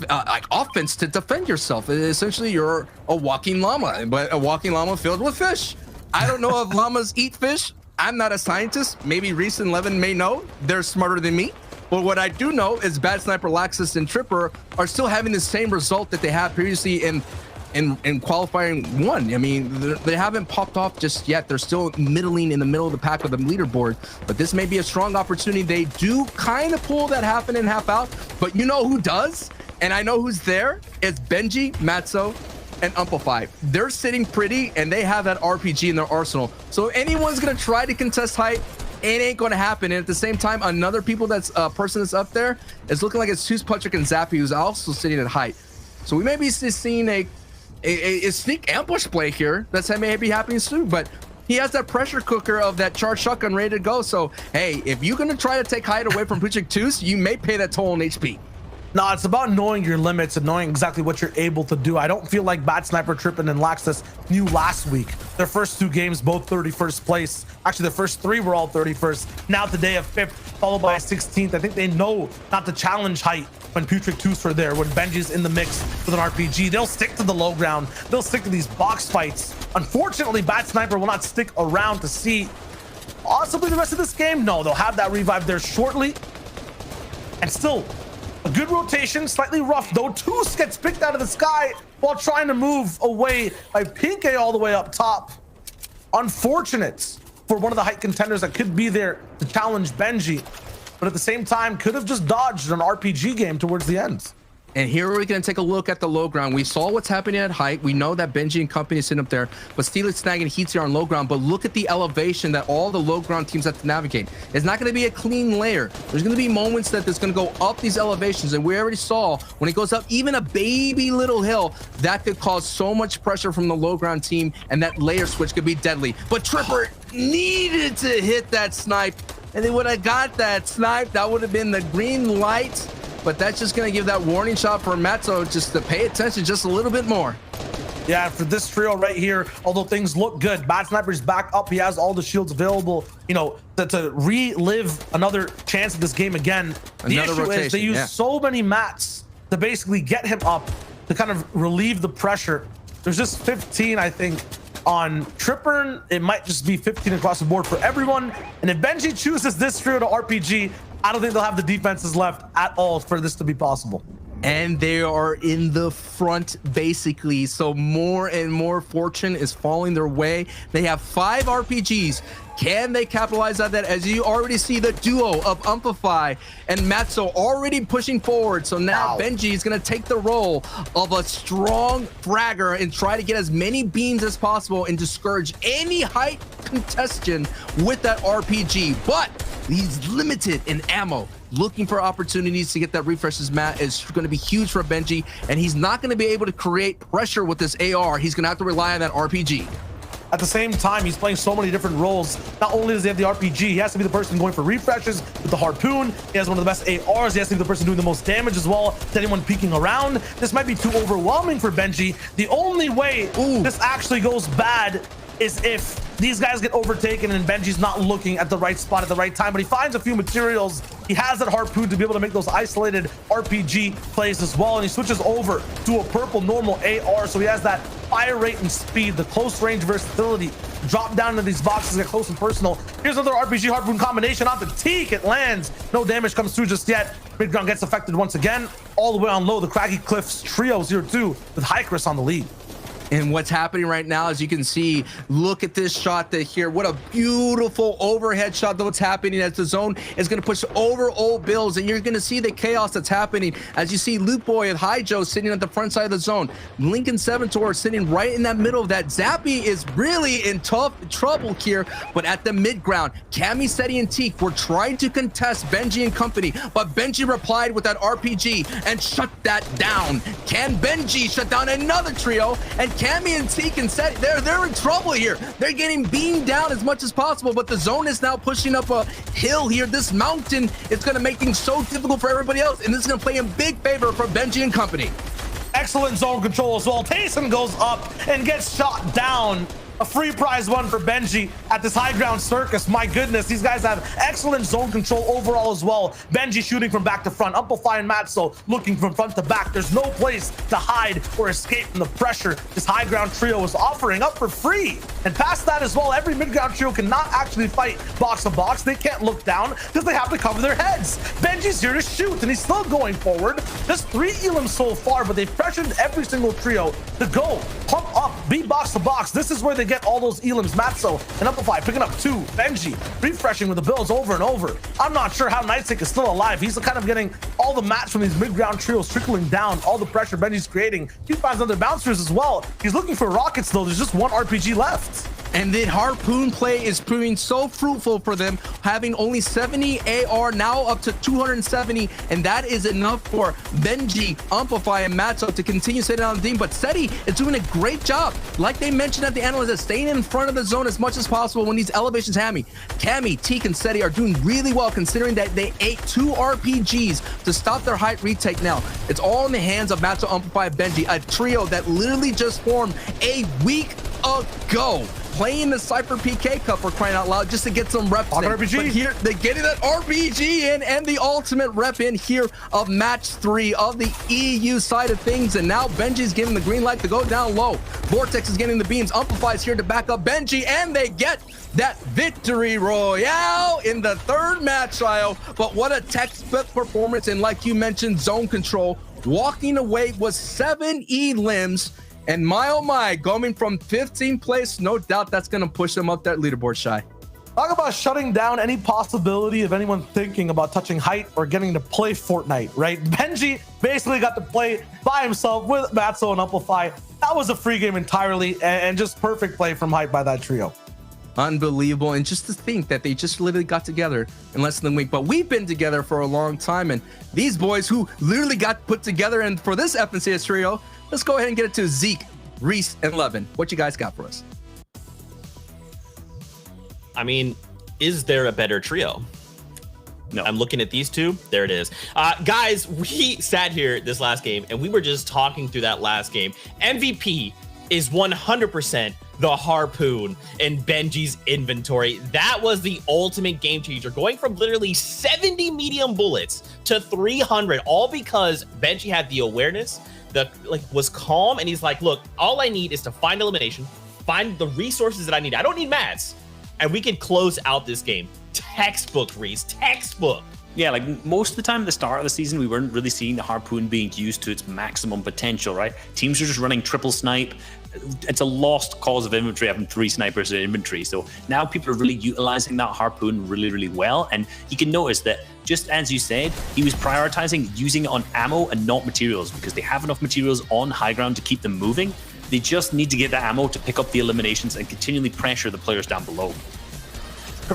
Speaker 5: like offense to defend yourself. Essentially, you're a walking llama, but a walking llama filled with fish. I don't know if llamas eat fish. I'm not a scientist. Maybe Reese and Levin may know. They're smarter than me. But what I do know is Bad Sniper, Laxus, and Tripper are still having the same result that they had previously in qualifying 1. I mean, they haven't popped off just yet. They're still middling in the middle of the pack with the leaderboard, but this may be a strong opportunity. They do kind of pull that half in and half out, but you know who does? And I know who's there. It's Benji, Matzo, and Amplify. They're sitting pretty, and they have that RPG in their arsenal. So if anyone's gonna try to contest height, it ain't going to happen. And at the same time, another person that's up there is looking like it's Zeus, Patrick, and Zappy, who's also sitting at height. So we may be seeing a sneak ambush play here that's may be happening soon, but he has that pressure cooker of that charged shotgun ready to go. So, hey, if you're going to try to take height away from Patrick Zeus, you may pay that toll on HP.
Speaker 4: No, it's about knowing your limits and knowing exactly what you're able to do. I don't feel like Bat Sniper, Trippin, and Laxus knew last week. Their first 2 games, both 31st place. Actually, the first 3 were all 31st. Now today a 5th, followed by a 16th. I think they know not to challenge height when Putrid Tooth are there, when Benji's in the mix with an RPG. They'll stick to the low ground. They'll stick to these box fights. Unfortunately, Bat Sniper will not stick around to see possibly the rest of this game. No, they'll have that revive there shortly. And still, a good rotation, slightly rough though. Toos gets picked out of the sky while trying to move away by Pinke all the way up top. Unfortunate for one of the height contenders that could be there to challenge Benji, but at the same time could have just dodged an RPG game towards the end.
Speaker 5: And here we're going to take a look at the low ground. We saw what's happening at height. We know that Benji and company is sitting up there, but Steelix snagging heats here on low ground. But look at the elevation that all the low ground teams have to navigate. It's not going to be a clean layer. There's going to be moments that there's going to go up these elevations. And we already saw when it goes up even a baby little hill, that could cause so much pressure from the low ground team, and that layer switch could be deadly. But Tripper needed to hit that snipe, and they would have got that snipe. That would have been the green light. But that's just going to give that warning shot for Matzo just to pay attention just a little bit more.
Speaker 4: Yeah, for this trio right here, although things look good, Bat Sniper's back up. He has all the shields available, you know, to relive another chance at this game again. The issue is they use so many mats to basically get him up to kind of relieve the pressure. There's just 15, I think, on Trippern. It might just be 15 across the board for everyone. And if Benji chooses this trio to RPG, I don't think they'll have the defenses left at all for this to be possible.
Speaker 5: And they are in the front, basically. So more and more fortune is falling their way. They have 5 RPGs. Can they capitalize on that? As you already see the duo of Umpify and Matzo already pushing forward. So now Benji is going to take the role of a strong fragger and try to get as many beams as possible and discourage any height contestation with that RPG. But he's limited in ammo. Looking for opportunities to get that refreshes mat is going to be huge for Benji, and he's not going to be able to create pressure with this AR. He's going to have to rely on that RPG.
Speaker 4: At the same time, he's playing so many different roles. Not only does he have the RPG, he has to be the person going for refreshes with the harpoon. He has one of the best ARs. He has to be the person doing the most damage as well to anyone peeking around. This might be too overwhelming for Benji. The only way this actually goes bad is if these guys get overtaken and Benji's not looking at the right spot at the right time, but he finds a few materials. He has that harpoon to be able to make those isolated RPG plays as well, and he switches over to a purple normal AR, so he has that fire rate and speed, the close range versatility, drop down into these boxes, get close and personal. Here's another RPG harpoon combination on the teak. It lands. No damage comes through just yet. Midground gets affected once again. All the way on low, the Craggy Cliffs trio 0-2 with Hycris on the lead.
Speaker 5: And what's happening right now, as you can see, look at this shot here. What a beautiful overhead shot that's happening as the zone is going to push over old Bills. And you're going to see the chaos that's happening as you see Loot Boy and High Joe sitting at the front side of the zone. Lincoln Seventor sitting right in that middle of that. Zappy is really in tough trouble here, but at the mid ground, Cammy, Seti, and Teak were trying to contest Benji and company, but Benji replied with that RPG and shut that down. Can Benji shut down another trio? And Cammy and Teak and Seti, they're in trouble here. They're getting beamed down as much as possible, but the zone is now pushing up a hill here. This mountain is going to make things so difficult for everybody else, and this is going to play in big favor for Benji and company.
Speaker 4: Excellent zone control as well. Taysom goes up and gets shot down. A free prize one for Benji at this high ground circus. My goodness, these guys have excellent zone control overall as well. Benji shooting from back to front. Amplify and Matzo looking from front to back. There's no place to hide or escape from the pressure this high ground trio is offering up for free. And past that as well, every mid ground trio cannot actually fight box to box. They can't look down because they have to cover their heads. Benji's here to shoot, and he's still going forward. Just 3 elims so far, but they've pressured every single trio to go pump up, be box to box. This is where they get all those elims. Matzo and Amplify picking up 2. Benji refreshing with the Bills over and over. I'm not sure how Nightsink is still alive. He's kind of getting all the mats from these mid-ground trios trickling down, all the pressure Benji's creating. He finds other bouncers as well. He's looking for rockets though. There's just 1 RPG left.
Speaker 5: And the Harpoon play is proving so fruitful for them, having only 70 AR, now up to 270, and that is enough for Benji, Amplify, and Matzo to continue sitting on the team. But Seti is doing a great job. Like they mentioned at the analyst, staying in front of the zone as much as possible when these elevations have me. Cammy, Teak, and Seti are doing really well, considering that they ate 2 RPGs to stop their height retake now. It's all in the hands of Matzo, Amplify, and Benji, a trio that literally just formed a week ago, playing the Cypher PK Cup for crying out loud, just to get some reps in.
Speaker 4: RPG.
Speaker 5: But here they're getting that RPG in and the ultimate rep in here of match 3 of the EU side of things. And now Benji's giving the green light to go down low. Vortex is getting the beams. Amplify is here to back up Benji, and they get that victory royale in the 3rd match trial. But what a textbook performance, and like you mentioned, zone control, walking away with 7 limbs. And my oh my, going from 15th place, no doubt that's going to push them up that leaderboard, Shy.
Speaker 4: Talk about shutting down any possibility of anyone thinking about touching height or getting to play Fortnite, right? Benji basically got to play by himself with Matzo and Amplify. That was a free game entirely, and just perfect play from height by that trio.
Speaker 5: Unbelievable. And just to think that they just literally got together in less than a week. But we've been together for a long time, and these boys who literally got put together, and for this FNCS trio, let's go ahead and get it to Zeke, Reese, and Levin. What you guys got for us?
Speaker 1: I mean, is there a better trio?
Speaker 2: No.
Speaker 1: I'm looking at these two. There it is. Guys, we sat here this last game and we were just talking through that last game. MVP is 100% the Harpoon in Benji's inventory. That was the ultimate game changer, going from literally 70 medium bullets to 300, all because Benji had the awareness, was calm, and he's like, look, all I need is to find elimination, find the resources that I need. I don't need mats, and we can close out this game. Textbook, Reese, textbook.
Speaker 2: Yeah, like most of the time at the start of the season, we weren't really seeing the Harpoon being used to its maximum potential, right? Teams are just running triple snipe. It's a lost cause of inventory having 3 snipers in inventory. So now people are really utilizing that Harpoon really, really well. And you can notice that, just as you said, he was prioritizing using it on ammo and not materials, because they have enough materials on high ground to keep them moving. They just need to get the ammo to pick up the eliminations and continually pressure the players down below.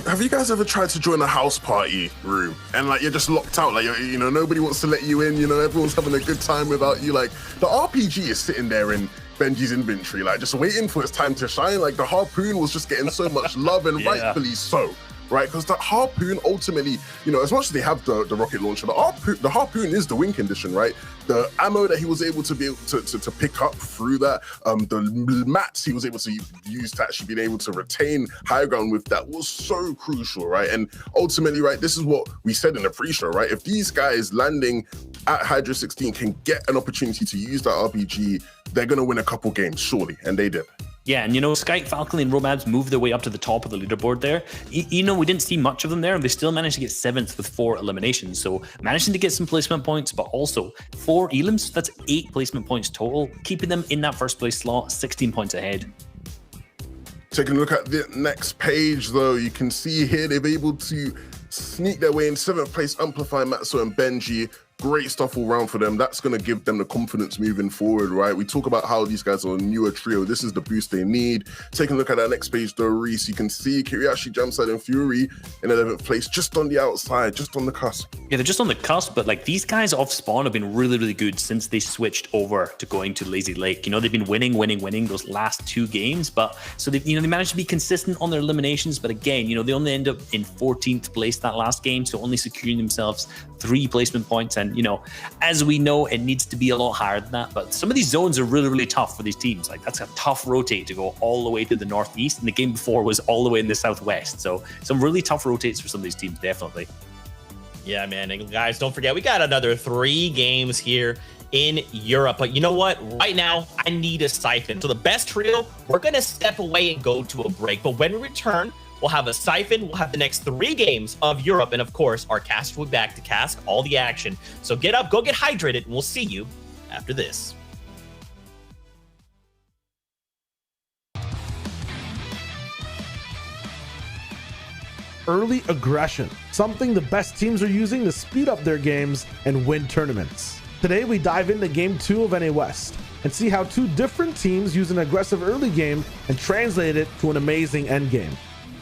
Speaker 3: Have you guys ever tried to join a house party room and like you're just locked out, like you know, nobody wants to let you in, you know, everyone's having a good time without you? Like the RPG is sitting there in Benji's inventory, like just waiting for its time to shine. Like the Harpoon was just getting so much love, and
Speaker 2: Yeah.
Speaker 3: rightfully so, right? Because the Harpoon ultimately, you know, as much as they have the rocket launcher, the Harpoon is the win condition, right? The ammo that he was able to be able to pick up through that, the mats he was able to use to actually being able to retain high ground with, that was so crucial, right? And ultimately, right, this is what we said in the pre-show, right? If these guys landing at Hydra 16 can get an opportunity to use that RPG, they're gonna win a couple games, surely, and they did.
Speaker 2: Yeah, and you know, Skype, Falcon, and Romabs moved their way up to the top of the leaderboard there. You know, we didn't see much of them there, and they still managed to get 7th with 4 eliminations. So managing to get some placement points, but also 4 elims, that's 8 placement points total, keeping them in that first place slot, 16 points ahead.
Speaker 3: Taking a look at the next page, though, you can see here they've been able to sneak their way in 7th place, Amplify, Matzo, and Benji. Great stuff all round for them. That's going to give them the confidence moving forward, right? We talk about how these guys are a newer trio. This is the boost they need. Taking a look at that next page, though, Reese, you can see Kiriashi, Jamside, and Fury in 11th place, just on the outside, just on the cusp.
Speaker 2: Yeah, they're just on the cusp, but like these guys off spawn have been really, really good since they switched over to going to Lazy Lake. You know, they've been winning those last 2 games, but so they, you know, they managed to be consistent on their eliminations. But again, you know, they only end up in 14th place that last game, so only securing themselves 3 placement points. And you know, as we know, it needs to be a lot higher than that. But some of these zones are really, really tough for these teams. Like that's a tough rotate to go all the way to the northeast, and the game before was all the way in the southwest. So some really tough rotates for some of these teams, definitely.
Speaker 1: Yeah, man. And guys, don't forget, we got another 3 games here in Europe. But you know what? Right now, I need a siphon. So the best trio, we're going to step away and go to a break. But when we return, we'll have a siphon. We'll have the next 3 games of Europe. And of course, our cast will be back to cast all the action. So get up, go get hydrated, and we'll see you after this.
Speaker 4: Early aggression, something the best teams are using to speed up their games and win tournaments. Today we dive into game 2 of NA West. and see how two different teams use an aggressive early game and translate it to an amazing end game.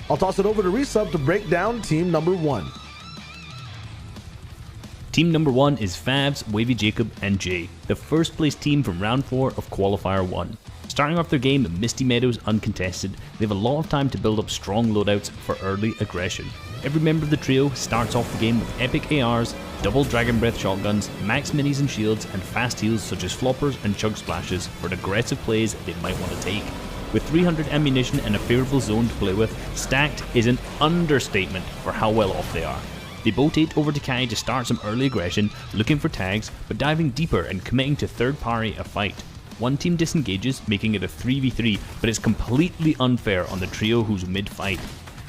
Speaker 4: I'll toss it over to Resub to break down team number 1.
Speaker 2: Team number 1 is Favs, Wavy Jacob, and Jay, the first place team from round 4 of Qualifier 1. Starting off their game at Misty Meadows uncontested, they have a lot of time to build up strong loadouts for early aggression. Every member of the trio starts off the game with epic ARs, double Dragon Breath shotguns, max minis and shields, and fast heals such as floppers and chug splashes for aggressive plays they might want to take. With 300 ammunition and a favourable zone to play with, stacked is an understatement for how well off they are. They boat-ate over to Kai to start some early aggression, looking for tags, but diving deeper and committing to third party a fight. One team disengages, making it a 3v3, but it's completely unfair on the trio who's mid-fight.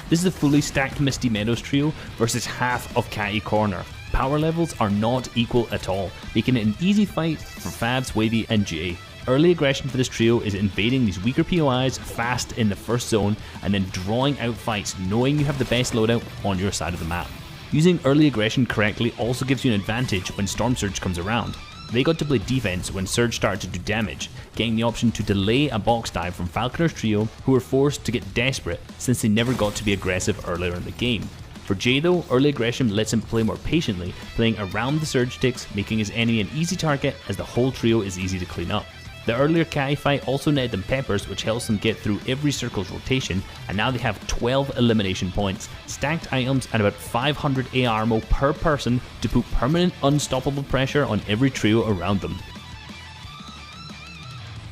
Speaker 2: This is a fully stacked Misty Meadows trio versus half of Kai Corner. Power levels are not equal at all, making it an easy fight for Favs, Wavy, and Jay. Early aggression for this trio is invading these weaker POIs fast in the first zone and then drawing out fights knowing you have the best loadout on your side of the map. Using early aggression correctly also gives you an advantage when Storm Surge comes around. They got to play defense when Surge started to do damage, getting the option to delay a box dive from Falconer's trio, who were forced to get desperate since they never got to be aggressive earlier in the game. For Jay though, early aggression lets him play more patiently, playing around the Surge ticks, making his enemy an easy target as the whole trio is easy to clean up. The earlier Kai fight also netted them peppers, which helps them get through every circle's rotation, and now they have 12 elimination points, stacked items, and about 500 AR ammo per person to put permanent unstoppable pressure on every trio around them.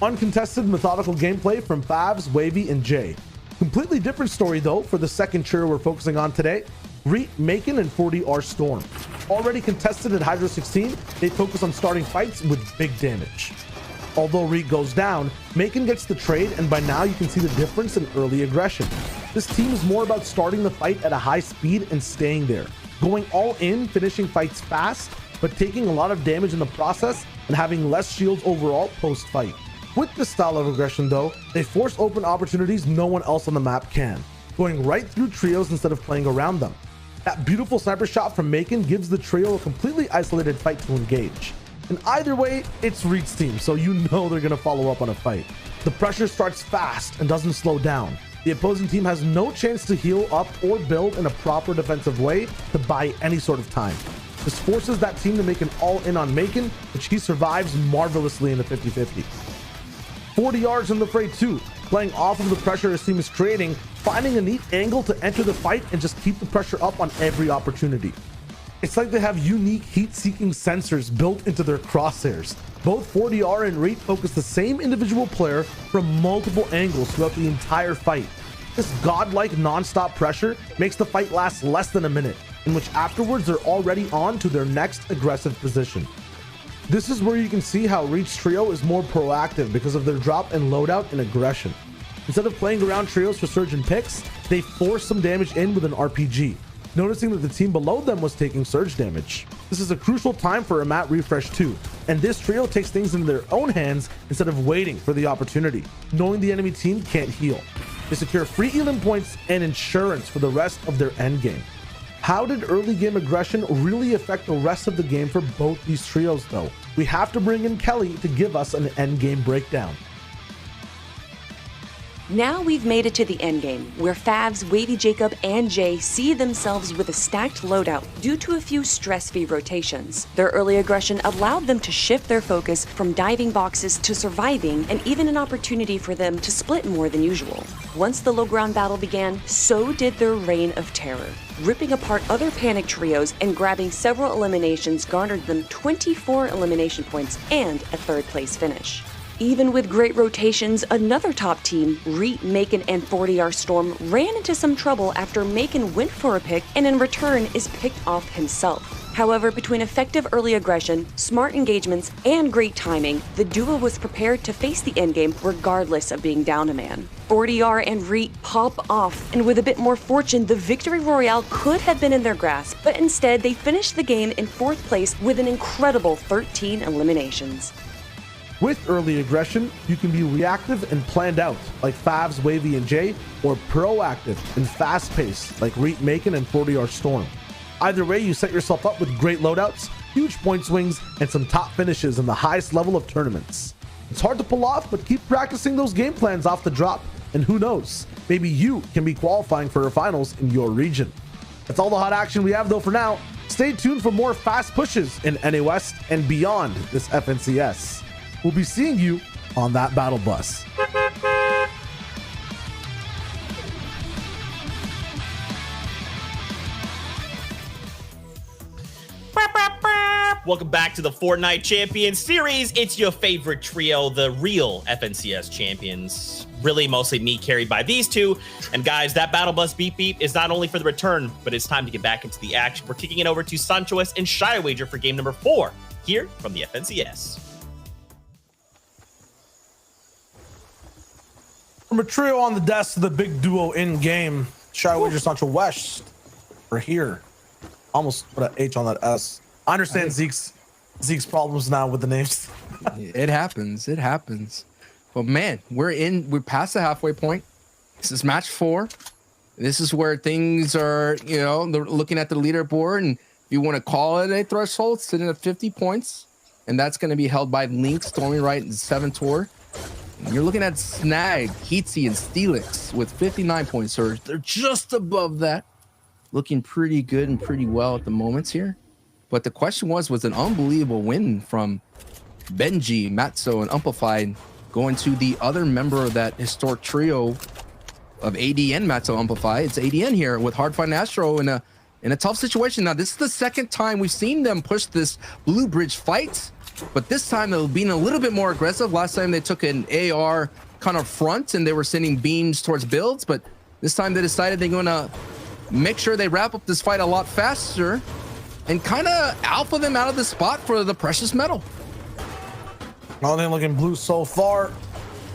Speaker 4: Uncontested methodical gameplay from Favs, Wavy, and Jay. Completely different story though for the second trio we're focusing on today, Reet, Macon, and 40R Storm. Already contested at Hydro 16, they focus on starting fights with big damage. Although Reet goes down, Macon gets the trade, and by now you can see the difference in early aggression. This team is more about starting the fight at a high speed and staying there, going all in, finishing fights fast, but taking a lot of damage in the process and having less shields overall post-fight. With this style of aggression though, they force open opportunities no one else on the map can, going right through trios instead of playing around them. That beautiful sniper shot from Macon gives the trio a completely isolated fight to engage. And either way, it's Reet's team, so you know they're gonna follow up on a fight. The pressure starts fast and doesn't slow down. The opposing team has no chance to heal up or build in a proper defensive way to buy any sort of time. This forces that team to make an all-in on Macon, which he survives marvelously in the 50-50. 40 yards in the fray too, playing off of the pressure his team is creating, finding a neat angle to enter the fight and just keep the pressure up on every opportunity. It's like they have unique heat-seeking sensors built into their crosshairs. Both 40R and Reet focus the same individual player from multiple angles throughout the entire fight. This godlike non-stop pressure makes the fight last less than a minute, in which afterwards they're already on to their next aggressive position. This is where you can see how Reet's trio is more proactive because of their drop in loadout and aggression. Instead of playing around trios for surge and picks, they force some damage in with an RPG, noticing that the team below them was taking surge damage. This is a crucial time for a map refresh too, and this trio takes things into their own hands instead of waiting for the opportunity, knowing the enemy team can't heal. They secure free healing points and insurance for the rest of their endgame. How did early game aggression really affect the rest of the game for both these trios though? We have to bring in Kelly to give us an endgame breakdown.
Speaker 6: Now we've made it to the endgame, where Favs, Wavy Jacob, and Jay see themselves with a stacked loadout due to a few stress-free rotations. Their early aggression allowed them to shift their focus from diving boxes to surviving, and even an opportunity for them to split more than usual. Once the low-ground battle began, so did their reign of terror. Ripping apart other panic trios and grabbing several eliminations garnered them 24 elimination points and a third-place finish. Even with great rotations, another top team, Reet, Macon, and 40R Storm, ran into some trouble after Macon went for a pick and in return is picked off himself. However, between effective early aggression, smart engagements, and great timing, the duo was prepared to face the endgame regardless of being down a man. 40R and Reet pop off, and with a bit more fortune, the victory royale could have been in their grasp, but instead they finished the game in 4th place with an incredible 13 eliminations.
Speaker 4: With early aggression, you can be reactive and planned out, like Favs, Wavy, and Jay, or proactive and fast-paced, like Reet, Macon, and 40R Storm. Either way, you set yourself up with great loadouts, huge point swings, and some top finishes in the highest level of tournaments. It's hard to pull off, but keep practicing those game plans off the drop. And who knows, maybe you can be qualifying for a finals in your region. That's all the hot action we have though for now. Stay tuned for more fast pushes in NA West and beyond this FNCS. We'll be seeing you on that battle bus.
Speaker 1: Welcome back to the Fortnite Champion Series. It's your favorite trio, the real FNCS champions. Really, mostly me carried by these two. And guys, that battle bus beep beep is not only for the return, but it's time to get back into the action. We're kicking it over to Sancho West and Shy Wager for game number 4 here from the FNCS.
Speaker 4: From a trio on the desk to the big duo in game, Shy Wager, Sancho West are here. Almost put an H on that S. I understand Zeke's problems now with the names.
Speaker 5: It happens. It happens. But man, we're past the halfway point. This is match 4. This is where things are, they're looking at the leaderboard, and if you want to call it a threshold, sitting at 50 points, and that's going to be held by Link, Stormy Right, and 7 Tour. And you're looking at Snag, Heatsy, and Steelix with 59 points. So they're just above that, looking pretty good and pretty well at the moments here. But the question was an unbelievable win from Benji, Matzo, and Amplified, going to the other member of that historic trio of ADN, Matzo, Amplified. It's ADN here with Hardfight and Astro in a tough situation. Now, this is the second time we've seen them push this Blue Bridge fight, but this time they're being a little bit more aggressive. Last time they took an AR kind of front and they were sending beams towards builds, but this time they decided they're going to make sure they wrap up this fight a lot faster and kind of alpha them out of the spot for the precious metal.
Speaker 4: All they looking blue so far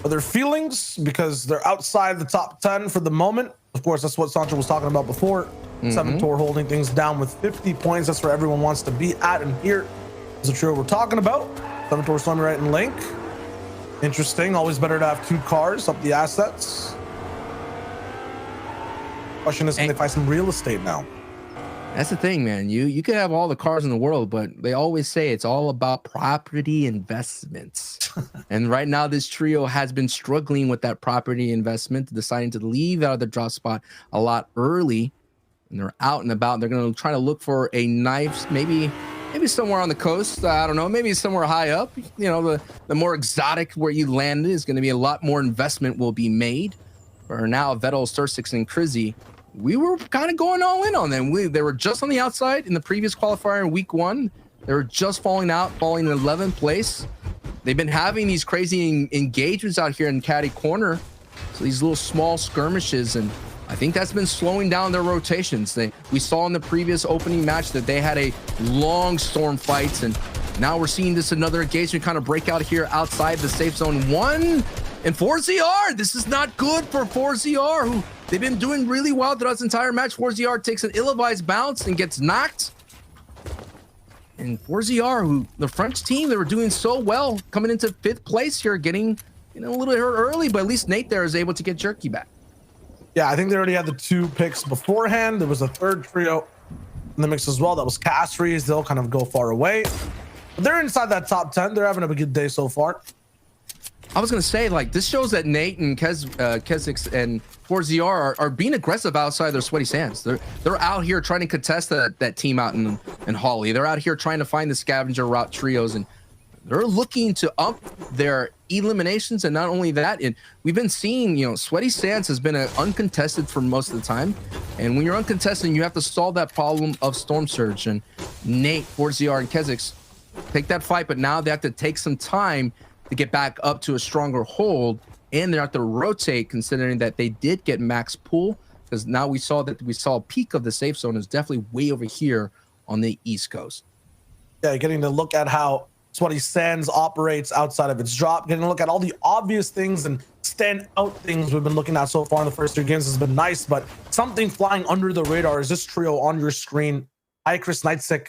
Speaker 4: are their feelings, because they're outside the top 10 for the moment. Of course, that's what Sancho was talking about before. 7 Tour holding things down with 50 points. That's where everyone wants to be at. And here is the trio we're talking about. 7 Tour, Stormy Right, and Link. Interesting. Always better to have 2 cars up the assets. Question is, can they find some real estate now?
Speaker 5: That's the thing, man. You could have all the cars in the world, but they always say it's all about property investments. And right now, this trio has been struggling with that property investment, deciding to leave out of the drop spot a lot early. And they're out and about. They're going to try to look for a nice, maybe somewhere on the coast. I don't know, maybe somewhere high up. The more exotic where you landed is going to be a lot more investment will be made. For now, Vettel, Stursix, and Krizzy, we were kind of going all in on them. They were just on the outside in the previous qualifier in week 1. They were just falling in 11th place. They've been having these crazy engagements out here in Caddy Corner. So these little small skirmishes, and I think that's been slowing down their rotations. We saw in the previous opening match that they had a long storm fights, and now we're seeing this another engagement kind of break out here outside the safe zone 1. And 4ZR, this is not good for 4ZR, who they've been doing really well throughout this entire match. 4ZR takes an ill-advised bounce and gets knocked. And 4ZR, who the French team, they were doing so well coming into 5th place here, getting a little hurt early, but at least Nate there is able to get Jerky back.
Speaker 4: Yeah, I think they already had the 2 picks beforehand. There was a 3rd trio in the mix as well. That was Castries. They'll kind of go far away. But they're inside that top 10. They're having a good day so far.
Speaker 5: I was going to say, this shows that Nate and Kesix and 4ZR are being aggressive outside their sweaty sands. They're out here trying to contest that team out in Holly. They're out here trying to find the scavenger route trios, and they're looking to up their eliminations. And not only that, we've been seeing, sweaty sands has been uncontested for most of the time. And when you're uncontested, you have to solve that problem of Storm Surge. And Nate, 4ZR, and Kesix take that fight, but now they have to take some time to get back up to a stronger hold, and they have to rotate, considering that they did get max pool, because now we saw a peak of the safe zone is definitely way over here on the East Coast.
Speaker 4: Yeah, getting to look at how Sweaty Sands operates outside of its drop, getting to look at all the obvious things and stand out things we've been looking at so far in the first 3 games has been nice, but something flying under the radar is this trio on your screen: Icris, Nightsec,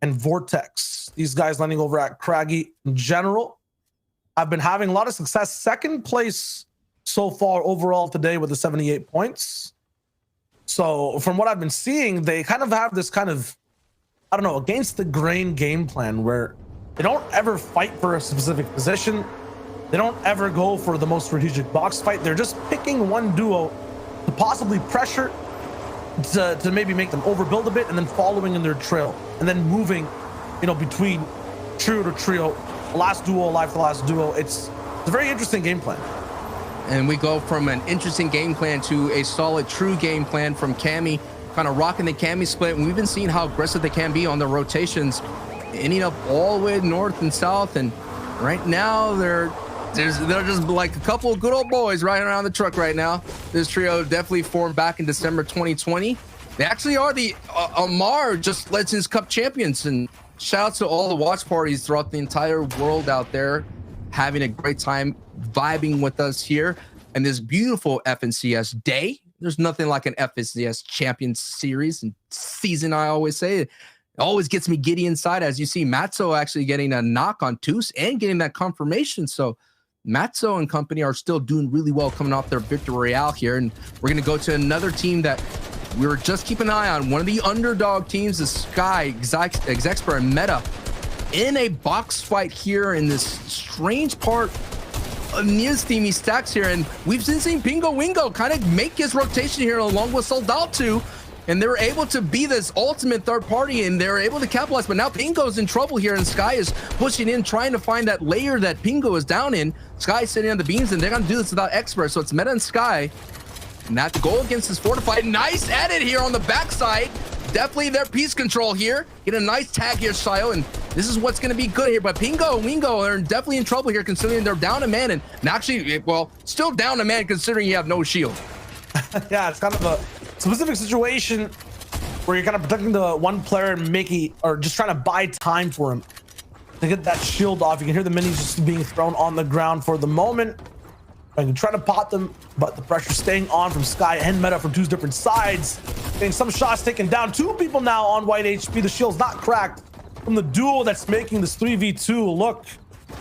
Speaker 4: and Vortex. These guys landing over at Craggy in general. I've been having a lot of success. 2nd place so far overall today with the 78 points. So from what I've been seeing, they kind of have this kind of, I don't know, against the grain game plan where they don't ever fight for a specific position. They don't ever go for the most strategic box fight. They're just picking one duo to possibly pressure, to maybe make them overbuild a bit, and then following in their trail, and then moving, you know, between trio to trio, last duo alive to last duo. It's a very interesting game plan.
Speaker 5: And we go from an interesting game plan to a solid, true game plan from Cammy, kind of rocking the Cammy split. And we've been seeing how aggressive they can be on the rotations, ending up all the way north and south. And right now, they're just like a couple of good old boys riding around the truck right now. This trio definitely formed back in December 2020. They actually are the Amar Just Legends Cup champions. And shout out to all the watch parties throughout the entire world out there, having a great time vibing with us here and this beautiful FNCS day. There's nothing like an FNCS Champion Series and season, I always say. It always gets me giddy inside, as you see Matzo actually getting a knock on Toos and getting that confirmation. So Matzo and company are still doing really well coming off their victory royale here. And we're going to go to another team that we were just keeping an eye on. One of the underdog teams, the Sky, Exexpert, and Meta, in a box fight here in this strange part of Nia's steamy stacks here. And we've been seeing Pingo Wingo kind of make his rotation here along with Soldado, and they were able to be this ultimate third party, and they're able to capitalize. But now Pingo's in trouble here, and Sky is pushing in, trying to find that layer that Pingo is down in. Sky's sitting on the beams, and they're going to do this without Expert. So it's Meta and Sky. And that goal against is fortified. Nice edit here on the backside. Definitely their piece control here. Get a nice tag here, Shio, and this is what's going to be good here. But Pingo and Wingo are definitely in trouble here, considering they're down a man, and actually, well, still down a man considering you have no shield.
Speaker 4: Yeah, it's kind of a specific situation where you're kind of protecting the one player and making, or just trying to buy time for him to get that shield off. You can hear the minis just being thrown on the ground for the moment. I can try to pot them, but the pressure staying on from Sky and Meta from two different sides. Getting some shots taken down. Two people now on white HP. The shield's not cracked from the duo that's making this 3v2 look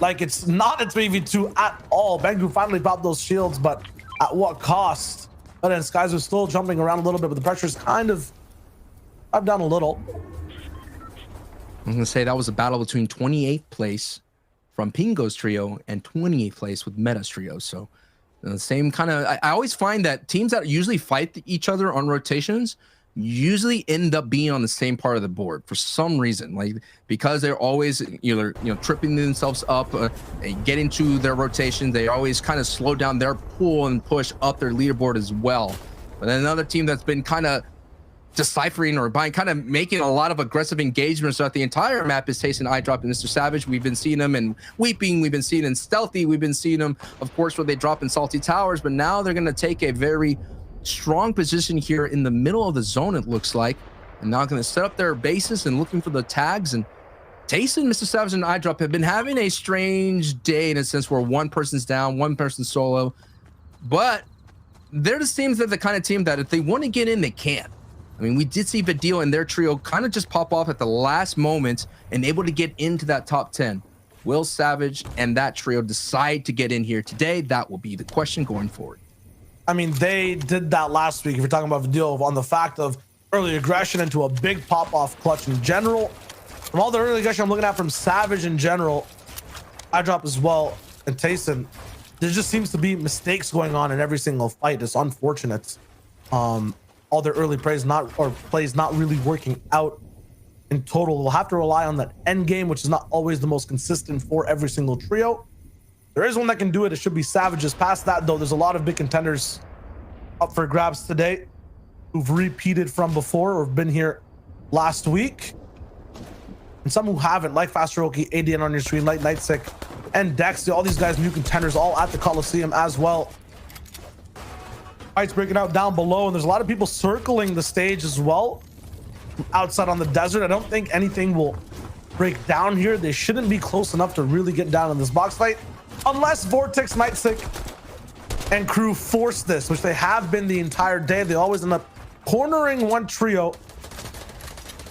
Speaker 4: like it's not a 3v2 at all. Bangu finally popped those shields, but at what cost? But then Skies are still jumping around a little bit, but the pressure's kind of up down a little.
Speaker 5: I'm going to say that was a battle between 28th place from Pingo's trio and 28th place with Meta's trio. So the same kind of, I always find that teams that usually fight each other on rotations usually end up being on the same part of the board for some reason, like because they're always tripping themselves up and getting to their rotation. They always kind of slow down their pull and push up their leaderboard as well. But then another team that's been kind of deciphering or by kind of making a lot of aggressive engagements throughout the entire map is Tayson, iDrop, and Mr. Savage. We've been seeing them in Weeping, we've been seeing in Stealthy, we've been seeing them, of course, where they drop in Salty Towers, but now they're going to take a very strong position here in the middle of the zone, it looks like, and now going to set up their bases and looking for the tags. And Tayson, Mr. Savage, and iDrop have been having a strange day in a sense where one person's down, one person's solo, but they're the kind of team that if they want to get in, they can. I mean, we did see Vidil and their trio kind of just pop off at the last moment and able to get into that top 10. Will Savage and that trio decide to get in here today? That will be the question going forward.
Speaker 4: I mean, they did that last week. If you're talking about Vidil, on the fact of early aggression into a big pop-off clutch in general. From all the early aggression I'm looking at from Savage in general, iDrop as well, and Tayson, there just seems to be mistakes going on in every single fight. It's unfortunate. All their early plays not really working out in total. We'll have to rely on that end game, which is not always the most consistent for every single trio. There is one that can do it. It should be Savages. Past that, though, there's a lot of big contenders up for grabs today who've repeated from before or have been here last week, and some who haven't, like Fasteroki, ADN on your screen, like Nightsick, and Dex. All these guys, new contenders, all at the Coliseum as well. Fights breaking out down below, and there's a lot of people circling the stage as well outside on the desert. I don't think anything will break down here. They shouldn't be close enough to really get down in this box fight unless Vortex, Nightsick, and crew force this, which they have been the entire day. They always end up cornering one trio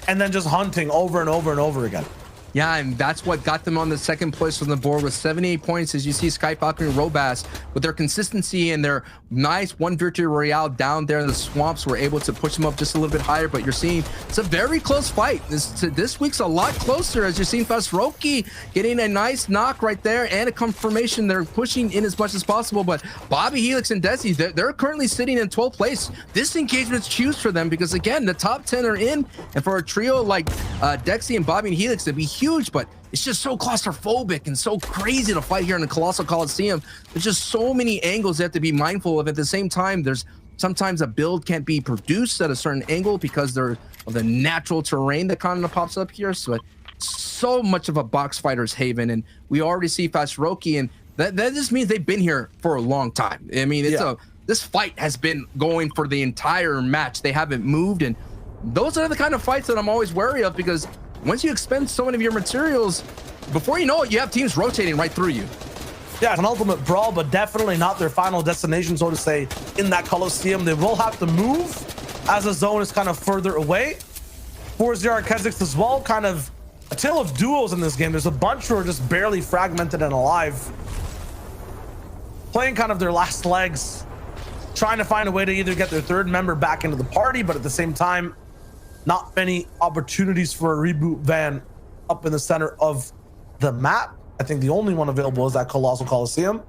Speaker 4: and then just hunting over and over and over again.
Speaker 5: Yeah, and that's what got them on the second place on the board with 78 points. As you see, Sky Falcon and Robas, with their consistency and their nice one victory royale down there in the swamps, were able to push them up just a little bit higher. But you're seeing it's a very close fight. This week's a lot closer, as you're seeing Fasroki getting a nice knock right there and a confirmation. They're pushing in as much as possible. But Bobby, Helix, and Desi, they're currently sitting in 12th place. This engagement's huge for them because, again, the top 10 are in. And for a trio like Dexy and Bobby and Helix, it'd be huge, but it's just so claustrophobic and so crazy to fight here in the Colossal Coliseum. There's just so many angles they have to be mindful of. At the same time, there's sometimes a build can't be produced at a certain angle because of the natural terrain that kind of pops up here. So much of a box fighter's haven, and we already see Fasroki, and that just means they've been here for a long time. I mean, this fight has been going for the entire match. They haven't moved, and those are the kind of fights that I'm always wary of, because once you expend so many of your materials, before you know it, you have teams rotating right through you.
Speaker 4: Yeah, it's an ultimate brawl, but definitely not their final destination, so to say, in that Coliseum. They will have to move as the zone is kind of further away. 4-0 Keziks as well, kind of a tale of duos in this game. There's a bunch who are just barely fragmented and alive, playing kind of their last legs, trying to find a way to either get their third member back into the party, but at the same time, not many opportunities for a reboot van up in the center of the map. I think the only one available is that Colossal Coliseum.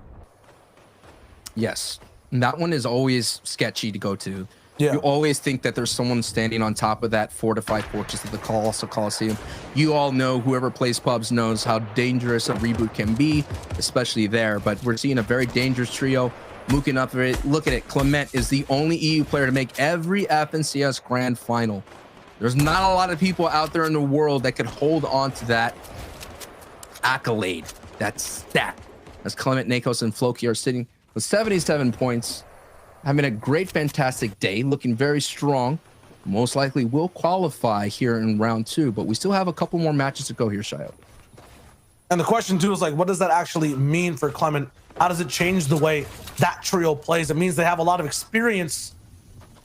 Speaker 5: Yes, and that one is always sketchy to go to.
Speaker 4: Yeah.
Speaker 5: You always think that there's someone standing on top of that fortified fortress of the Colossal Coliseum. You all know, whoever plays pubs knows how dangerous a reboot can be, especially there. But we're seeing a very dangerous trio. Mooking up for it. Look at it. Clement is the only EU player to make every FNCS Grand Final. There's not a lot of people out there in the world that could hold on to that accolade, that stat, as Clement, Nakos, and Floki are sitting with 77 points, having a great, fantastic day, looking very strong. Most likely will qualify here in round 2, but we still have a couple more matches to go here, Shayo.
Speaker 4: And the question too is, like, what does that actually mean for Clement? How does it change the way that trio plays? It means they have a lot of experience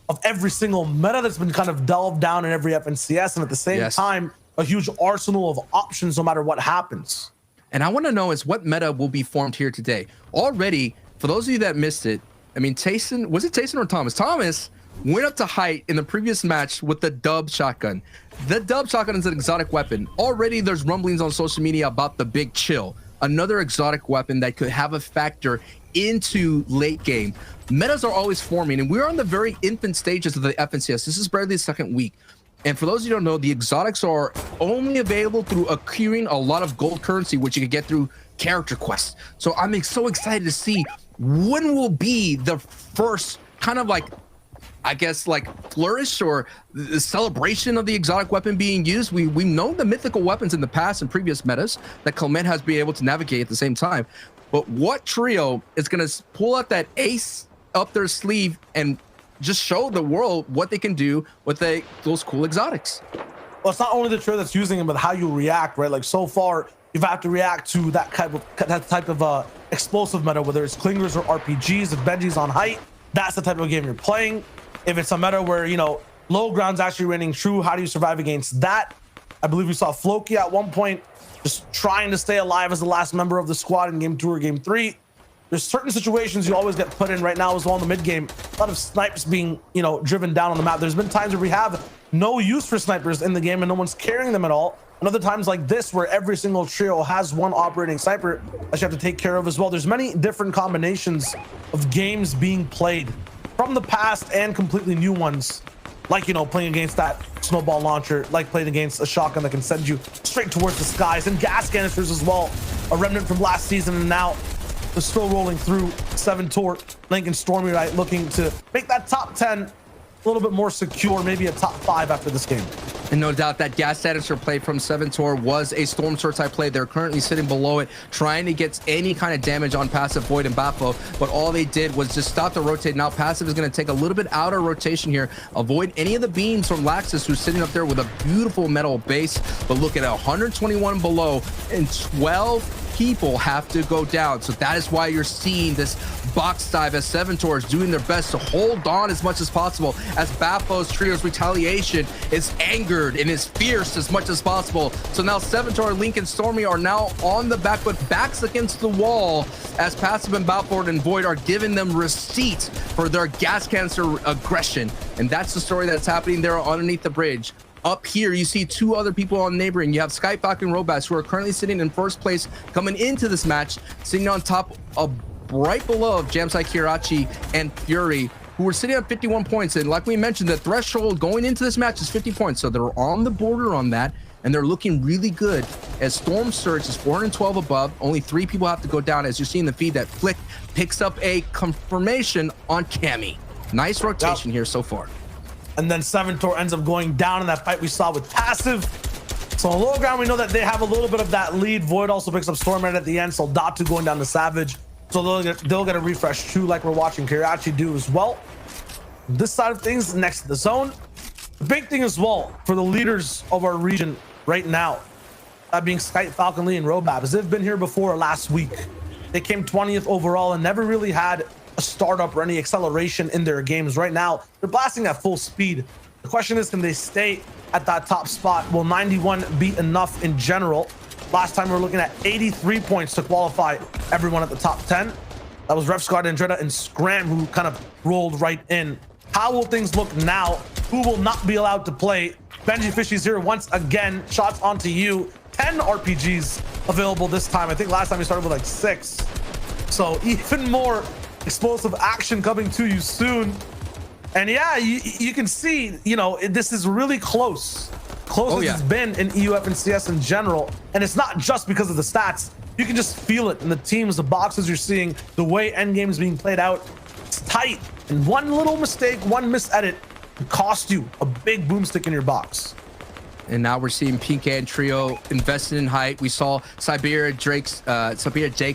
Speaker 4: of every single meta that's been kind of delved down in every FNCS, and at the same time, a huge arsenal of options no matter what happens.
Speaker 5: And I want to know is what meta will be formed here today. Already, for those of you that missed it, I mean, Tayson, was it Tayson or Thomas? Thomas went up to height in the previous match with the dub shotgun. The dub shotgun is an exotic weapon. Already there's rumblings on social media about the Big Chill, another exotic weapon that could have a factor into late game. Metas are always forming, and we're on the very infant stages of the FNCS. This is barely the second week. And for those of you who don't know, the exotics are only available through accruing a lot of gold currency, which you can get through character quests. So I'm so excited to see when will be the first kind of like, I guess, like flourish or the celebration of the exotic weapon being used. We've known the mythical weapons in the past and previous metas that Clement has been able to navigate at the same time. But what trio is going to pull out that ace up their sleeve and just show the world what they can do with those cool exotics?
Speaker 4: Well, it's not only the trio that's using them, but how you react, right? Like, so far, you've had to react to that type of explosive meta, whether it's clingers or RPGs. If Benji's on height, that's the type of game you're playing. If it's a meta where, you know, low ground's actually reigning true, how do you survive against that? I believe we saw Floki at one point just trying to stay alive as the last member of the squad in game 2 or game 3. There's certain situations you always get put in right now as well in the mid game. A lot of snipes being, you know, driven down on the map. There's been times where we have no use for snipers in the game and no one's carrying them at all. And other times like this, where every single trio has one operating sniper that you have to take care of as well. There's many different combinations of games being played from the past and completely new ones. Like, you know, playing against that snowball launcher, like playing against a shotgun that can send you straight towards the skies, and gas canisters as well. A remnant from last season, and now they're still rolling through. 7 Tor, Link and Stormy, right, looking to make that top 10 a little bit more secure, maybe a top 5 after this game.
Speaker 5: And no doubt that gas canister play from 7 Tor was a Storm Sword type play. They're currently sitting below it, trying to get any kind of damage on passive Void and Bafo, but all they did was just stop the rotate. Now passive is going to take a little bit outer rotation here, avoid any of the beams from Laxus, who's sitting up there with a beautiful metal base. But look at 121 below and 12 people have to go down. So that is why you're seeing this box dive as Seventor is doing their best to hold on as much as possible, as Bafo's Trio's retaliation is angered and is fierce as much as possible. So now Seventor, Link, and Stormy are now on the back foot, backs against the wall, as Passive and Balford and Void are giving them receipts for their gas canister aggression. And that's the story that's happening there underneath the bridge. Up here, you see two other people on neighboring. You have Sky Falcon and Robass, who are currently sitting in first place coming into this match, sitting on top of right below of Jamsai, Kirachi, and Fury, who are sitting at 51 points. And like we mentioned, the threshold going into this match is 50 points. So they're on the border on that, and they're looking really good as Storm Surge is 412 above. Only 3 people have to go down, as you see in the feed that Flick picks up a confirmation on Cammy. Nice rotation here so far.
Speaker 4: And then Seventor ends up going down in that fight we saw with Passive. So on low ground, we know that they have a little bit of that lead. Void also picks up Stormhead at the end. So Datu going down to Savage. So they'll get a refresh too, like we're watching Kirachi do as well. This side of things, next to the zone. The big thing as well for the leaders of our region right now, that being Skype, Falcon Lee, and Robab, as they've been here before last week. They came 20th overall and never really had a startup or any acceleration in their games. Right now, they're blasting at full speed. The question is, can they stay at that top spot? Will 91 be enough in general? Last time we were looking at 83 points to qualify everyone at the top 10. That was Ref Squad, Andretta, and Scram, who kind of rolled right in. How will things look now? Who will not be allowed to play? Benji Fishy's here once again. Shots onto you. 10 RPGs available this time. I think last time we started with like 6. So even more explosive action coming to you soon. And yeah, you can see, you know, this is really close as it's been in EUF and CS in general. And it's not just because of the stats. You can just feel it in the teams, the boxes you're seeing, the way endgame is being played out. It's tight, and one little mistake, one misedit could cost you a big boomstick in your box.
Speaker 5: And now we're seeing Pink and Trio invested in height. We saw Siberia Jake's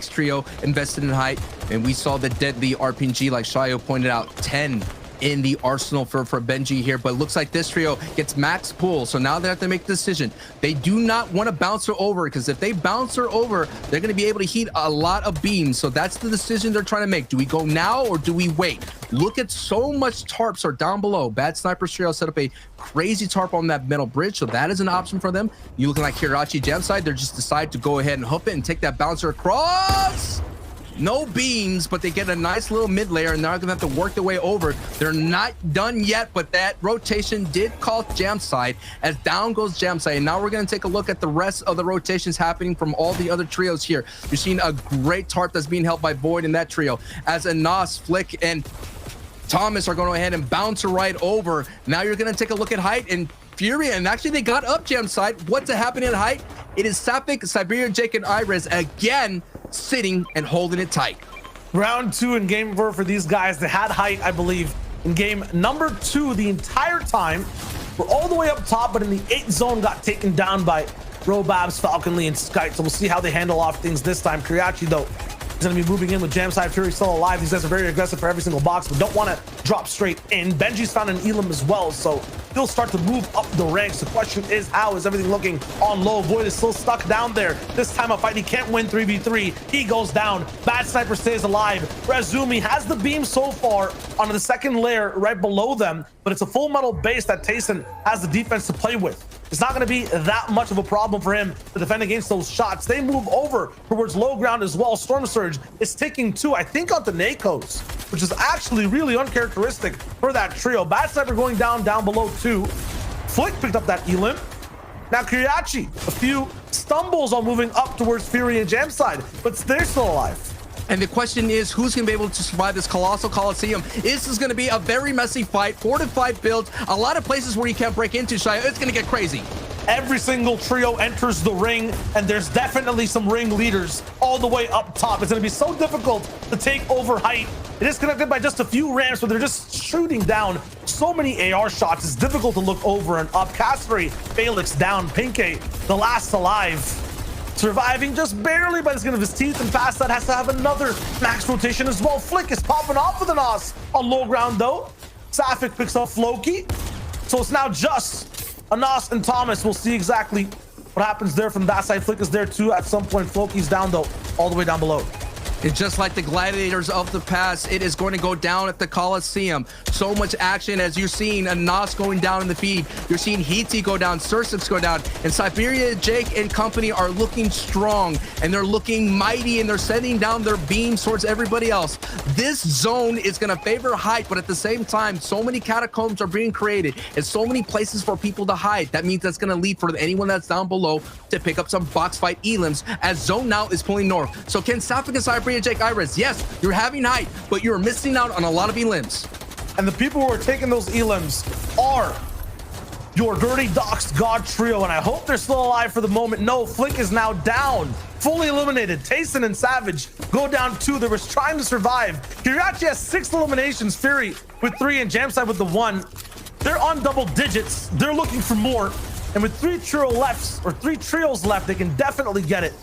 Speaker 5: trio invested in height, and we saw the deadly RPG, like Shayo pointed out, 10 in the arsenal for Benji here. But it looks like this trio gets max pull, so now they have to make a decision. They do not want to bounce her over, because if they bounce her over, they're going to be able to heat a lot of beams. So that's the decision they're trying to make. Do we go now or do we wait? Look at so much tarps are down below. Bad Sniper trio set up a crazy tarp on that metal bridge, so that is an option for them. You looking like Kirachi Jam side, they just decide to go ahead and hoof it and take that bouncer across. No beams, but they get a nice little mid layer, and they're gonna have to work their way over. They're not done yet, but that rotation did call Jam side, as down goes Jam side. And now we're gonna take a look at the rest of the rotations happening from all the other trios here. You're seeing a great tarp that's being held by Void in that trio, as Anas, Flick, and Thomas are going to go ahead and bounce her right over. Now you're going to take a look at height and Fury, and actually they got up Jam side. What's happening at height? It is Sapphik, Siberia, Jake, and Iris again sitting and holding it tight.
Speaker 4: Round 2 in game for these guys. They had height, I believe, in game number 2 the entire time. We're all the way up top, but in the 8th zone got taken down by Robabs, Falcon Lee, and Skype. So we'll see how they handle off things this time. Kiriachi, though, is going to be moving in with Jamside. Fury still alive. These guys are very aggressive for every single box, but don't want to drop straight in. Benji's found an Elam as well, so he'll start to move up the ranks. The question is, how is everything looking on low? Void is still stuck down there. This time of fight, he can't win 3v3. He goes down. Bad Sniper stays alive. Razumi has the beam so far on the second layer right below them, but it's a full metal base that Tayson has the defense to play with. It's not going to be that much of a problem for him to defend against those shots. They move over towards low ground as well. Storm Surge is taking 2, I think, on the Nakos, which is actually really uncharacteristic for that trio. Bad Sniper going down below 2. Flick picked up that Elim. Now Kiriachi, a few stumbles on moving up towards Fury and Jamside, but they're still alive.
Speaker 5: And the question is, who's going to be able to survive this colossal coliseum? This is going to be a very messy fight. 4-5 builds, a lot of places where you can't break into, Shia. It's going to get crazy.
Speaker 4: Every single trio enters the ring, and there's definitely some ring leaders all the way up top. It's going to be so difficult to take over height. It is connected by just a few ramps, but they're just shooting down so many AR shots. It's difficult to look over and up. Castry, Felix down. Pinke, the last alive, surviving just barely by the skin of his teeth, and past that has to have another max rotation as well. Flick is popping off with an Os on low ground though. Sapphik picks up Floki, so it's now just Anas and Thomas. We'll see exactly What happens there from that side? Flick is there too. At some point, Floki's down though, all the way down below.
Speaker 5: It's just like the gladiators of the past. It is going to go down at the Coliseum. So much action as you're seeing a Nos going down in the feed. You're seeing Heaty go down, Sursix go down, and Siberia, Jake, and company are looking strong, and they're looking mighty, and they're sending down their beams towards everybody else. This zone is going to favor height, but at the same time, so many catacombs are being created, and so many places for people to hide. That means that's going to lead for anyone that's down below to pick up some box fight elims, as zone now is pulling north. So can Safik and Siberia, Jake, Iris, yes, you're having height, but you're missing out on a lot of elims.
Speaker 4: And the people who are taking those elims are your Dirty Docs God trio, and I hope they're still alive for the moment. No, Flick is now down, fully eliminated. Tayson and Savage go down 2. They were trying to survive. Kiriachi has 6 eliminations, Fury with 3, and Jamside with the 1. They're on double digits. They're looking for more, and with 3 trios left, they can definitely get it.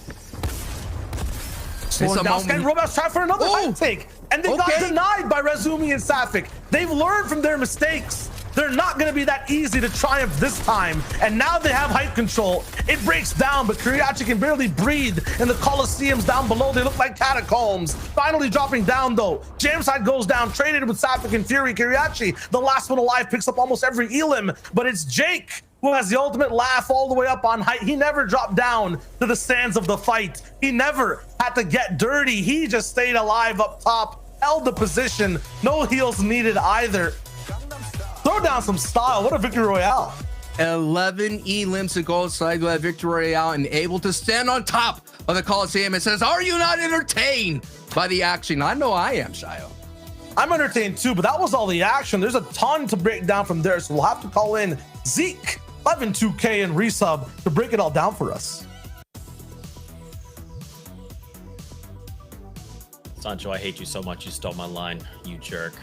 Speaker 4: Slowing down, Sky Robots try for another high take, and they got denied by Razumi and Safik. They've learned from their mistakes. They're not going to be that easy to triumph this time, and now they have height control. It breaks down, but Kiriachi can barely breathe in the Colosseums down below. They look like catacombs. Finally dropping down, though. Jamside goes down, traded with Safik and Fury. Kiriachi, the last one alive, picks up almost every elim, but it's Jake who has the ultimate laugh all the way up on height. He never dropped down to the sands of the fight. He never had to get dirty. He just stayed alive up top, held the position. No heals needed either. Throw down some style. What a victory royale.
Speaker 5: 11 elims to go inside that victory royale and able to stand on top of the Coliseum. It says, are you not entertained by the action? I know I am, Shayo.
Speaker 4: I'm entertained too, but that was all the action. There's a ton to break down from there, so we'll have to call in Zeke, 11-2K, and Resub to break it all down for us.
Speaker 1: Sancho, I hate you so much. You stole my line, you jerk.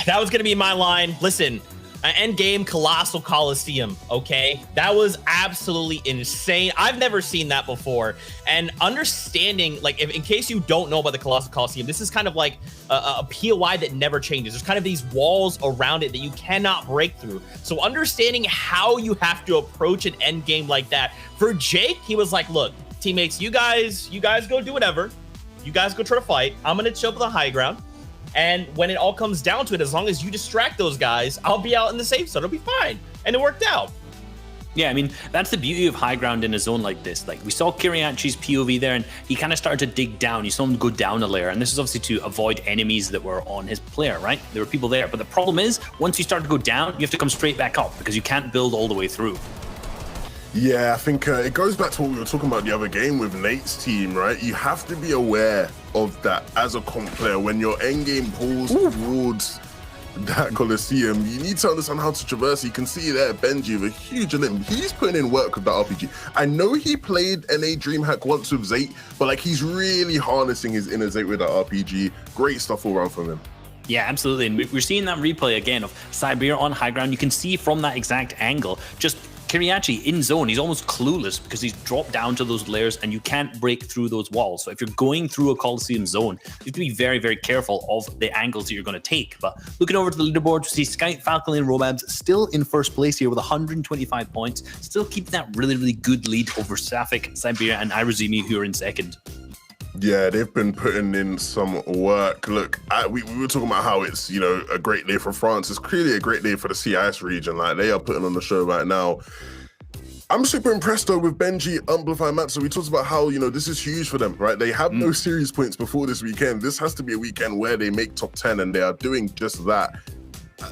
Speaker 1: That was going to be my line. Listen, an end game Colossal Coliseum, okay? That was absolutely insane. I've never seen that before. And understanding, like, if, in case you don't know about the Colossal Coliseum, this is kind of like a POI that never changes. There's kind of these walls around it that you cannot break through. So understanding how you have to approach an end game like that. For Jake, he was like, look, teammates, you guys go do whatever. You guys go try to fight. I'm going to chill up the high ground. And when it all comes down to it, as long as you distract those guys, I'll be out in the safe zone. It'll be fine. And it worked out.
Speaker 2: Yeah, I mean, that's the beauty of high ground in a zone like this. Like, we saw Kiriachi's POV there, and he kind of started to dig down. You saw him go down a layer, and this is obviously to avoid enemies that were on his player, right? There were people there. But the problem is, once you start to go down, you have to come straight back up because you can't build all the way through.
Speaker 3: Yeah, I think it goes back to what we were talking about the other game with Nate's team, right? You have to be aware of that as a comp player. When your end game pulls towards that Coliseum, you need to understand how to traverse. You can see there Benji with a huge limb. He's putting in work with that RPG. I know he played NA DreamHack once with Zate, but like he's really harnessing his inner Zate with that RPG. Great stuff all around from him.
Speaker 2: Yeah, absolutely. And we're seeing that replay again of Siberia on high ground. You can see from that exact angle, just Kiriachi in zone, he's almost clueless because he's dropped down to those layers and you can't break through those walls. So if you're going through a Coliseum zone, you have to be very, very careful of the angles that you're going to take. But looking over to the leaderboard, we see Sky, Falcon, and Robabs still in first place here with 125 points, still keeping that really, really good lead over Safik, Siberia, and Irazumi, who are in second.
Speaker 3: Yeah, they've been putting in some work. Look, we were talking about how it's, you know, a great day for France. It's clearly a great day for the CIS region. Like, they are putting on the show right now. I'm super impressed, though, with Benji, Amplify, Matt. So we talked about how, you know, this is huge for them, right? They have no series points before this weekend. This has to be a weekend where they make top 10, and they are doing just that.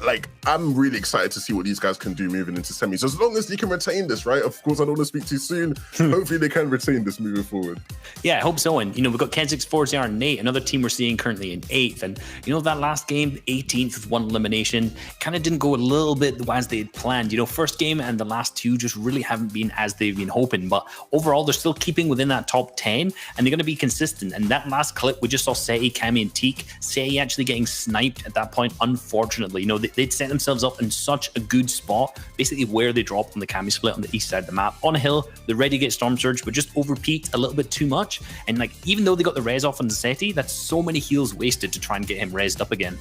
Speaker 3: Like, I'm really excited to see what these guys can do moving into semis. As long as they can retain this, right? Of course, I don't want to speak too soon. Hopefully they can retain this moving forward.
Speaker 2: Yeah, I hope so. And, you know, we've got Kenzix, Forziar, and Nate, another team we're seeing currently in 8th. And, you know, that last game, 18th with 1 elimination, kind of didn't go a little bit as they had planned. You know, first game and the last 2 just really haven't been as they've been hoping. But overall, they're still keeping within that top 10, and they're going to be consistent. And that last clip, we just saw Seti, Kami, and Teak. Seti actually getting sniped at that point, unfortunately. You know, they'd set themselves up in such a good spot, basically where they dropped on the Kami split on the east side of the map. On a hill, they're ready to get Storm Surge, but just overpeaked a little bit too much. And like, even though they got the res off on the Seti, that's so many heals wasted to try and get him resed up again.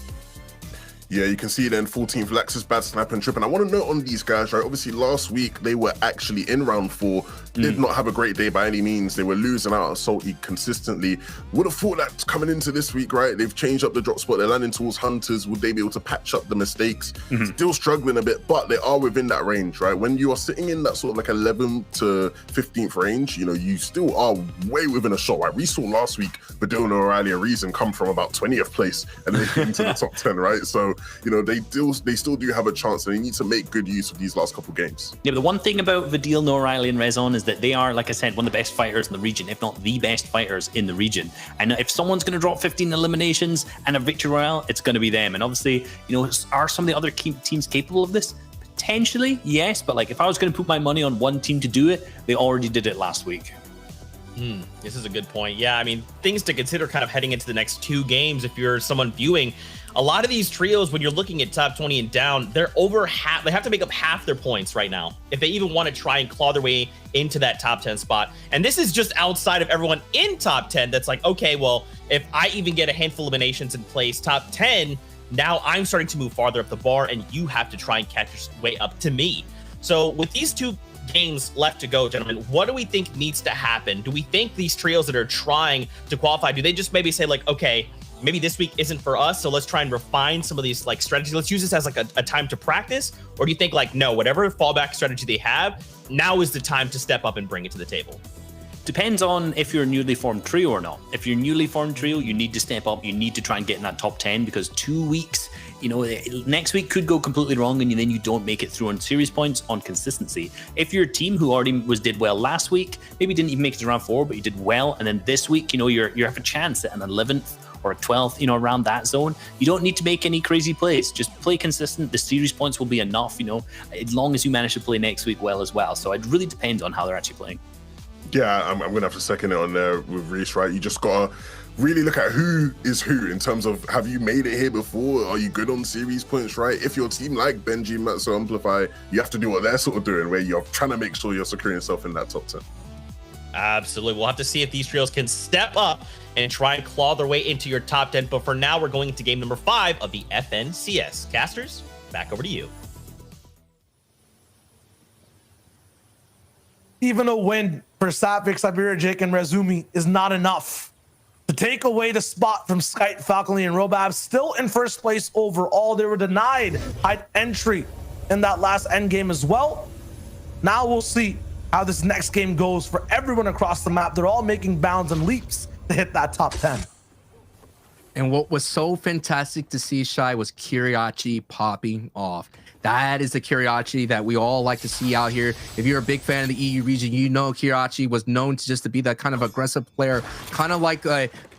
Speaker 3: Yeah, you can see then 14th Lexus, Bad Snap and Trip. And I want to note on these guys, right? Obviously, last week they were actually in round 4, did not have a great day by any means. They were losing out on Salty consistently. Would have thought that coming into this week, right? They've changed up the drop spot. They're landing towards Hunters. Would they be able to patch up the mistakes? Still struggling a bit, but they are within that range, right? When you are sitting in that sort of like 11th to 15th range, you know, you still are way within a shot, right? We saw last week Badil O'Reilly and Reason come from about 20th place and they get into the top 10, right? So, you know, they still do have a chance, and they need to make good use of these last couple games.
Speaker 2: Yeah, but the one thing about Vadil, O'Reilly, and Rezon is that they are, like I said, one of the best fighters in the region, if not the best fighters in the region. And if someone's going to drop 15 eliminations and a victory royale, it's going to be them. And obviously, you know, are some of the other teams capable of this? Potentially, yes. But like, if I was going to put my money on one team to do it, they already did it last week.
Speaker 1: This is a good point. Yeah, I mean, things to consider kind of heading into the next 2 games. If you're someone viewing, a lot of these trios, when you're looking at top 20 and down, they're over half. They have to make up half their points right now if they even want to try and claw their way into that top 10 spot. And this is just outside of everyone in top 10. That's like, okay, well, if I even get a handful of eliminations in place, top 10, now I'm starting to move farther up the bar, and you have to try and catch your way up to me. So with these 2 games left to go, gentlemen, what do we think needs to happen? Do we think these trios that are trying to qualify, do they just maybe say like, okay, maybe this week isn't for us, so let's try and refine some of these like strategies, let's use this as like a time to practice? Or do you think like, no, whatever fallback strategy they have, now is the time to step up and bring it to the table?
Speaker 2: Depends on if you're a newly formed trio or not. If you're a newly formed trio, you need to step up. You need to try and get in that top 10, because 2 weeks, you know, next week could go completely wrong, and then you don't make it through on series points on consistency. If you're a team who already did well last week, maybe didn't even make it to round 4, but you did well, and then this week, you know, you have a chance at an 11th or a 12th, you know, around that zone. You don't need to make any crazy plays. Just play consistent. The series points will be enough, you know, as long as you manage to play next week well as well. So it really depends on how they're actually playing.
Speaker 3: Yeah, I'm going to have to second it on there with Reese, right? You just got to really look at who is who in terms of, have you made it here before? Are you good on series points, right? If your team like Benji, Matzo, Amplify, you have to do what they're sort of doing, where you're trying to make sure you're securing yourself in that top 10.
Speaker 1: Absolutely. We'll have to see if these trios can step up and try and claw their way into your top 10. But for now, we're going into game number 5 of the FNCS. Casters, back over to you.
Speaker 4: Even a win for Sapphik, Siberia, Jake, and Rezumi is not enough to take away the spot from Skype, Falconly, and Robab. Still in first place overall. They were denied high entry in that last end game as well. Now we'll see how this next game goes for everyone across the map. They're all making bounds and leaps to hit that top 10.
Speaker 5: And what was so fantastic to see, Shy, was Kiriachi popping off. That is the Kiriachi that we all like to see out here. If you're a big fan of the EU region, you know Kiriachi was known to be that kind of aggressive player, kind of like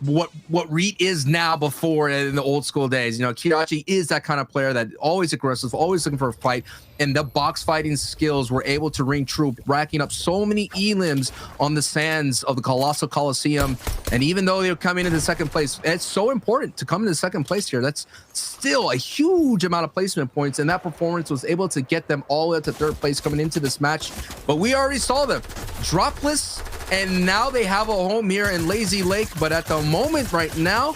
Speaker 5: what Reet is now before in the old school days. You know, Kiriachi is that kind of player that always aggressive, always looking for a fight. And the box fighting skills were able to ring true, racking up so many elims on the sands of the Colossal Coliseum. And even though they're coming into second place, it's so important to come into second place here. That's still a huge amount of placement points, and that performance was able to get them all the way up to third place coming into this match. But we already saw them dropless, and now they have a home here in Lazy Lake. But at the moment right now,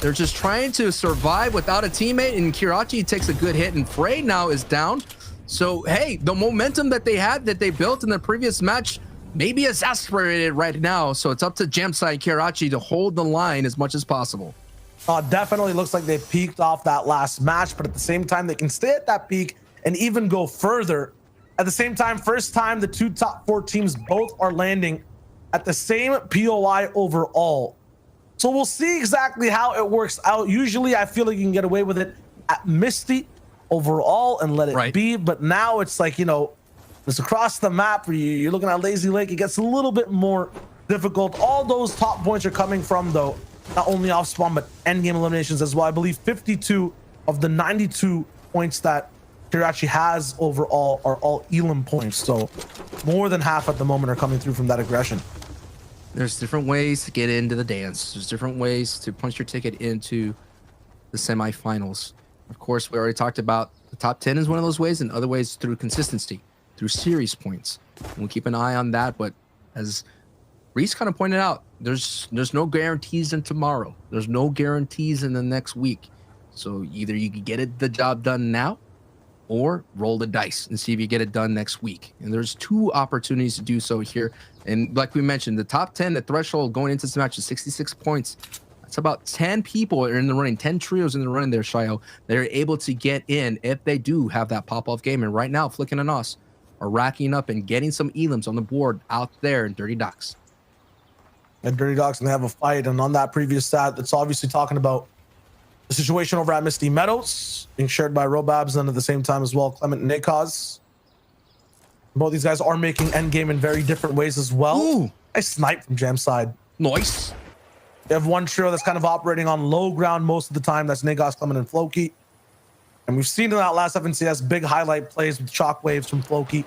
Speaker 5: they're just trying to survive without a teammate, and Kiriachi takes a good hit, and Frey now is down. So, hey, the momentum that they had, that they built in the previous match, maybe exasperated right now. So it's up to Jamsai and Kiriachi to hold the line as much as possible.
Speaker 4: Definitely looks like they peaked off that last match, but at the same time, they can stay at that peak and even go further. At the same time, first time the 2 top 4 teams both are landing at the same POI overall. So we'll see exactly how it works out. Usually, I feel like you can get away with it at Misty overall and let it be, but now it's like, you know, it's across the map. You're looking at Lazy Lake, it gets a little bit more difficult. All those top points are coming from, though, not only off spawn, but end game eliminations as well. I believe 52 of the 92 points that Kiriachi has overall are all Elim points. So more than half at the moment are coming through from that aggression.
Speaker 5: There's different ways to get into the dance. There's different ways to punch your ticket into the semifinals. Of course, we already talked about the top 10 is one of those ways, and other ways through consistency, through series points. We'll keep an eye on that, but as Reese kind of pointed out, there's no guarantees in tomorrow. There's no guarantees in the next week. So either you could get the job done now, or roll the dice and see if you get it done next week. And there's 2 opportunities to do so here. And like we mentioned, the top 10, the threshold going into this match is 66 points. That's about 10 people are in the running, 10 trios in the running there, Shio. They're able to get in if they do have that pop-off game. And right now, Flicken and Us are racking up and getting some elims on the board out there in Dirty Docks.
Speaker 4: And Dirty Docks, and they have a fight. And on that previous stat, it's obviously talking about the situation over at Misty Meadows being shared by Robabs, and at the same time as well, Clement and Nakaz. Both these guys are making endgame in very different ways as well.
Speaker 5: Ooh.
Speaker 4: I snipe from Jam side.
Speaker 5: Nice.
Speaker 4: They have one trio that's kind of operating on low ground most of the time. That's Nakaz, Clement, and Floki. And we've seen in that last FNCS big highlight plays with shockwaves from Floki.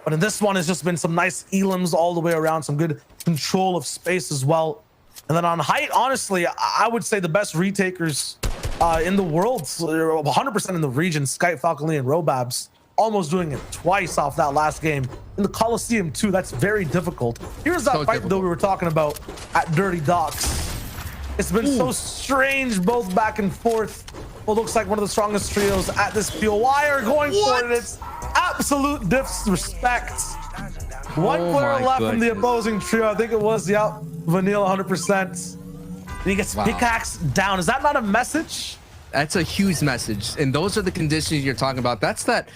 Speaker 4: But in this one, it's just been some nice elims all the way around, some good control of space as well. And then on height, honestly, I would say the best retakers in the world, 100% in the region, Skype, Falconly, and Robabs, almost doing it twice off that last game. In the Coliseum too, that's very difficult. Here's that
Speaker 5: So
Speaker 4: fight
Speaker 5: difficult.
Speaker 4: though we were talking about at Dirty Docks. It's been so strange, both back and forth. What looks like one of the strongest trios at this POI are going for it. It's absolute disrespect. One
Speaker 5: Oh
Speaker 4: player
Speaker 5: my
Speaker 4: left from the
Speaker 5: goodness.
Speaker 4: opposing trio. I think it was, yeah, Vanille 100%. And he gets pickaxe down. Is that not a message?
Speaker 5: That's a huge message. And those are the conditions you're talking about. That's that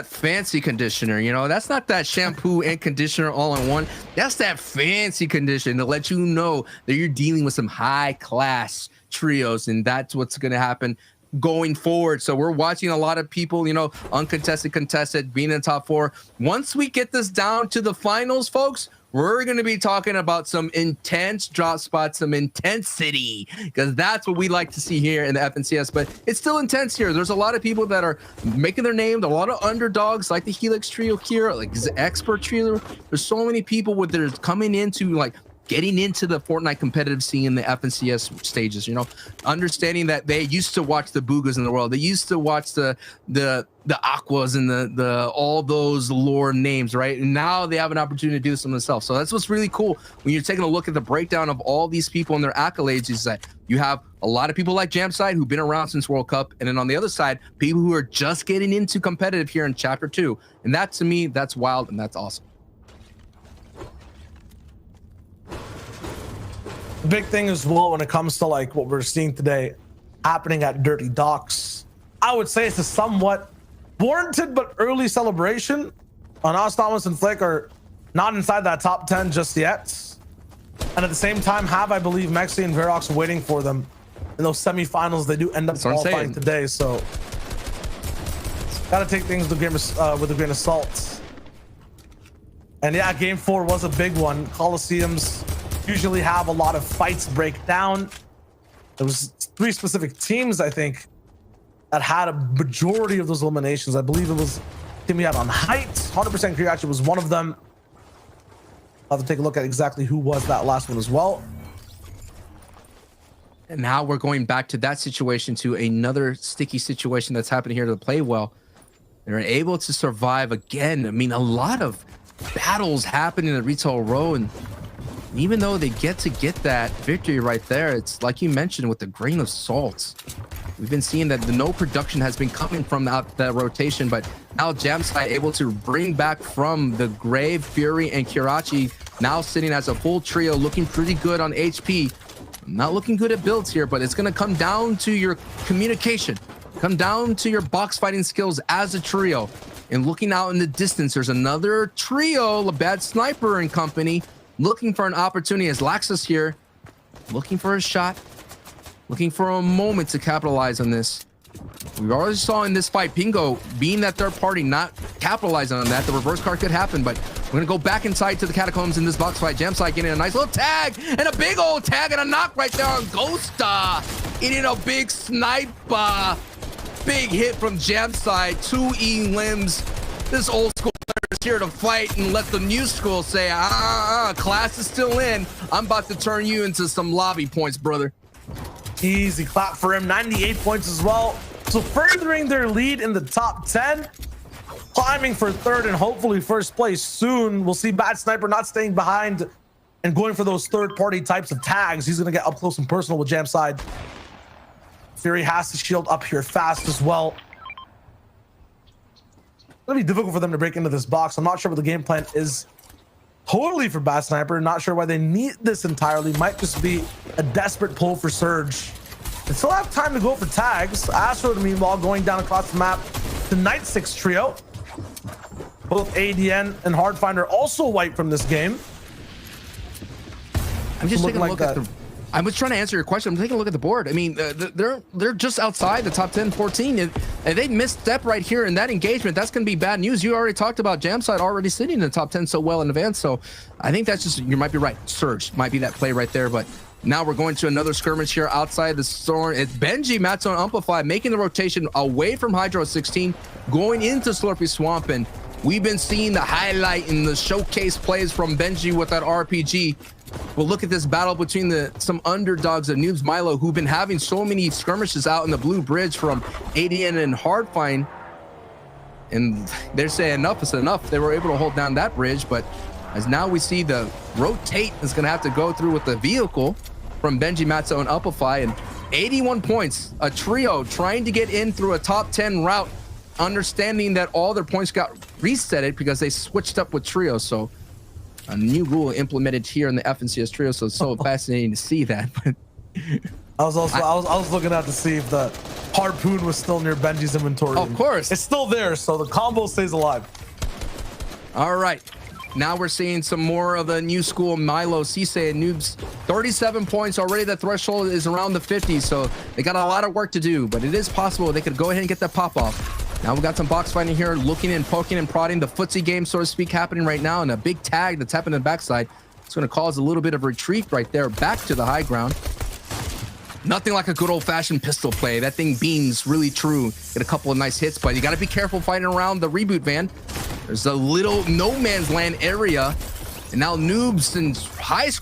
Speaker 5: fancy conditioner, you know. That's not that shampoo and conditioner all in one. That's that fancy condition to let you know that you're dealing with some high class trios, and that's what's going to happen going forward. So we're watching a lot of people, you know, uncontested, contested, being in the top 4. Once we get this down to the finals, folks, we're going to be talking about some intense drop spots, some intensity, because that's what we like to see here in the FNCS. But it's still intense here. There's a lot of people that are making their name, a lot of underdogs like the Helix trio here, like the Expert trio. There's so many people with that are coming into like getting into the Fortnite competitive scene in the FNCS stages, you know, understanding that they used to watch the Boogas in the world. They used to watch the Aquas and the all those lore names, right? And now they have an opportunity to do this themselves. So that's what's really cool when you're taking a look at the breakdown of all these people and their accolades, is that you have a lot of people like Jamside who've been around since World Cup, and then on the other side, people who are just getting into competitive here in Chapter 2. And that, to me, that's wild and that's awesome.
Speaker 4: The big thing as well when it comes to like what we're seeing today happening at Dirty Docks, I would say it's a somewhat warranted but early celebration. Us, Thomas, and Flick are not inside that top 10 just yet. And at the same time, I believe Mexi and Verox waiting for them in those semifinals. They do end up qualifying today, so gotta take things with a grain of salt. And yeah, game 4 was a big one. Coliseums usually have a lot of fights break down. There was 3 specific teams, I think, that had a majority of those eliminations. I believe it was team we had on height. 100% Crew actually was one of them. I'll have to take a look at exactly who was that last one as well.
Speaker 5: And now we're going back to that situation, to another sticky situation that's happening here to play well. They're able to survive again. I mean, a lot of battles happen in the retail row, and even though they get that victory right there, it's like you mentioned, with a grain of salt. We've been seeing that no production has been coming from that rotation, but now Jamsai able to bring back from the grave Fury and Kirachi, now sitting as a full trio, looking pretty good on HP. Not looking good at builds here, but it's going to come down to your communication, come down to your box fighting skills as a trio. And looking out in the distance, there's another trio, a bad sniper and company, looking for an opportunity as Laxus here, looking for a shot, looking for a moment to capitalize on this. We already saw in this fight, Pingo being that third party, not capitalizing on that. The reverse card could happen, but we're going to go back inside to the catacombs in this box fight. Jamside getting a nice little tag and a big old tag and a knock right there on Ghosta. Eating a big snipe. Big hit from Jamside. 2 E limbs. This old school player is here to fight and let the new school say, class is still in. I'm about to turn you into some lobby points, brother.
Speaker 4: Easy clap for him. 98 points as well. So furthering their lead in the top 10, climbing for 3rd and hopefully 1st place soon. We'll see Bad Sniper not staying behind and going for those third-party types of tags. He's going to get up close and personal with Jamside. Fury has to shield up here fast as well. It's gonna be difficult for them to break into this box. I'm not sure what the game plan is totally for Bad Sniper. Not sure why they need this entirely. Might just be a desperate pull for Surge. They still have time to go for tags. Astro, meanwhile, going down across the map to Night 6 trio. Both ADN and Hardfinder also wiped from this game.
Speaker 5: I'm just taking a look at the. I was trying to answer your question. I'm taking a look at the board. I mean, they're just outside the top 10, 14. And they misstep right here in that engagement. That's going to be bad news. You already talked about Jamside already sitting in the top 10 so well in advance. So I think that's just, you might be right. Surge might be that play right there. But now we're going to another skirmish here outside the storm. It's Benji, Matzo, and Amplify making the rotation away from Hydro 16, going into Slurpy Swamp. And we've been seeing the highlight in the showcase plays from Benji with that RPG. Well, look at this battle between some underdogs of Noobs Milo, who've been having so many skirmishes out in the blue bridge from ADN and Hardfine. And they're saying enough is enough. They were able to hold down that bridge, but as now we see the rotate is going to have to go through with the vehicle from Benji, Matzo, and Upify. And 81 points, a trio trying to get in through a top 10 route, understanding that all their points got resetted because they switched up with trio. So a new rule implemented here in the FNCS trio, so it's so fascinating to see that.
Speaker 4: I was looking out to see if the harpoon was still near Benji's inventory.
Speaker 5: Of course,
Speaker 4: it's still there, so the combo stays alive.
Speaker 5: All right, now we're seeing some more of the new school Milo, Cisse, and Noobs. 37 points already. The threshold is around the 50, so they got a lot of work to do, but it is possible they could go ahead and get that pop off. Now we got some box fighting here, looking and poking and prodding. The footsie game, so to speak, happening right now, and a big tag that's happening in the backside. It's going to cause a little bit of retreat right there, back to the high ground. Nothing like a good old-fashioned pistol play. That thing beams really true. Get a couple of nice hits, but you got to be careful fighting around the reboot van. There's a little no man's land area, and now Noobs and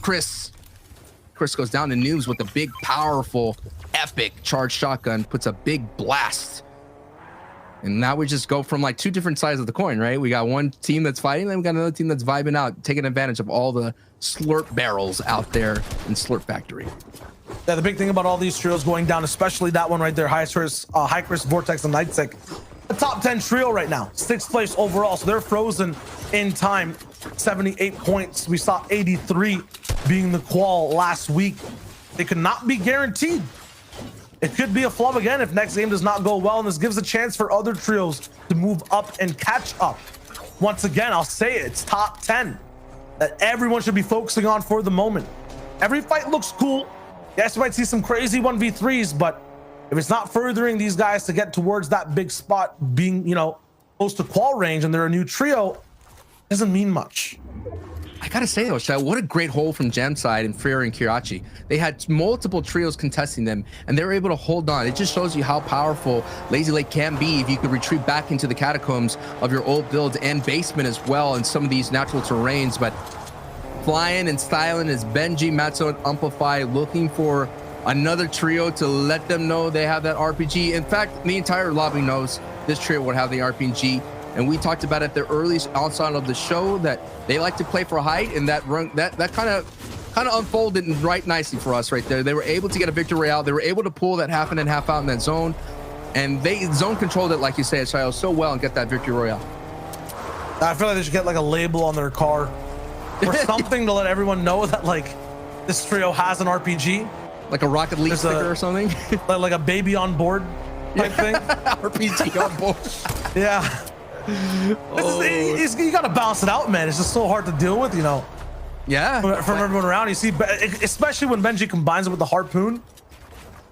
Speaker 5: Chris goes down to Noobs with a big, powerful, epic charged shotgun, puts a big blast. And now we just go from like two different sides of the coin, right? We got one team that's fighting, then we got another team that's vibing out, taking advantage of all the slurp barrels out there in Slurp Factory.
Speaker 4: Yeah, the big thing about all these trios going down, especially that one right there, High-Chris, Vortex, and Nightsec, the top 10 trio right now, 6th place overall, so they're frozen in time. 78 points. We saw 83 being the qual last week. They could not be guaranteed. It could be a flub again if next game does not go well, and this gives a chance for other trios to move up and catch up. Once again, I'll say it's top 10 that everyone should be focusing on for the moment. Every fight looks cool. Yes, you might see some crazy 1v3s, but if it's not furthering these guys to get towards that big spot, being, you know, close to qual range, and they're a new trio, it doesn't mean much.
Speaker 5: I gotta say though, Shai, what a great hold from Jamside and Freer and Kirachi. They had multiple trios contesting them, and they were able to hold on. It just shows you how powerful Lazy Lake can be if you could retreat back into the catacombs of your old builds and basement as well in some of these natural terrains. But flying and styling is Benji, Matzo, and Amplify, looking for another trio to let them know they have that RPG. In fact, the entire lobby knows this trio would have the RPG. And we talked about at the earliest onset of the show that they like to play for height, and that kind of unfolded right nicely for us right there. They were able to get a victory royale. They were able to pull that half in and half out in that zone, and they zone controlled it, like you said, Shio, so well, and get that victory royale.
Speaker 4: I feel like they should get like a label on their car or something to let everyone know that like this trio has an RPG,
Speaker 5: like a Rocket League sticker or something,
Speaker 4: like a baby on board type thing.
Speaker 5: RPG on board.
Speaker 4: Yeah. You gotta balance it out, man. It's just so hard to deal with, you know.
Speaker 5: Yeah.
Speaker 4: From everyone around, you see, especially when Benji combines it with the harpoon.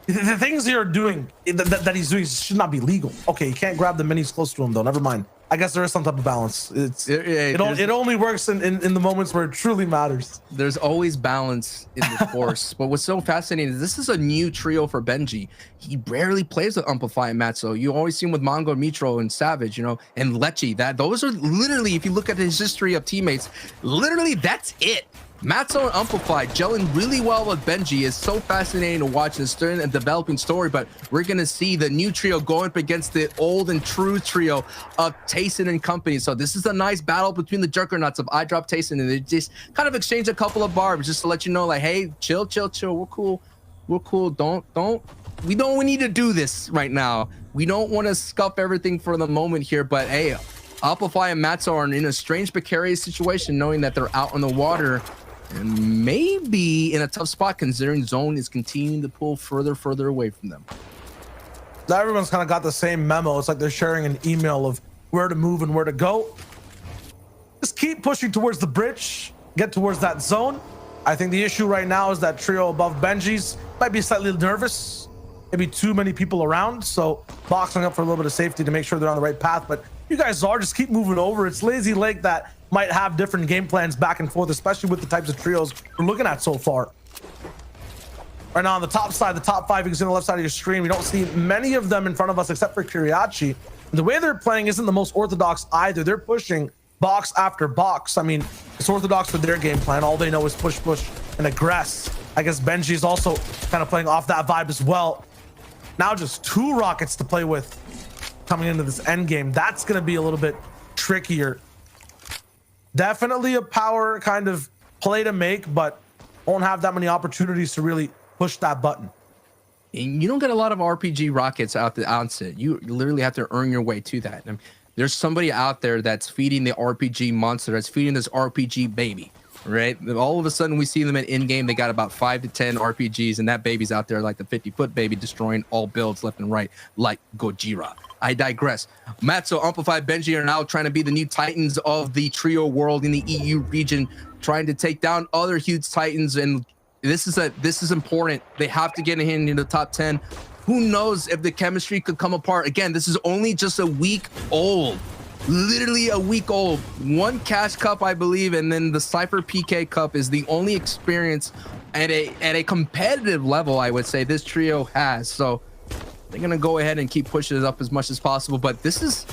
Speaker 4: The things you're doing that he's doing should not be legal. Okay, you can't grab the minis close to him though. Never mind. I guess there is some type of balance. It only works in the moments where it truly matters.
Speaker 5: There's always balance in the force. But what's so fascinating is this is a new trio for Benji. He rarely plays with Amplify and Matzo. You always see him with Mongo, Mitro, and Savage, you know, and Lechi. Those are literally, if you look at his history of teammates, literally that's it. Matzo and Amplify gelling really well with Benji is so fascinating to watch this turn and developing story, but we're going to see the new trio going up against the old and true trio of Tayson and company. So this is a nice battle between the juggernauts of I Drop Tayson, and they just kind of exchange a couple of barbs just to let you know, like, hey, chill, we're cool. We're cool. We don't need to do this right now. We don't want to scuff everything for the moment here, but hey, Amplify and Matzo are in a strange precarious situation knowing that they're out on the water and maybe in a tough spot considering Zone is continuing to pull further away from them.
Speaker 4: Everyone's kind of got the same memo. It's like they're sharing an email of where to move and where to go. Just keep pushing towards the bridge, get towards that zone. I think the issue right now is that trio above Benji's might be slightly nervous, maybe too many people around, so boxing up for a little bit of safety to make sure they're on the right path. But you guys just keep moving over. It's Lazy Lake that might have different game plans back and forth, especially with the types of trios we're looking at so far. Right now on the top side, the top 5, you can see on the left side of your screen, we don't see many of them in front of us except for Kiriachi. The way they're playing isn't the most orthodox either. They're pushing box after box. I mean, it's orthodox for their game plan. All they know is push, and aggress. I guess Benji's also kind of playing off that vibe as well. Now just 2 rockets to play with coming into this end game. That's going to be a little bit trickier. Definitely a power kind of play to make, but won't have that many opportunities to really push that button.
Speaker 5: And you don't get a lot of RPG rockets out the outset. You literally have to earn your way to that. And there's somebody out there that's feeding the RPG monster, that's feeding this RPG baby, right? All of a sudden we see them in game. They got about 5 to 10 RPGs, and that baby's out there like the 50-foot baby, destroying all builds left and right, like Gojira. I digress. Matzo, Amplify, Benji are now trying to be the new titans of the trio world in the EU region, trying to take down other huge titans. And this is important. They have to get in the top 10. Who knows if the chemistry could come apart. Again, this is only just a week old. Literally a week old. 1 Cash Cup, I believe, and then the Cypher PK Cup is the only experience at a competitive level, I would say, this trio has. So they're gonna go ahead and keep pushing it up as much as possible. But this is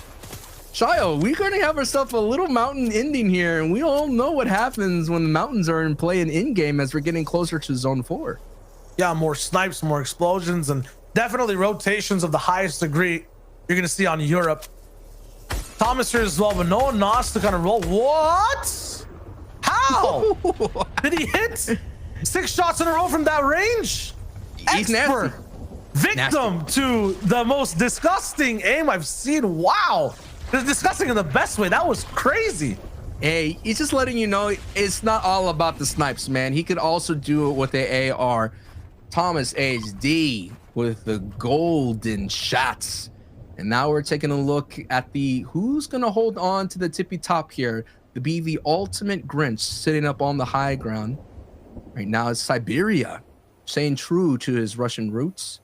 Speaker 5: Shio, we're gonna have ourselves a little mountain ending here, and we all know what happens when the mountains are in play and in game as we're getting closer to zone 4.
Speaker 4: Yeah, more snipes, more explosions, and definitely rotations of the highest degree you're gonna see on Europe. Thomas here as well, but no Nos to kind of roll. What? How? Did he hit 6 shots in a row from that range?
Speaker 5: He's nasty.
Speaker 4: Victim to the most disgusting aim I've seen. Wow. It's disgusting in the best way. That was crazy.
Speaker 5: Hey, he's just letting you know it's not all about the snipes, man. He could also do it with the AR. Thomas HD with the golden shots. And now we're taking a look at the who's going to hold on to the tippy top here to be the ultimate Grinch sitting up on the high ground. Right now it's Siberia, staying true to his Russian roots,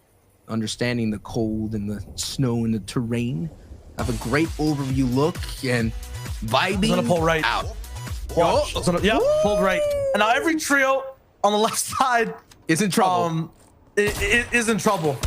Speaker 5: understanding the cold and the snow and the terrain. Have a great overview look and vibing.
Speaker 4: He's gonna pull right
Speaker 5: out.
Speaker 4: Watch. Yeah, pulled right. And now every trio on the left side
Speaker 5: is in trouble.
Speaker 4: It is in trouble.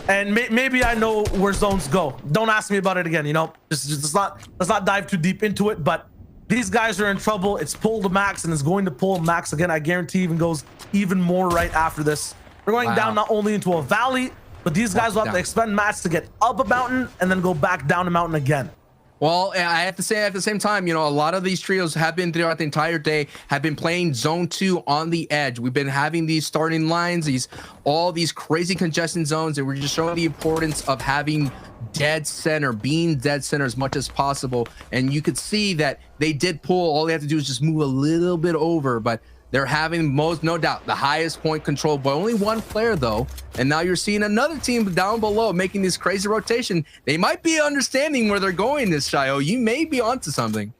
Speaker 4: And maybe I know where zones go. Don't ask me about it again. You know, let's not dive too deep into it. But these guys are in trouble. It's pulled to max and it's going to pull max again. I guarantee even goes even more right after this. We're going down not only into a valley, but these guys will have to expend mats to get up a mountain and then go back down a mountain again.
Speaker 5: Well, I have to say at the same time, you know, a lot of these trios have been throughout the entire day, have been playing zone 2 on the edge. We've been having these starting lines, all these crazy congestion zones, and we're just showing the importance of having dead center, being dead center as much as possible. And you could see that they did pull. All they have to do is just move a little bit over, but they're having no doubt the highest point control by only 1 player though. And now you're seeing another team down below making this crazy rotation. They might be understanding where they're going this Shio. You may be onto something.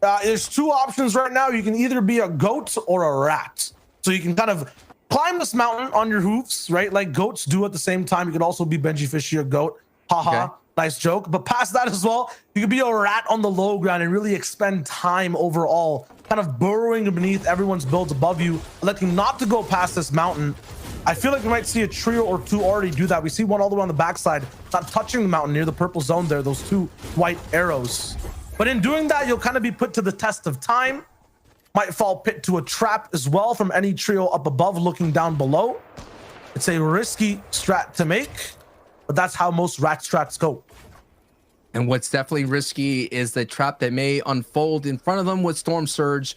Speaker 4: There's 2 options right now. You can either be a goat or a rat. So you can kind of climb this mountain on your hoofs, right? Like goats do at the same time. You could also be Benji Fishy a goat. Haha. Okay. Nice joke. But past that as well, you could be a rat on the low ground and really expend time overall, kind of burrowing beneath everyone's builds above you, electing not to go past this mountain. I feel like we might see a trio or 2 already do that. We see one all the way on the backside, not touching the mountain near the purple zone there, those 2 white arrows. But in doing that, you'll kind of be put to the test of time. Might fall pit to a trap as well from any trio up above looking down below. It's a risky strat to make, but that's how most rat strats go.
Speaker 5: And what's definitely risky is the trap that may unfold in front of them with Storm Surge.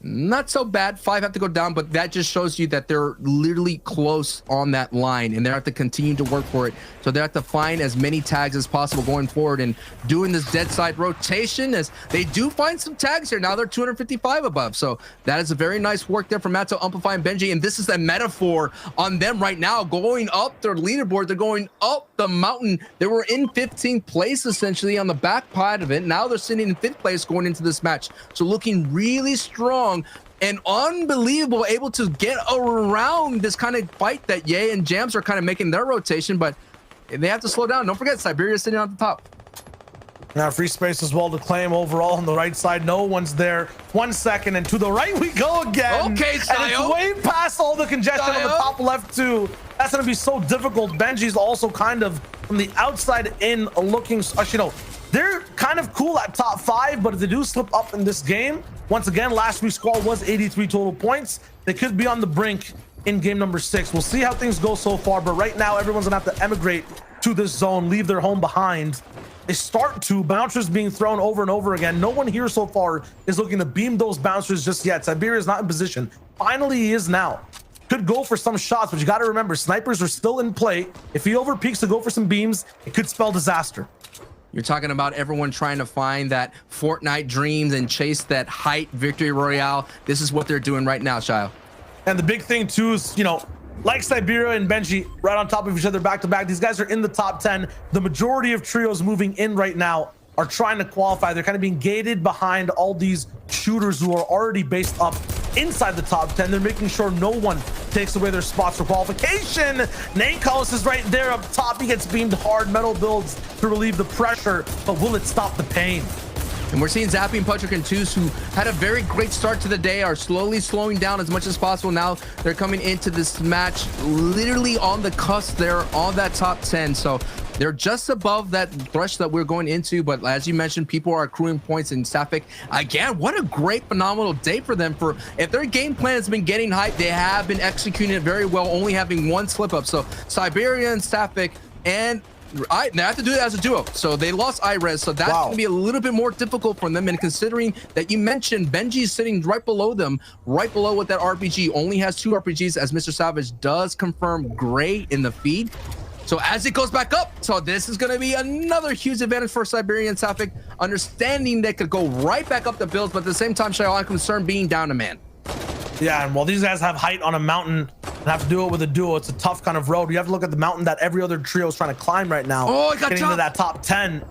Speaker 5: Not so bad. 5 have to go down, but that just shows you that they're literally close on that line, and they have to continue to work for it. So they have to find as many tags as possible going forward and doing this dead side rotation, as they do find some tags here. Now they're 255 above. So that is a very nice work there from Matto, Amplify, and Benji. And this is a metaphor on them right now, going up their leaderboard. They're going up the mountain. They were in 15th place essentially on the back part of it. Now they're sitting in 5th place going into this match. So looking really strong and unbelievable, able to get around this kind of fight that Ye and Jams are kind of making their rotation, but they have to slow down. Don't forget, Siberia's sitting on the top.
Speaker 4: Now free space as well to claim overall on the right side. No one's there. 1 second, and to the right we go again.
Speaker 5: Okay,
Speaker 4: and it's way past all the congestion on the top left too. That's gonna be so difficult. Benji's also kind of from the outside in looking, actually no, they're kind of cool at top 5, but if they do slip up in this game, once again, last week's score was 83 total points. They could be on the brink in game number 6. We'll see how things go so far, but right now everyone's gonna have to emigrate to this zone, leave their home behind. They start to, bouncers being thrown over and over again. No one here so far is looking to beam those bouncers just yet. Siberia is not in position. Finally, he is now. Could go for some shots, but you got to remember, snipers are still in play. If he overpeaks to go for some beams, it could spell disaster.
Speaker 5: You're talking about everyone trying to find that Fortnite dreams and chase that height victory royale. This is what they're doing right now, Shio.
Speaker 4: And the big thing too is, you know, like Siberia and Benji right on top of each other back to back. These guys are in the top 10. The majority of trios moving in right now are trying to qualify. They're kind of being gated behind all these shooters who are already based up inside the top 10. They're making sure no one takes away their spots for qualification. Nankos is right there up top. He gets beamed hard. Metal builds to relieve the pressure, but will it stop the pain?
Speaker 5: And we're seeing Zappy and Patrick and Twos, who had a very great start to the day, are slowly slowing down as much as possible. Now they're coming into this match literally on the cusp there on that top 10. So they're just above that thresh that we're going into. But as you mentioned, people are accruing points in Safik. Again, what a great, phenomenal day for them. For if their game plan has been getting hyped, they have been executing it very well, only having one slip up. So Siberia and Safik and they have to do it as a duo, so they lost IRES, so that's going to be a little bit more difficult for them. And considering that you mentioned Benji's sitting right below them, right below with that RPG, only has 2 RPGs, as Mr. Savage does confirm gray in the feed. So as it goes back up, so this is going to be another huge advantage for Siberian Safik, understanding they could go right back up the builds, but at the same time, Shayo, I'm concerned being down a man.
Speaker 4: Yeah, and while these guys have height on a mountain and have to do it with a duo, it's a tough kind of road. You have to look at the mountain that every other trio is trying to climb right now.
Speaker 5: Oh, it got
Speaker 4: getting into that top 10.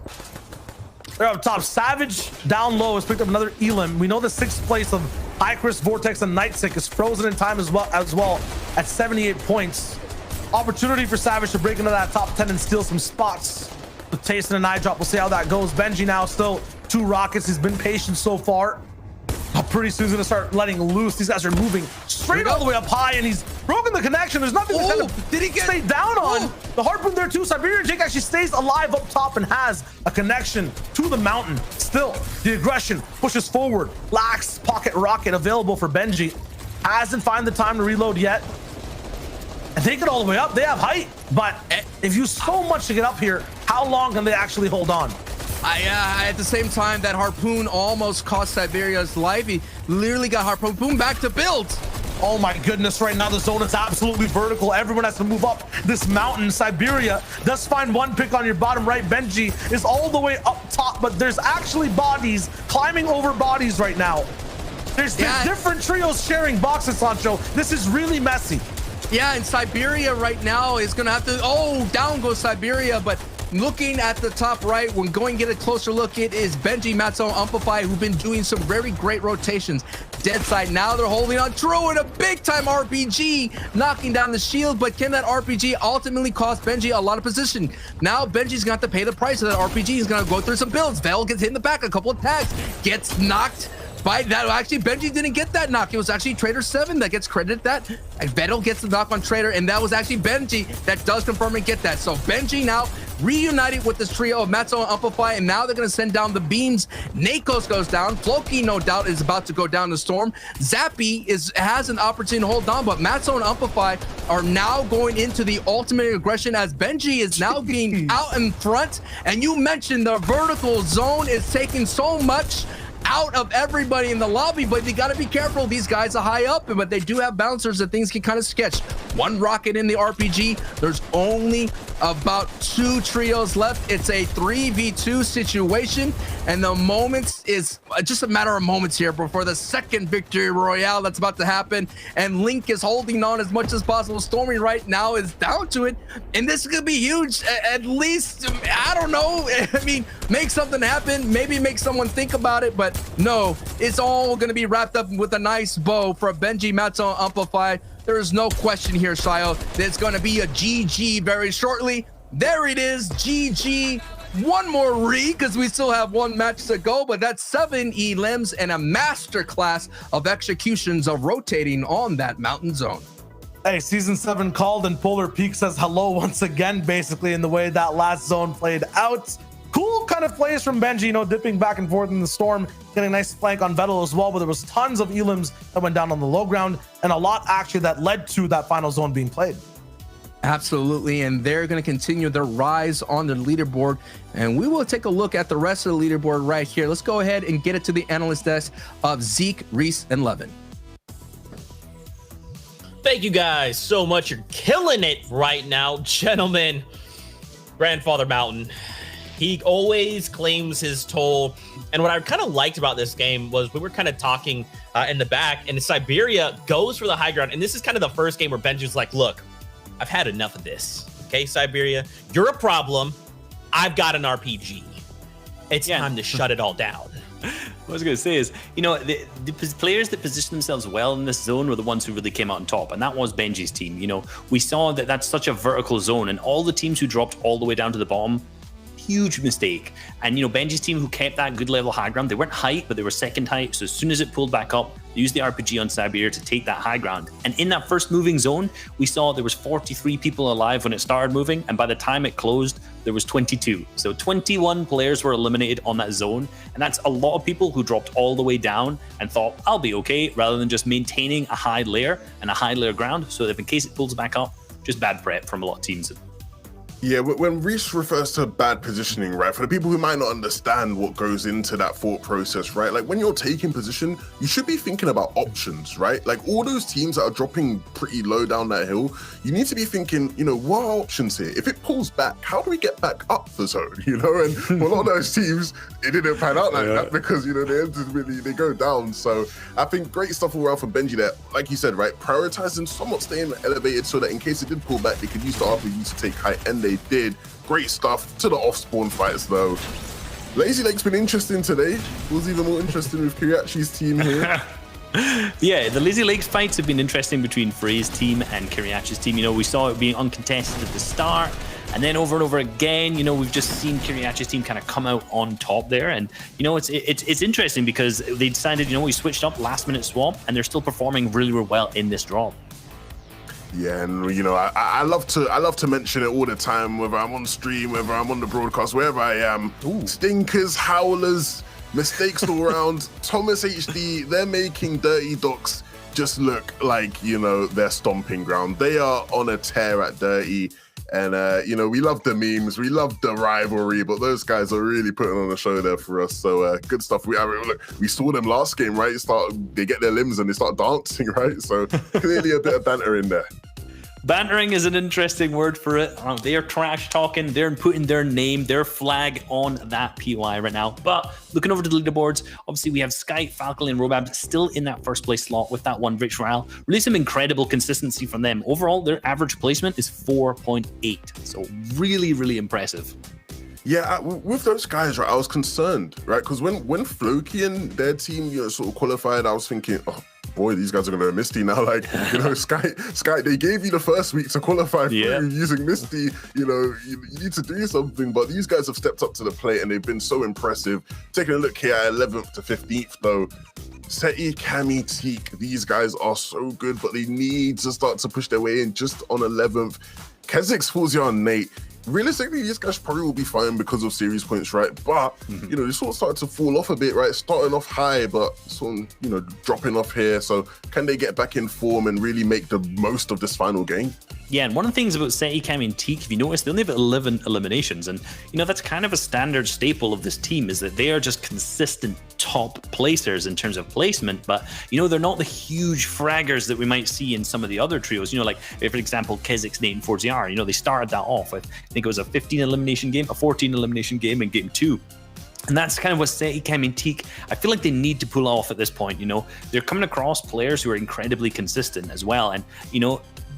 Speaker 4: They're up top. Savage down low has picked up another Elim. We know the 6th place of Icarus, Vortex, and Nightsick is frozen in time as well at 78 points. Opportunity for Savage to break into that top 10 and steal some spots with Taste and an eye drop. We'll see how that goes. Benji now still 2 rockets. He's been patient so far. Pretty soon he's gonna start letting loose. These guys are moving straight all the way up high, and he's broken the connection. There's nothing to kind of
Speaker 5: did he get
Speaker 4: stay down on. The harpoon there too. Siberian Jake actually stays alive up top and has a connection to the mountain. Still, the aggression pushes forward. Lax pocket rocket available for Benji. Hasn't found the time to reload yet. And take it all the way up. They have height, but if you so much to get up here, how long can they actually hold on?
Speaker 5: At the same time, that harpoon almost cost Siberia's life. He literally got harpoon back to build.
Speaker 4: Oh my goodness, right now the zone is absolutely vertical. Everyone has to move up this mountain. Siberia does find 1 pick on your bottom right. Benji is all the way up top, but there's actually bodies climbing over bodies right now. There's different trios sharing boxes, Sancho. This is really messy.
Speaker 5: Yeah, and Siberia right now is gonna have to, down goes Siberia, but looking at the top right, when going to get a closer look, it is Benji, Matzo, Amplify, who've been doing some very great rotations. Dead side, now they're holding on, throwing a big time RPG, knocking down the shield, but can that RPG ultimately cost Benji a lot of position? Now Benji's gonna have to pay the price of that RPG. He's gonna go through some builds. Vel gets hit in the back, a couple of tags, gets knocked by that. Actually, Benji didn't get that knock. It was actually Trader 7 that gets credited that. And Vettel gets the knock on Trader, and that was actually Benji that does confirm and get that. So Benji now reunited with this trio of Matzo and Amplify, and now they're going to send down the beams. Nakos goes down. Floki, no doubt, is about to go down the storm. Zappy has an opportunity to hold on, but Matzo and Amplify are now going into the ultimate aggression as Benji is now being out in front. And you mentioned the vertical zone is taking so much out of everybody in the lobby, but you got to be careful. These guys are high up, but they do have bouncers that things can kind of sketch. One rocket in the RPG. There's only about 2 trios left. It's a 3v2 situation, and the moments is just a matter of moments here before the second victory royale that's about to happen. And Link is holding on as much as possible. Stormy right now is down to it, and this could be huge. At least, I don't know. I mean, make something happen. Maybe make someone think about it, but no, it's all going to be wrapped up with a nice bow for Benji Matzo Amplified. There is no question here, Shio. There's going to be a GG very shortly. There it is, GG. One more because we still have 1 match to go, but that's 7 elims and a master class of executions of rotating on that mountain zone.
Speaker 4: Hey, season 7 called, and Polar Peak says hello once again, basically, in the way that last zone played out. Cool kind of plays from Benji, you know, dipping back and forth in the storm, getting a nice flank on Vettel as well, but there was tons of elims that went down on the low ground, and a lot actually that led to that final zone being played.
Speaker 5: Absolutely, and they're going to continue their rise on the leaderboard, and we will take a look at the rest of the leaderboard right here. Let's go ahead and get it to the analyst desk of Zeke, Reese, and Levin.
Speaker 1: Thank you guys so much. You're killing it right now, gentlemen. Grandfather Mountain, he always claims his toll. And what I kind of liked about this game was we were kind of talking in the back, and Siberia goes for the high ground. And this is kind of the first game where Benji's like, look, I've had enough of this. Okay, Siberia, you're a problem. I've got an RPG. It's time to shut it all down.
Speaker 2: What I was going to say is, you know, the players that positioned themselves well in this zone were the ones who really came out on top, and that was Benji's team. You know, we saw that that's such a vertical zone, and all the teams who dropped all the way down to the bottom, huge mistake. And, you know, Benji's team who kept that good level high ground, they weren't height, but they were second height. So as soon as it pulled back up, they used the RPG on Siberia to take that high ground. And in that first moving zone, we saw there was 43 people alive when it started moving. And by the time it closed, there was 22. So 21 players were eliminated on that zone. And that's a lot of people who dropped all the way down and thought, I'll be okay, rather than just maintaining a high layer and a high layer ground. So if in case it pulls back up, just bad prep from a lot of teams.
Speaker 3: Yeah, when Reese refers to bad positioning, right, for the people who might not understand what goes into that thought process, right, like when you're taking position, you should be thinking about options, right? Like all those teams that are dropping pretty low down that hill, you need to be thinking, you know, what are options here? If it pulls back, how do we get back up the zone, you know? And for a lot of those teams, it didn't pan out like that because, you know, they go down. So I think great stuff all around from Benji there. Like you said, right, prioritizing somewhat staying elevated so that in case it did pull back, they could use the RPG to take height, and they did. Great stuff to the off-spawn fights though. Lazy Lake's been interesting today. It was even more interesting with Kiriachi's team here.
Speaker 2: Yeah, the Lazy Lakes fights have been interesting between Frey's team and Kiriachi's team. You know, we saw it being uncontested at the start, and then over and over again, you know, we've just seen Kiriachi's team kind of come out on top there. And, you know, it's interesting because they decided, you know, we switched up last-minute swap, and they're still performing really, really well in this draw.
Speaker 3: Yeah, and you know, I love to mention it all the time, whether I'm on stream, whether I'm on the broadcast, wherever I am. Stinkers, howlers, mistakes all around. Thomas HD, they're making Dirty Docs just look like, you know, their stomping ground. They are on a tear at Dirty. And, you know, we love the memes, we love the rivalry, but those guys are really putting on a show there for us. So good stuff. We saw them last game, right? They get their limbs and they start dancing, right? So clearly a bit of banter in there.
Speaker 2: Bantering is an interesting word for it. They are trash talking. They're putting their name, their flag on that POI right now. But looking over to the leaderboards, obviously we have Sky, Falcon, and Robab still in that first place slot with that 1 victory royale. Really some incredible consistency from them. Overall, their average placement is 4.8. So really, really impressive.
Speaker 3: Yeah, with those guys, right, I was concerned, right? Because when Floki and their team, you know, sort of qualified, I was thinking, oh, boy, these guys are going to Misty now. Like, you know, Sky, they gave you the first week to qualify through using Misty. You know, you need to do something. But these guys have stepped up to the plate and they've been so impressive. Taking a look here at 11th to 15th, though. Seti, Kami, Teak, these guys are so good, but they need to start to push their way in just on 11th. Kezix, Fuzia, and Nate. Realistically, these guys probably will be fine because of series points, right? But, you know, they sort of started to fall off a bit, right? Starting off high, but sort of, you know, dropping off here. So can they get back in form and really make the most of this final game?
Speaker 2: Yeah, and one of the things about Seti, Kemi, and Teak, if you notice, they only have 11 eliminations. And, that's kind of a standard staple of this team, is that they are just consistent top placers in terms of placement. But, they're not the huge fraggers that we might see in some of the other trios. Like, for example, Kezik's Nate and Forziar, they started that off with, I think it was a 15 elimination game, a 14 elimination game in game 2. And that's kind of what Seti, Kemi, and Teak, I feel like they need to pull off at this point. They're coming across players who are incredibly consistent as well. And,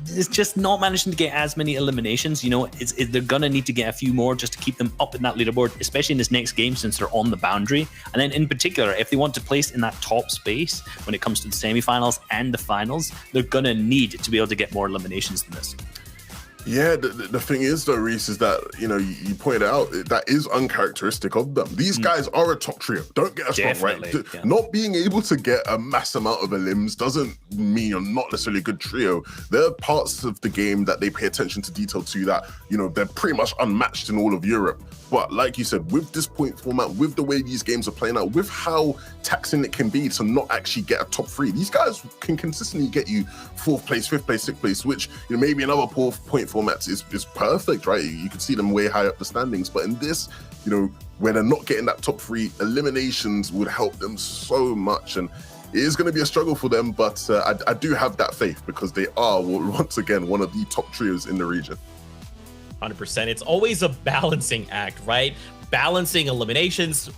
Speaker 2: it's just not managing to get as many eliminations. They're gonna need to get a few more just to keep them up in that leaderboard, especially in this next game since they're on the boundary. And then in particular, if they want to place in that top space when it comes to the semifinals and the finals, they're gonna need to be able to get more eliminations than this.
Speaker 3: Yeah, the thing is though, Reese, is that, you pointed out that is uncharacteristic of them. These guys are a top trio. Don't get us wrong, right?
Speaker 2: Yeah.
Speaker 3: Not being able to get a mass amount of elims doesn't mean you're not necessarily a good trio. There are parts of the game that they pay attention to detail to that, they're pretty much unmatched in all of Europe. But like you said, with this point format, with the way these games are playing out, with how taxing it can be to not actually get a top 3, these guys can consistently get you 4th place, 5th place, 6th place, which maybe in other poor point formats is perfect, right? You can see them way high up the standings. But in this, where they're not getting that top 3, eliminations would help them so much. And it is going to be a struggle for them, but I do have that faith because they are, once again, one of the top trios in the region.
Speaker 1: 100%. It's always a balancing act, right? Balancing eliminations,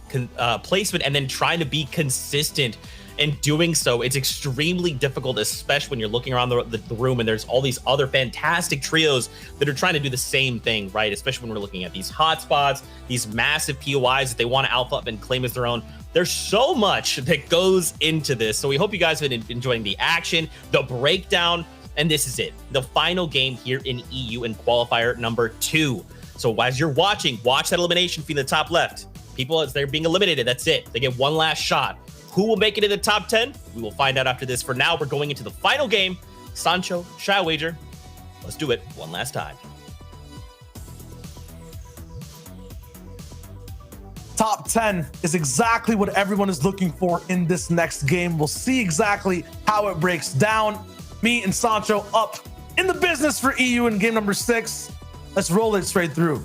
Speaker 1: placement, and then trying to be consistent in doing so. It's extremely difficult, especially when you're looking around the room and there's all these other fantastic trios that are trying to do the same thing, right? Especially when we're looking at these hotspots, these massive POIs that they want to alpha up and claim as their own. There's so much that goes into this. So we hope you guys have been enjoying the action, the breakdown, and this is it. The final game here in EU in qualifier number 2. So as you're watching, watch that elimination feed in the top left. People, as they're being eliminated, that's it. They get one last shot. Who will make it in the top 10? We will find out after this. For now, we're going into the final game. Sancho, Shy Wager. Let's do it one last time.
Speaker 4: Top 10 is exactly what everyone is looking for in this next game. We'll see exactly how it breaks down. Me and Sancho up in the business for EU in game number 6. Let's roll it straight through.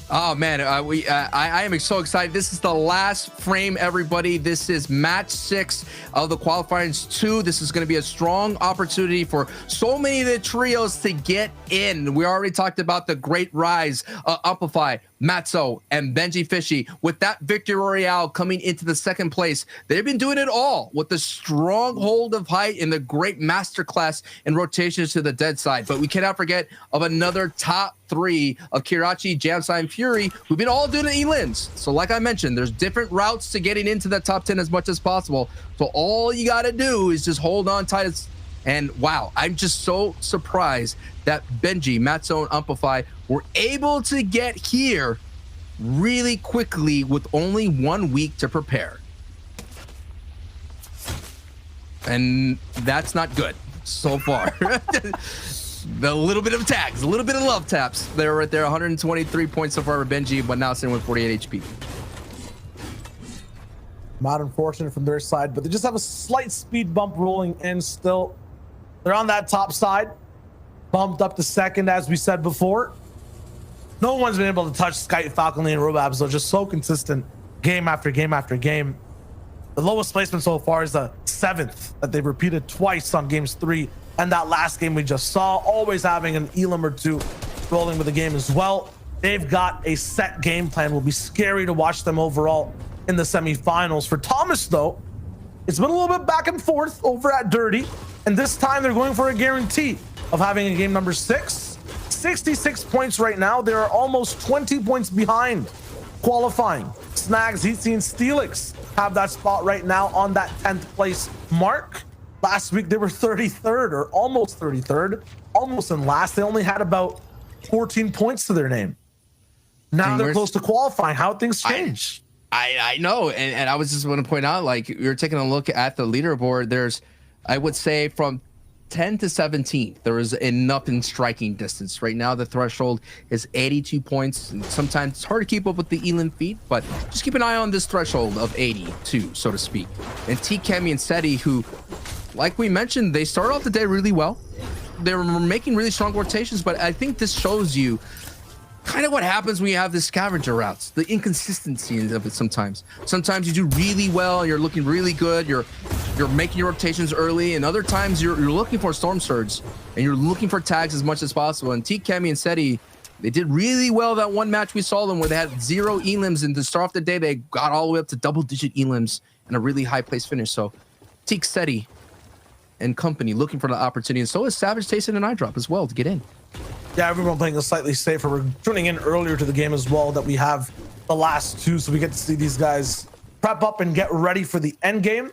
Speaker 5: Oh man, I am so excited. This is the last frame, everybody. This is match 6 of the qualifiers 2. This is going to be a strong opportunity for so many of the trios to get in. We already talked about the great rise, Amplify, Matzo, and Benji Fishy. With that Victory Royale coming into the 2nd place, they've been doing it all with the strong hold of height and the great masterclass in rotations to the dead side. But we cannot forget of another top 3 of Kirachi, Jamsai, and Fury, who've been all doing E-Lins. So like I mentioned, there's different routes to getting into the top 10 as much as possible. So all you got to do is just hold on tight. And wow, I'm just so surprised that Benji, Matzo, and Amplify were able to get here really quickly with only 1 week to prepare. And that's not good so far. The little bit of tags, a little bit of love taps. They're right there, 123 points so far for Benji, but now sitting with 48 HP.
Speaker 4: Not unfortunate from their side, but they just have a slight speed bump rolling in still. They're on that top side, bumped up to 2nd, as we said before. No one's been able to touch Skype, Falconly, and Robab, so just so consistent game after game after game. The lowest placement so far is the 7th that they've repeated twice on games 3 and that last game we just saw, always having an elim or 2 rolling with the game as well. They've got a set game plan. Will be scary to watch them overall in the semifinals. For Thomas, though, it's been a little bit back and forth over at Dirty, and this time they're going for a guarantee of having a game number 6. 66 points right now. They are almost 20 points behind qualifying. Snags, Heatsy, and Steelix have that spot right now on that 10th place mark. Last week they were 33rd, or almost 33rd, almost in last. They only had about 14 points to their name. Now they're close to qualifying. How things change.
Speaker 5: I know, and I was just going to point out, like, you're taking a look at the leaderboard. There's, I would say, from 10 to 17, there is enough in striking distance. Right now, the threshold is 82 points. And sometimes it's hard to keep up with the Elim feat, but just keep an eye on this threshold of 82, so to speak. And T, Kemi, and Seti, who, like we mentioned, they start off the day really well. they were making really strong rotations, but I think this shows you kind of what happens when you have the scavenger routes, the inconsistency of it sometimes. Sometimes you do really well, you're looking really good, you're making your rotations early, and other times you're looking for Storm Surge, and you're looking for tags as much as possible. And Kemi and Seti, they did really well that one match we saw them where they had 0 elims, and to start off the day, they got all the way up to double-digit elims and a really high-place finish. So Seti and company looking for the opportunity, and so is Savage, Tayson, and iDrop as well to get in.
Speaker 4: Yeah, everyone playing a slightly safer. We're tuning in earlier to the game as well that we have the last 2, so we get to see these guys prep up and get ready for the end game.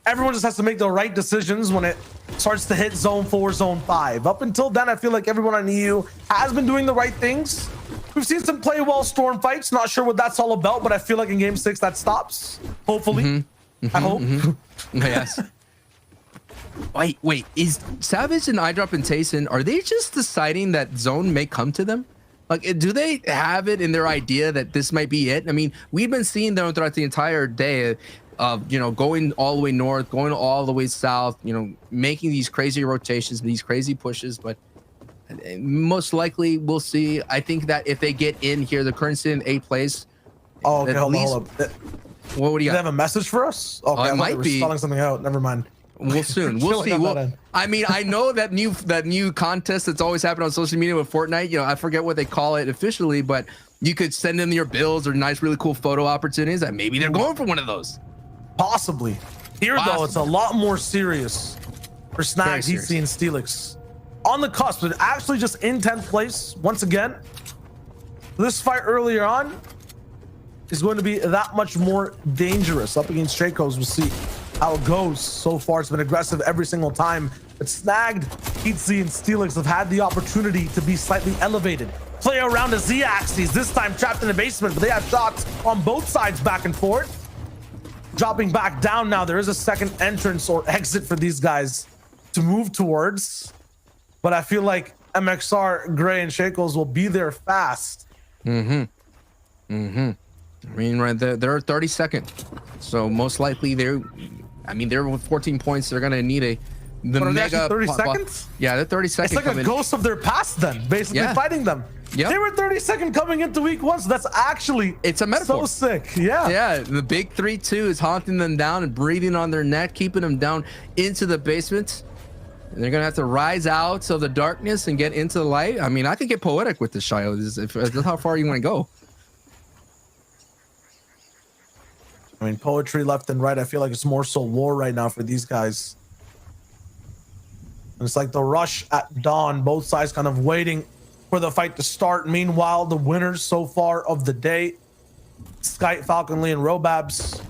Speaker 4: Everyone just has to make the right decisions when it starts to hit zone 4, zone 5. Up until then, I feel like everyone on EU has been doing the right things. We've seen some play well storm fights. Not sure what that's all about, but I feel like in game 6 that stops. Hopefully. I hope.
Speaker 5: Yes. Wait, is Savage and iDrop and Tayson, are they just deciding that zone may come to them? Like, do they have it in their idea that this might be it? I mean, we've been seeing them throughout the entire day of, going all the way north, going all the way south, making these crazy rotations, these crazy pushes, but most likely we'll see. I think that if they get in here, the currency in 8th place.
Speaker 4: Oh, okay, hold on.
Speaker 5: What do you got?
Speaker 4: Do they have a message for us? Okay,
Speaker 5: it might be
Speaker 4: spelling something out. Never mind.
Speaker 5: We'll soon. We'll see. I mean, I know that new contest that's always happened on social media with Fortnite. I forget what they call it officially, but you could send in your builds or nice, really cool photo opportunities. That maybe they're going for one of those.
Speaker 4: Possibly. Here though, it's a lot more serious for Snag, Heatsy, and Steelix. On the cusp, but actually just in 10th place once again. This fight earlier on is going to be that much more dangerous. Up against Dracos, we'll see how it goes. So far, it's been aggressive every single time. But Snagged, Heatsy, and Steelix have had the opportunity to be slightly elevated. Play around the Z-axis, this time trapped in the basement, but they have shots on both sides back and forth. Dropping back down now. There is a second entrance or exit for these guys to move towards. But I feel like MXR, Gray, and Shakos will be there fast.
Speaker 5: I mean, right there, they're 32nd. So most likely they're with 14 points. They're gonna need the mega
Speaker 4: 30 seconds.
Speaker 5: Yeah, they're 32nd.
Speaker 4: It's like a ghost of their past, then basically fighting them. Yeah, they were 32nd coming into week 1, so that's actually
Speaker 5: it's a metaphor.
Speaker 4: So sick. Yeah,
Speaker 5: the big 3-2 is haunting them down and breathing on their neck, keeping them down into the basement. And they're gonna have to rise out of the darkness and get into the light. I mean, I could get poetic with this, Shio. If that's how far you want to go.
Speaker 4: I mean, poetry left and right. I feel like it's more so war right now for these guys. And it's like the rush at dawn, both sides kind of waiting for the fight to start. Meanwhile, the winners so far of the day, Skype, Falcon Lee, and Robabs,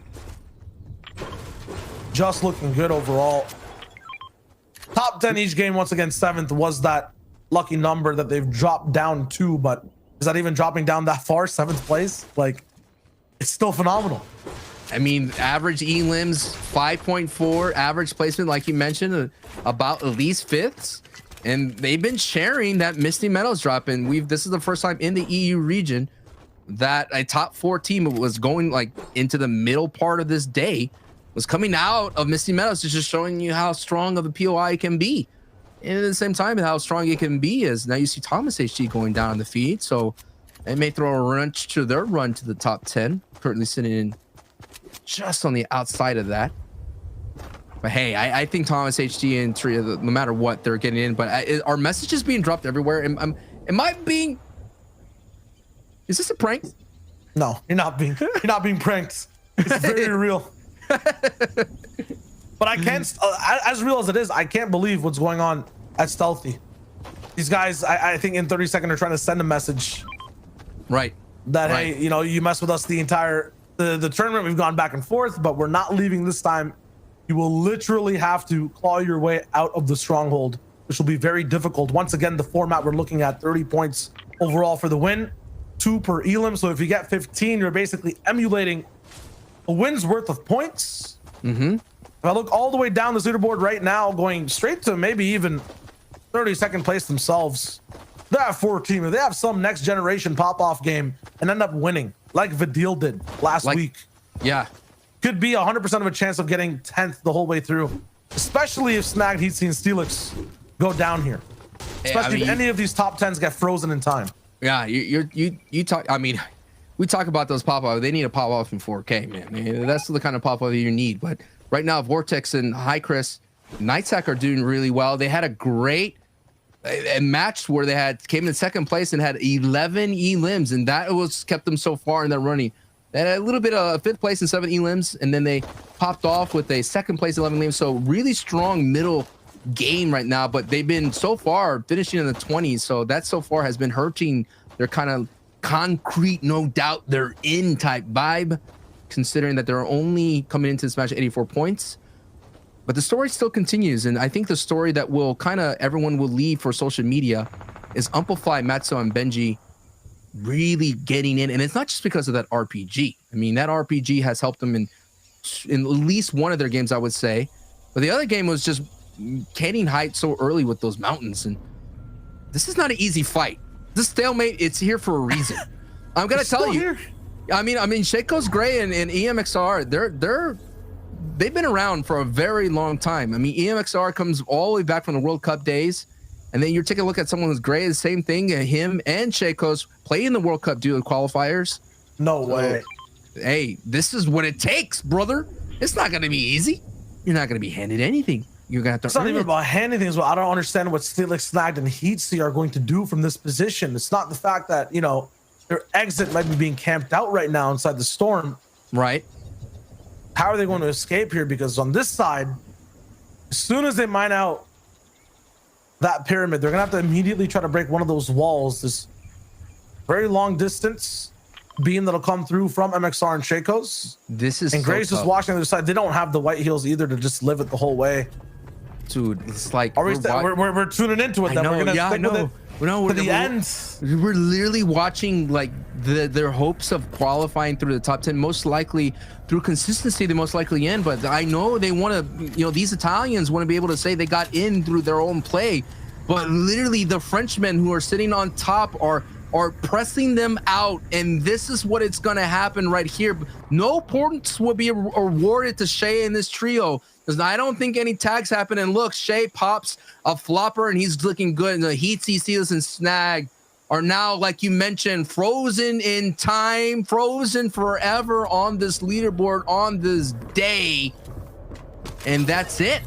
Speaker 4: just looking good overall. Top 10 each game. Once again, 7th was that lucky number that they've dropped down to, but is that even dropping down that far? 7th place? Like, it's still phenomenal.
Speaker 5: I mean, average elims 5.4, average placement, like you mentioned, about at least 5ths. And they've been sharing that Misty Meadows drop, and this is the first time in the EU region that a top 4 team was going like into the middle part of this day, was coming out of Misty Meadows, just showing you how strong of a POI can be. And at the same time, how strong it can be is now you see Thomas HG going down on the feed, so it may throw a wrench to their run to the top 10, currently sitting in just on the outside of that. But hey, I think Thomas HG and Tria, no matter what, they're getting in. But our message is being dropped everywhere. Am I being? Is this a prank?
Speaker 4: No, you're not being pranked. It's very real. But I can't, as real as it is, I can't believe what's going on at Stealthy. These guys, I think in 30 seconds are trying to send a message.
Speaker 5: Right.
Speaker 4: That hey, you mess with us the entire the tournament. We've gone back and forth, but we're not leaving this time. You will literally have to claw your way out of the stronghold, which will be very difficult. Once again, the format we're looking at 30 points overall for the win, 2 per elim. So if you get 15, you're basically emulating a win's worth of points. If I look all the way down the leaderboard right now, going straight to maybe even 32nd place themselves. They have 4 teams. If they have some next generation pop-off game and end up winning, like Vidil did last week.
Speaker 5: Yeah.
Speaker 4: Could be 100% of a chance of getting 10th the whole way through, especially if Snagged, Heatsy, and Steelix go down here, especially if any of these top 10s get frozen in time.
Speaker 5: Yeah, you talk. I mean, we talk about those pop-off. They need a pop-off in 4K, man. That's the kind of pop-off you need. But right now, Vortex and High Chris, Nightsack are doing really well. They had a great match where they came in second place and had 11 elims, and that was kept them so far in their running. They had a little bit of 5th place and 7 elims, and then they popped off with a second place 11 elims. So really strong middle game right now, but they've been so far finishing in the 20s. So that so far has been hurting their kind of concrete, no doubt they're in type vibe, considering that they're only coming into this match at 84 points. But the story still continues, and I think the story that will kind of everyone will leave for social media is Amplify, Matzo, and Benji really getting in. And it's not just because of that RPG. I mean, that RPG has helped them in at least one of their games, I would say. But the other game was just getting height so early with those mountains. And this is not an easy fight. This stalemate, it's here for a reason. I'm gonna tell you. Here. I mean, Shaco's Gray and EMXR, they've been around for a very long time. I mean, EMXR comes all the way back from the World Cup days, and then you're taking a look at someone who's Gray, the same thing. Him and Shaco's play in the World Cup duo qualifiers.
Speaker 4: No way.
Speaker 5: Hey, this is what it takes, brother. It's not gonna be easy. You're not gonna be handed anything. You're gonna have to.
Speaker 4: It's not even about handing things. Well, I don't understand what Steelix, Snagged, and Heatsy are going to do from this position. It's not the fact that their exit might be being camped out right now inside the storm.
Speaker 5: Right.
Speaker 4: How are they going to escape here? Because on this side, as soon as they mine out that pyramid, they're gonna have to immediately try to break one of those walls. This very long distance beam that'll come through from MXR and Shaco's.
Speaker 5: This is
Speaker 4: and Grace is watching the other side. They don't have the white heels either to just live it the whole way.
Speaker 5: Dude, it's like
Speaker 4: we're tuning into it. Then we're gonna stick with it. To the end.
Speaker 5: We're literally watching like their hopes of qualifying through the top 10, most likely through consistency, they most likely in. But I know they want to, these Italians want to be able to say they got in through their own play. But literally the Frenchmen who are sitting on top are pressing them out, and this is what it's gonna happen right here. No points will be awarded to Shay in this trio, because I don't think any tags happen. And look, Shay pops a flopper and he's looking good, and the Heatsy, Seals, and Snag are now, like you mentioned, frozen in time, frozen forever on this leaderboard on this day, and that's it.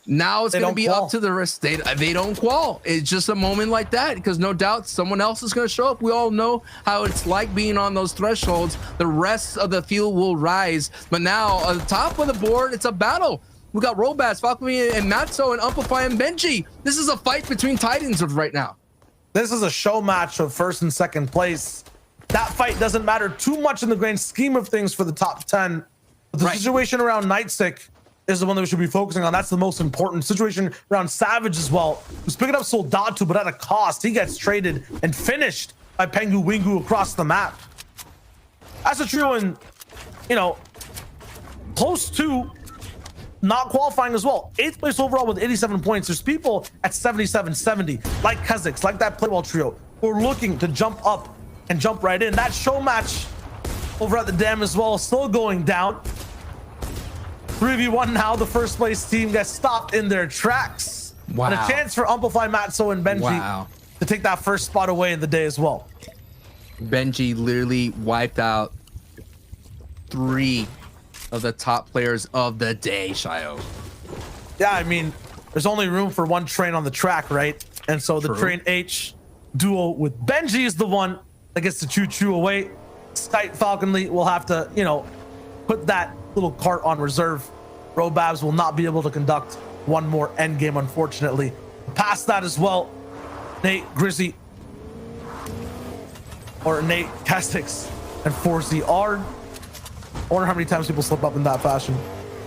Speaker 5: Now it's going to be up to the rest. They don't qual. It's just a moment like that, because no doubt someone else is going to show up. We all know how it's like being on those thresholds. The rest of the field will rise. But now on the top of the board, it's a battle. We got Robas, Falcone, and Matzo, and Amplify, and Benji. This is a fight between Titans right now.
Speaker 4: This is a show match of first and second place. That fight doesn't matter too much in the grand scheme of things for the top 10. But the situation around Nightsick is the one that we should be focusing on. That's the most important situation around Savage as well, who's picking up Soldatu, but at a cost. He gets traded and finished by Pengu Wingu across the map. That's a trio in, close to not qualifying as well. 8th place overall with 87 points. There's people at 77, 70, like Kazakhs, like that Playwell trio, who are looking to jump up and jump right in. That show match over at the dam as well, still going down. 3v1 now. The first place team gets stopped in their tracks.
Speaker 5: Wow.
Speaker 4: And a chance for Amplify, Matzo, and Benji to take that first spot away in the day as well.
Speaker 5: Benji literally wiped out 3 of the top players of the day, Shayo.
Speaker 4: Yeah, I mean, there's only room for one train on the track, right? And so the Train H duo with Benji is the one that gets to choo-choo away. Skite Falconly will have to, put that little cart on reserve. Robabs will not be able to conduct one more end game, unfortunately. Past that as well, Nate Grizzy, or Nate Castix, and 4ZR. I wonder how many times people slip up in that fashion.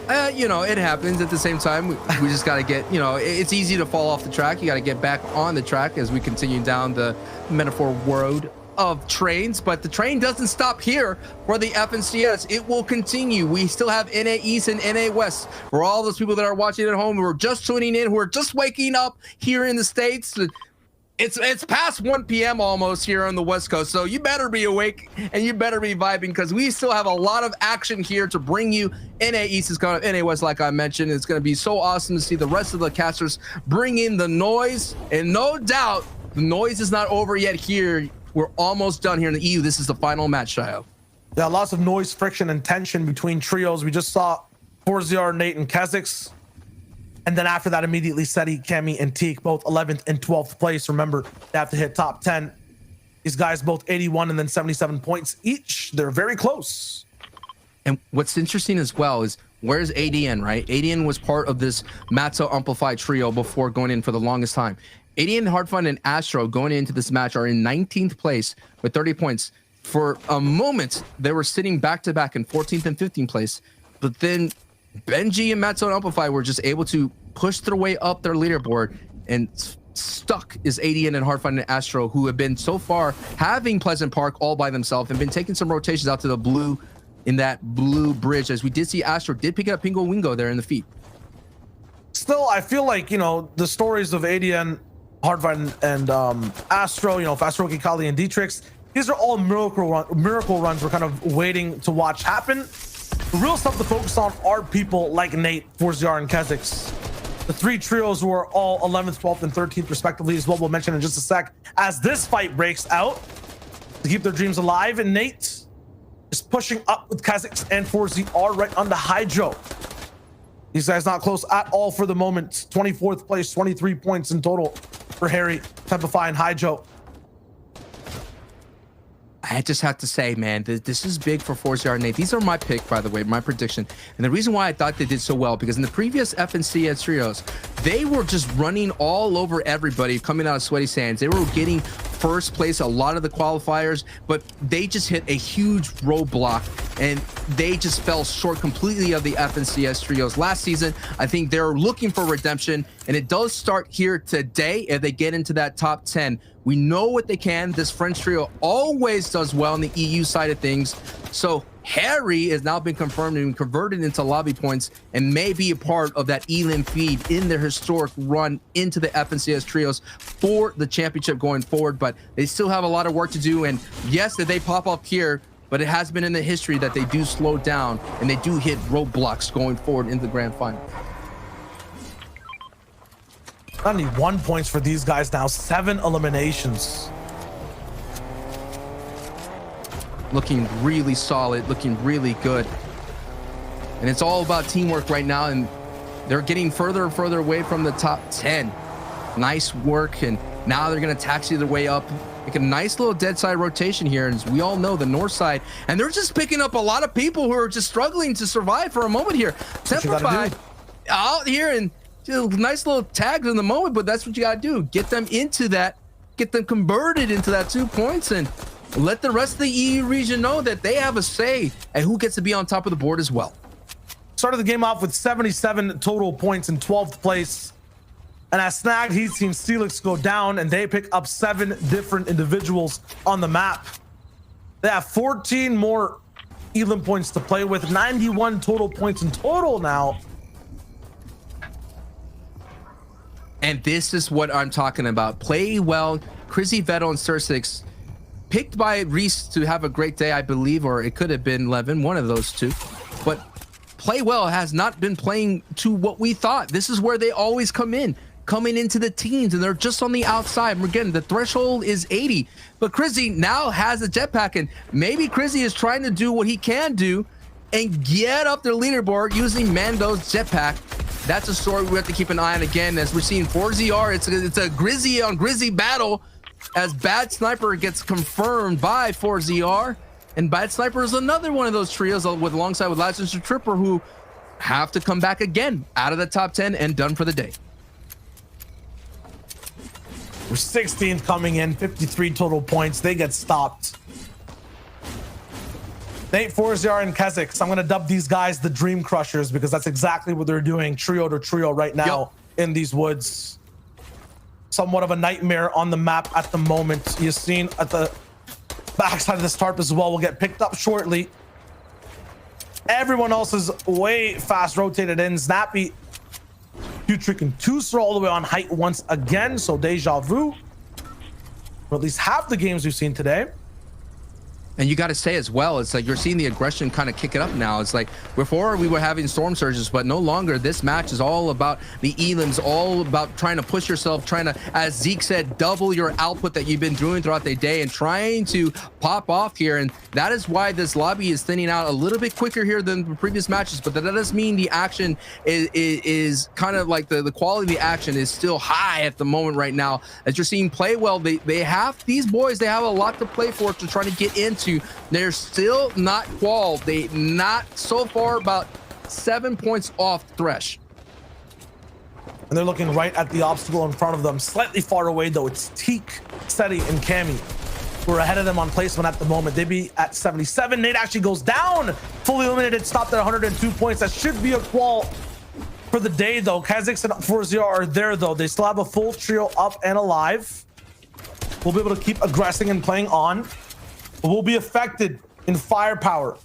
Speaker 5: It happens. At the same time, we just got to get, it's easy to fall off the track. You got to get back on the track as we continue down the metaphor road of trains. But the train doesn't stop here for the FNCS. It will continue. We still have NA East and NA West. For all those people that are watching at home who are just tuning in, who are just waking up here in the States, It's past 1 p.m. almost here on the West Coast, so you better be awake and you better be vibing because we still have a lot of action here to bring you. NA East is coming up, NA West, like I mentioned. It's going to be so awesome to see the rest of the casters bring in the noise, and no doubt the noise is not over yet here. We're almost done here in the EU. This is the final match, Shayo.
Speaker 4: Yeah, lots of noise, friction, and tension between trios. We just saw 4ZR, Nate, and Kha'Zix. And then after that, immediately Seti, Kemi, and Teak, both 11th and 12th place. Remember, they have to hit top 10. These guys both 81 and then 77 points each. They're very close.
Speaker 5: And what's interesting as well is where's ADN, right? ADN was part of this Matzo Amplified trio before going in for the longest time. ADN, Hardfun, and Astro going into this match are in 19th place with 30 points. For a moment, they were sitting back-to-back in 14th and 15th place. But then Benji and Matzo Amplify were just able to push their way up their leaderboard, and stuck is ADN and Hardfun and Astro, who have been so far having Pleasant Park all by themselves and been taking some rotations out to the blue in that blue bridge, as we did see Astro did pick up Pingo Wingo there in the feet.
Speaker 4: Still, I feel like, you know, the stories of ADN, Hardfun, and Astro, you know, Fastroki, Kali, and Dietrix, these are all miracle runs we're kind of waiting to watch happen. The real stuff to focus on are people like Nate, 4ZR, and Kha'Zix. The three trios who are all 11th, 12th, and 13th respectively is what we'll mention in just a sec as this fight breaks out to keep their dreams alive. And Nate is pushing up with Kha'Zix and 4ZR right onto Hydro. These guys not close at all for the moment. 24th place, 23 points in total for Harry, Tempify, and Hydro.
Speaker 5: I just have to say, man, this is big for 4ZR Nate. These are my pick, by the way, my prediction. And the reason why I thought they did so well, because in the previous FNCS trios, they were just running all over everybody coming out of Sweaty Sands. They were getting first place a lot of the qualifiers, but they just hit a huge roadblock and they just fell short completely of the FNCS trios last season. I think they're looking for redemption, and it does start here today if they get into that top 10. We know what they can. This French trio always does well on the EU side of things. So Harry has now been confirmed and converted into lobby points and may be a part of that Elim feed in their historic run into the FNCS trios for the championship going forward. But they still have a lot of work to do. And yes, that they pop up here, but it has been in the history that they do slow down and they do hit roadblocks going forward into the grand final.
Speaker 4: 91 points for these guys now, 7 eliminations.
Speaker 5: Looking really solid, looking really good. And it's all about teamwork right now, and they're getting further and further away from the top 10. Nice work, and now they're gonna taxi their way up. Like a nice little dead side rotation here, and as we all know, the north side, and they're just picking up a lot of people who are just struggling to survive for a moment here. Templify out here and nice little tags in the moment, but that's what you gotta do. Get them into that, get them converted into that 2 points, and let the rest of the EU region know that they have a say and who gets to be on top of the board as well.
Speaker 4: Started the game off with 77 total points in 12th place. And as Snag, he's seen Steelix go down, and they pick up 7 different individuals on the map. They have 14 more Elim points to play with, 91 total points in total now.
Speaker 5: And this is what I'm talking about. Play well. Crizzy, Vettel, and Sursix picked by Reese to have a great day, I believe, or it could have been Levin, one of those two. But Play Well has not been playing to what we thought. This is where they always coming into the teens, and they're just on the outside. Again, the threshold is 80. But Crizzy now has a jetpack, and maybe Crizzy is trying to do what he can do and get up their leaderboard using Mando's jetpack. That's a story we have to keep an eye on again, as we're seeing 4ZR. It's a Grizzy on Grizzy battle, as Bad Sniper gets confirmed by 4ZR. And Bad Sniper is another one of those trios alongside with Licensed Tripper, who have to come back again out of the top 10 and done for the day.
Speaker 4: We're 16th coming in, 53 total points. They get stopped. Nate, 4ZR, and Kha'Zix. I'm going to dub these guys the Dream Crushers because that's exactly what they're doing trio to trio right now in these woods. Somewhat of a nightmare on the map at the moment. You've seen at the backside of this tarp as well will get picked up shortly. Everyone else is way fast rotated in. Snappy, Putrick, and Tusser all the way on height once again. So deja vu. for at least half the games we've seen today.
Speaker 5: And you got to say as well, it's like you're seeing the aggression kind of kick it up now. It's like before we were having storm surges, but no longer. This match is all about the elims, all about trying to push yourself, trying to, as Zeke said, double your output that you've been doing throughout the day and trying to pop off here. And that is why this lobby is thinning out a little bit quicker here than the previous matches. But that doesn't mean the action is kind of like the quality of the action is still high at the moment right now. As you're seeing play well, they have these boys, they have a lot to play for to try to get into. They're still not qual. They not so far about 7 points off Thresh.
Speaker 4: And they're looking right at the obstacle in front of them. Slightly far away though, it's Teak, Seti, and Cammy who are ahead of them on placement at the moment. They'd be at 77. Nate actually goes down. Fully eliminated, stopped at 102 points. That should be a qual for the day though. Kha'Zix and ForZR are there though. They still have a full trio up and alive. We'll be able to keep aggressing and playing on. Will be affected in firepower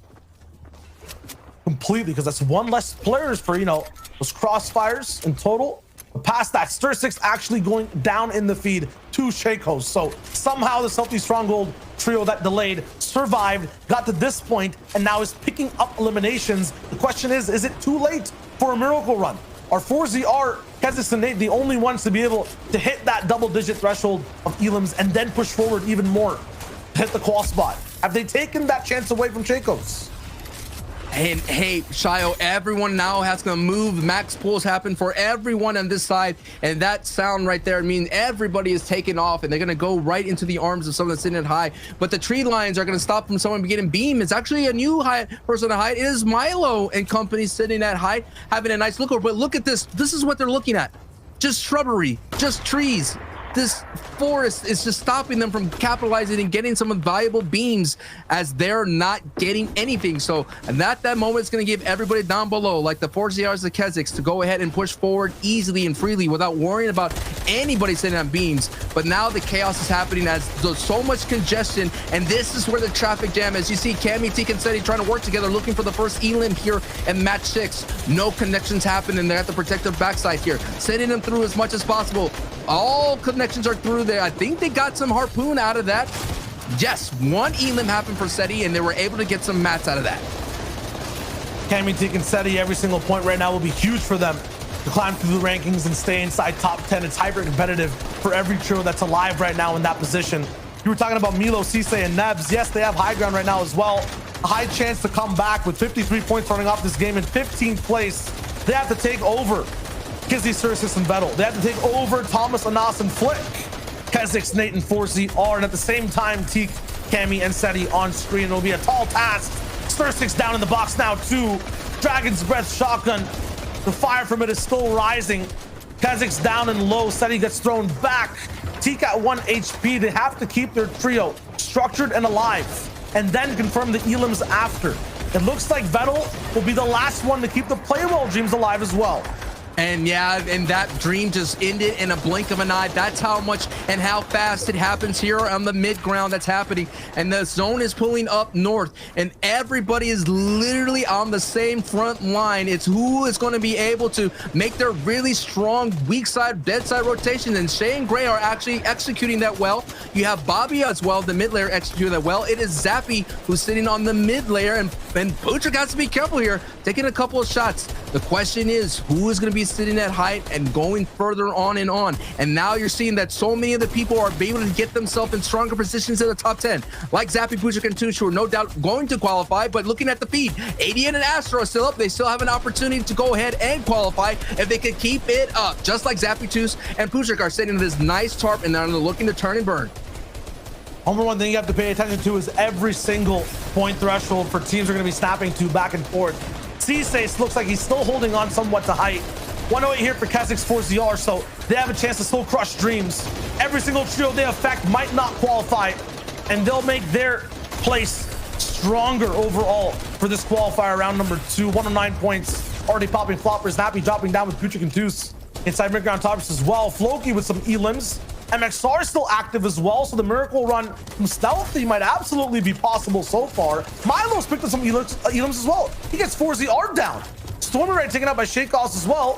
Speaker 4: completely because that's one less players for, you know, those crossfires in total. But past that, Stir6 actually going down in the feed to Shakos. So somehow the Stealthy Stronghold trio that delayed survived, got to this point, and now is picking up eliminations. The question is it too late for a miracle run? Are 4ZR, Kha'Zix and Nate the only ones to be able to hit that double-digit threshold of elims and then push forward even more? Hit the qual spot? Have they taken that chance away from Shakos?
Speaker 5: And hey, Shio, everyone now has to move. Max pulls happen for everyone on this side, and that sound right there means everybody is taking off, and they're gonna go right into the arms of someone that's sitting at high. But the tree lines are gonna stop from someone getting beam. It's actually a new high person at height. It is Milo and company sitting at height, having a nice look over. But look at this. This is what they're looking at. Just shrubbery, just trees. This forest is just stopping them from capitalizing and getting some valuable beams as they're not getting anything. So, and that moment is going to give everybody down below, like the 4ZRs, the Kha'Zix, to go ahead and push forward easily and freely without worrying about anybody sitting on beams. But now the chaos is happening as there's so much congestion, and this is where the traffic jam is. You see Cammy, Teak, and Seti trying to work together, looking for the first elim here in match 6. No connections happen, and they're at the protective backside here, sending them through as much as possible. All connections are through there. I think they got some harpoon out of that. Yes, one elim happened for Seti, and they were able to get some mats out of that.
Speaker 4: Cammy, Teak, and Seti, every single point right now will be huge for them to climb through the rankings and stay inside top 10. It's hyper competitive for every trio that's alive right now in that position. You were talking about Milo, Cisse, and Nebs. Yes, they have high ground right now as well. A high chance to come back with 53 points running off this game in 15th place. They have to take over Kizzy, Stir6, and Vettel. They have to take over Thomas, Anas, and Flick. Kha'Zix, Nate, and 4ZR, and at the same time, Teak, Cammy, and Seti on screen. It'll be a tall task. Stir6 down in the box now, too. Dragon's Breath shotgun. The fire from it is still rising. Kha'Zix down and low. Seti gets thrown back. Teak at 1 HP. They have to keep their trio structured and alive, and then confirm the elims after. It looks like Vettel will be the last one to keep the play well dreams alive as well.
Speaker 5: And yeah, and that dream just ended in a blink of an eye. That's how much and how fast it happens here on the mid ground that's happening. And the zone is pulling up north, and everybody is literally on the same front line. It's who is going to be able to make their really strong weak side, dead side rotation. And Shay and Gray are actually executing that well. You have Bobby as well, the mid layer, executing that well. It is Zappy who's sitting on the mid layer, and Butcher has to be careful here, taking a couple of shots. The question is, who is going to be sitting at height and going further on and on? And now you're seeing that so many of the people are able to get themselves in stronger positions in the top 10, like Zappy, Butcher, and Tush, who are no doubt going to qualify. But looking at the feed, ADN and Astro are still up. They still have an opportunity to go ahead and qualify if they could keep it up, just like Zappy, Tush, and Pushik are sitting in this nice tarp, and they're looking to turn and burn.
Speaker 4: Number one thing you have to pay attention to is every single point threshold for teams are going to be snapping to back and forth. Cisse looks like he's still holding on somewhat to height. 108 here for Kha'Zix, 4ZR, so they have a chance to still crush dreams. Every single trio they affect might not qualify, and they'll make their place stronger overall for this qualifier round number 2. 109 points, already popping floppers. Nappy dropping down with Puchik and Deuce inside mid-ground tops as well. Floki with some elims. MXR still active as well, so the miracle run from Stealthy might absolutely be possible so far. Milo's picked up some elims as well. He gets 4ZR down. Stormy Ray taken out by Shakeoffs as well.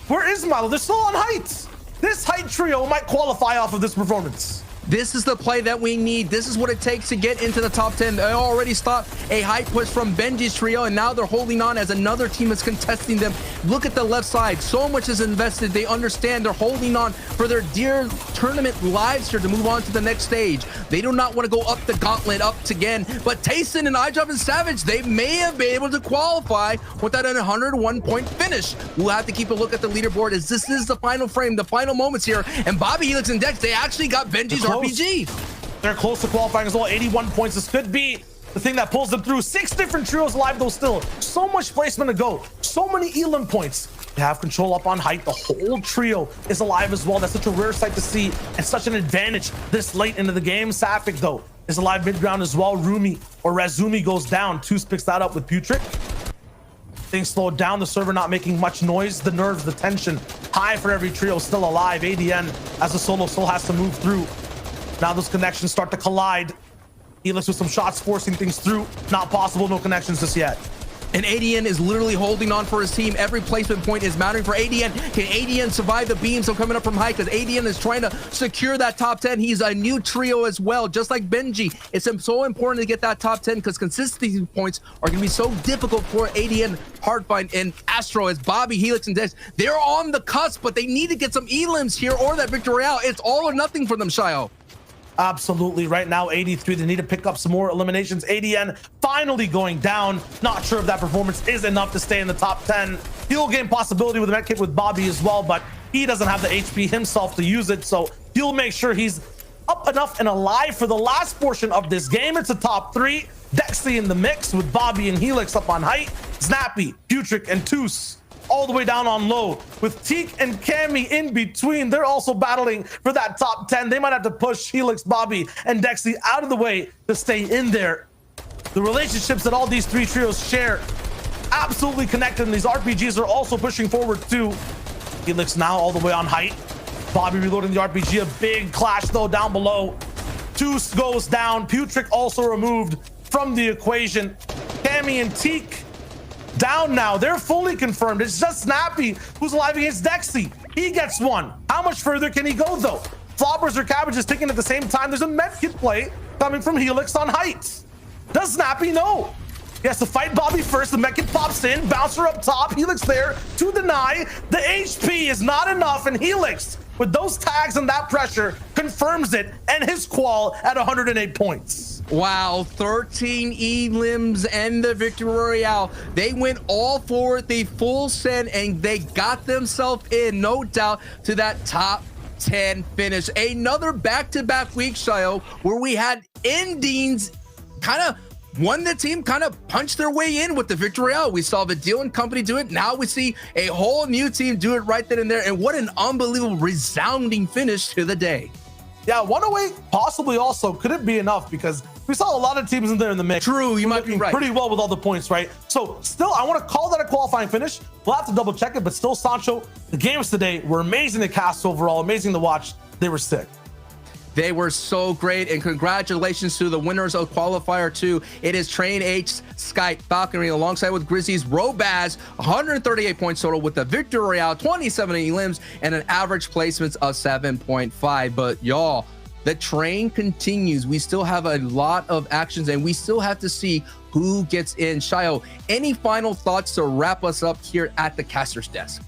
Speaker 4: Where is Milo? They're still on height. This height trio might qualify off of this performance.
Speaker 5: This is the play that we need. This is what it takes to get into the top 10. They already stopped a high push from Benji's trio, and now they're holding on as another team is contesting them. Look at the left side. So much is invested. They understand they're holding on for their dear tournament lives here to move on to the next stage. They do not want to go up the gauntlet up again. But Tayson and iDrop and Savage, they may have been able to qualify with that 101-point finish. We'll have to keep a look at the leaderboard as this is the final frame, the final moments here. And Bobby, Helix, and Dex, they actually got Benji's RPG.
Speaker 4: They're close to qualifying as well. 81 points. This could be the thing that pulls them through. 6 different trios alive though still. So much placement to go. So many Elam points. They have control up on height. The whole trio is alive as well. That's such a rare sight to see and such an advantage this late into the game. Sapphic though is alive mid-ground as well. Rumi or Razumi goes down. Toos picks that up with Putrid. Things slowed down. The server not making much noise. The nerves, the tension high for every trio still alive. ADN as a solo still has to move through. Now those connections start to collide. Helix with some shots forcing things through. Not possible, no connections just yet.
Speaker 5: And ADN is literally holding on for his team. Every placement point is mattering for ADN. Can ADN survive the beams coming up from high? Because ADN is trying to secure that top 10. He's a new trio as well, just like Benji. It's so important to get that top 10 because consistency points are going to be so difficult for ADN, Hardfind, and Astro as Bobby, Helix, and Dex. They're on the cusp, but they need to get some elims here or that Victory Royale. It's all or nothing for them, Shio.
Speaker 4: Absolutely. Right now, 83. They need to pick up some more eliminations. ADN finally going down. Not sure if that performance is enough to stay in the top 10. He'll gain possibility with a medkit with Bobby as well, but he doesn't have the HP himself to use it, so he'll make sure he's up enough and alive for the last portion of this game. It's a top 3. Dexy in the mix with Bobby and Helix up on height. Snappy, Putrid, and Toos all the way down on low with Teak and Cammy in between. They're also battling for that top 10. They might have to push Helix, Bobby, and Dexy out of the way to stay in there. The relationships that all these 3 trios share absolutely connected, and these RPGs are also pushing forward too. Helix now all the way on height. Bobby reloading the RPG. A big clash though down below. Toos goes down. Putrid also removed from the equation. Cammy and Teak down now. They're fully confirmed. It's just Snappy who's alive against Dexy. He gets one. How much further can he go though? Floppers or Cabbages ticking at the same time. There's a medkit play coming from Helix on height. Does Snappy know? He has to fight Bobby first. The medkit pops in. Bouncer up top. Helix there to deny. The HP is not enough, and Helix with those tags and that pressure confirms it, and his qual at 108 points.
Speaker 5: Wow, 13 elims and the Victory Royale. They went all for it, the full send, and they got themselves in, no doubt, to that top 10 finish. Another back-to-back week, Shio, where we had endings kind of won the team, kind of punched their way in with the Victory Royale. We saw Vidil and company do it. Now we see a whole new team do it right then and there. And what an unbelievable, resounding finish to the day.
Speaker 4: Yeah, 108 possibly also. Could it be enough? Because we saw a lot of teams in there in the mix.
Speaker 5: True, you might be right.
Speaker 4: Pretty well with all the points, right? So still, I want to call that a qualifying finish. We'll have to double check it, but still, Sancho, the games today were amazing to cast overall, amazing to watch. They were sick.
Speaker 5: They were so great, and congratulations to the winners of Qualifier 2. It is Train H, Skype, Falconry, alongside with Grizzlies, Robaz, 138 points total with the Victory Royale, 27 elims, and an average placements of 7.5. But y'all, the train continues. We still have a lot of actions, and we still have to see who gets in. Shio, any final thoughts to wrap us up here at the caster's desk?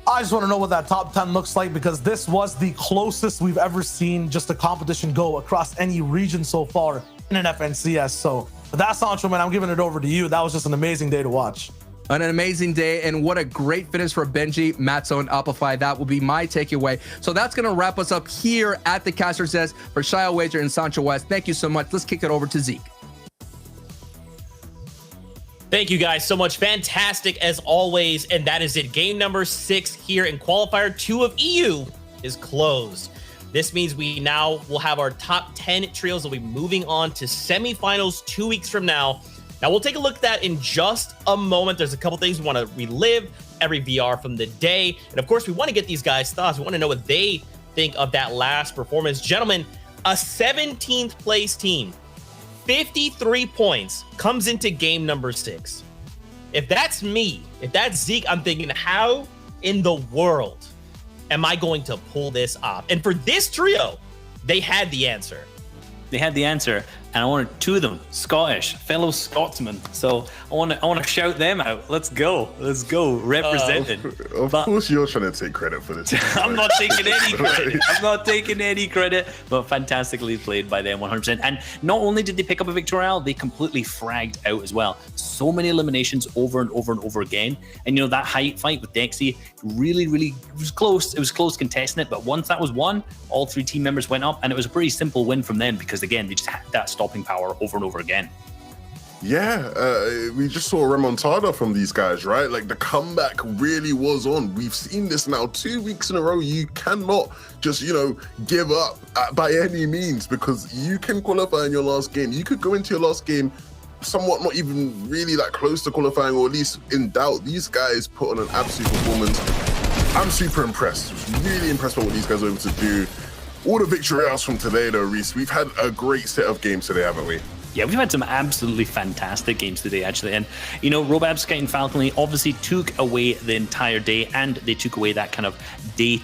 Speaker 4: I just want to know what that top 10 looks like, because this was the closest we've ever seen just a competition go across any region so far in an FNCS. So with that, Sancho, man, I'm giving it over to you. That was just an amazing day to watch.
Speaker 5: An amazing day, and what a great finish for Benji, Matzo, and Appify. That will be my takeaway. So that's going to wrap us up here at the caster's desk for Shio Wager and Sancho West. Thank you so much. Let's kick it over to Zeke.
Speaker 1: Thank you guys so much. Fantastic as always. And that is it. Game number 6 here in Qualifier 2 of EU is closed. This means we now will have our top 10 trios that will be moving on to semifinals 2 weeks from now. Now we'll take a look at that in just a moment. There's a couple things we want to relive, every VR from the day. And of course, we want to get these guys' thoughts. We want to know what they think of that last performance. Gentlemen, a 17th place team, 53 points, comes into game number 6. If that's me, if that's Zeke, I'm thinking, how in the world am I going to pull this off? And for this trio, they had the answer.
Speaker 2: They had the answer, and I wanted two of them, Scottish, fellow Scotsmen. So I want to shout them out. Let's go, represented.
Speaker 3: Of course, you're trying to take credit for this.
Speaker 2: I'm not taking any credit. I'm not taking any credit, but fantastically played by them, 100%. And not only did they pick up a victory royale, they completely fragged out as well. So many eliminations over and over and over again. And that height fight with Dexy, really, it was close. It was close contesting it, but once that was won, all three team members went up, and it was a pretty simple win from them because again, they just had that stopping power over and over again.
Speaker 3: Yeah, we just saw a remontada from these guys, right? Like the comeback really was on. We've seen this now 2 weeks in a row. You cannot just, give up by any means, because you can qualify in your last game. You could go into your last game somewhat not even really that close to qualifying, or at least in doubt. These guys put on an absolute performance. I'm super impressed. Really impressed by what these guys were able to do. All the victory royales from today, though, Reese. We've had a great set of games today, haven't we?
Speaker 2: Yeah, we've had some absolutely fantastic games today, actually. And, Robab, Sky, and Falconly obviously took away the entire day, and they took away that kind of the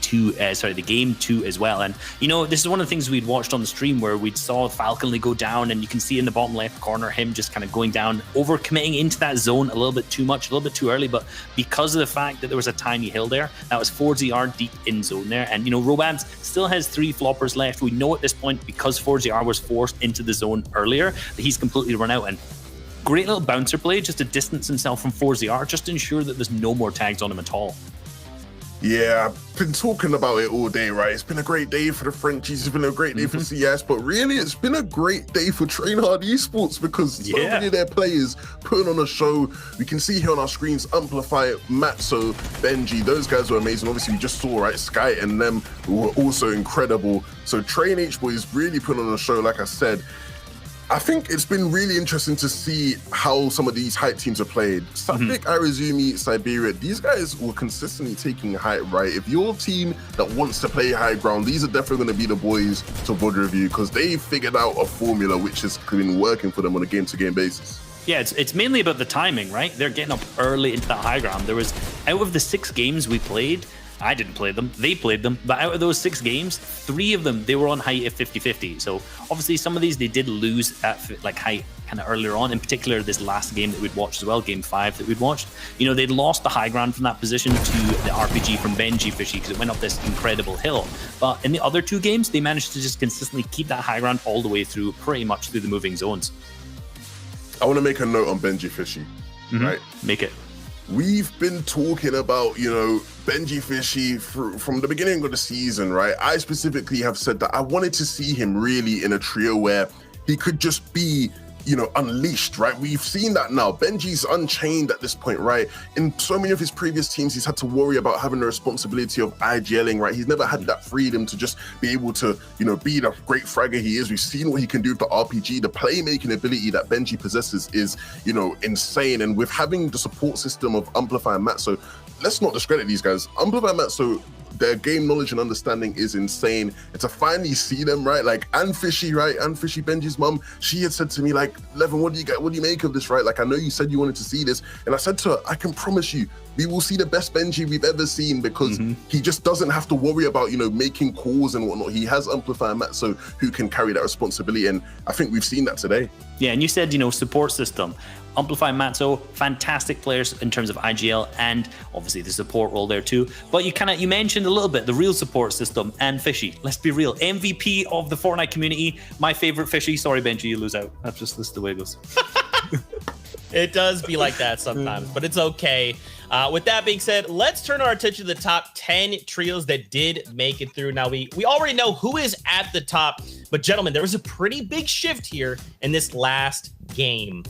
Speaker 2: game 2 as well. And, this is one of the things we'd watched on the stream where we saw Falconly go down, and you can see in the bottom left corner him just kind of going down, over-committing into that zone a little bit too much, a little bit too early. But because of the fact that there was a tiny hill there, that was 4ZR deep in zone there. And, Robab still has 3 floppers left. We know at this point, because 4ZR was forced into the zone earlier, he's completely run out. And great little bouncer play just to distance himself from 4ZR, just to ensure that there's no more tags on him at all.
Speaker 3: Yeah, I've been talking about it all day, right? It's been a great day for the Frenchies. It's been a great day for CS, but really it's been a great day for Train Hard Esports, because so many of their players putting on a show. We can see here on our screens, Amplify, Matzo, Benji, those guys were amazing. Obviously, we just saw, right, Sky and them were also incredible. So Train H Boys really putting on a show, like I said. I think it's been really interesting to see how some of these hype teams are played. Suffolk, Arizumi, Siberia, these guys were consistently taking hype, right? If you're a team that wants to play high ground, these are definitely going to be the boys to VOD review, because they figured out a formula which has been working for them on a game-to-game basis.
Speaker 2: Yeah, it's mainly about the timing, right? They're getting up early into that high ground. There was, out of the 6 games we played, I didn't play them, they played them, but out of those 6 games, 3 of them, they were on height of 50-50. So obviously some of these they did lose at height kind of earlier on, in particular this last game that we'd watched as well, game 5 that we'd watched. They'd lost the high ground from that position to the RPG from Benji Fishy, because it went up this incredible hill. But in the other 2 games, they managed to just consistently keep that high ground all the way through, pretty much through the moving zones.
Speaker 3: I want to make a note on Benji Fishy, right?
Speaker 2: Make it.
Speaker 3: We've been talking about, Benji Fishy from the beginning of the season, right? I specifically have said that I wanted to see him really in a trio where he could just be, unleashed, right? We've seen that now. Benji's unchained at this point, right? In so many of his previous teams, he's had to worry about having the responsibility of IGLing, right? He's never had that freedom to just be able to, be the great fragger he is. We've seen what he can do with the RPG. The playmaking ability that Benji possesses is, insane. And with having the support system of Amplify and Matzo, let's not discredit these guys. Amplify and Matzo, their game knowledge and understanding is insane. And to finally see them, right? Like, and Fishy, right? And Fishy, Benji's mum, she had said to me, like, Levin, what do you make of this, right? Like, I know you said you wanted to see this. And I said to her, I can promise you, we will see the best Benji we've ever seen, because he just doesn't have to worry about, making calls and whatnot. He has Amplify and Matzo who can carry that responsibility. And I think we've seen that today.
Speaker 2: Yeah, and you said, support system. Amplify, Matzo, fantastic players in terms of IGL and obviously the support role there too. But you mentioned a little bit the real support system, and Fishy. Let's be real, MVP of the Fortnite community, my favorite Fishy. Sorry, Benji, you lose out. That's the way it goes.
Speaker 1: It does be like that sometimes, but it's okay. With that being said, let's turn our attention to the top 10 trios that did make it through. Now, we already know who is at the top, but gentlemen, there was a pretty big shift here in this last game.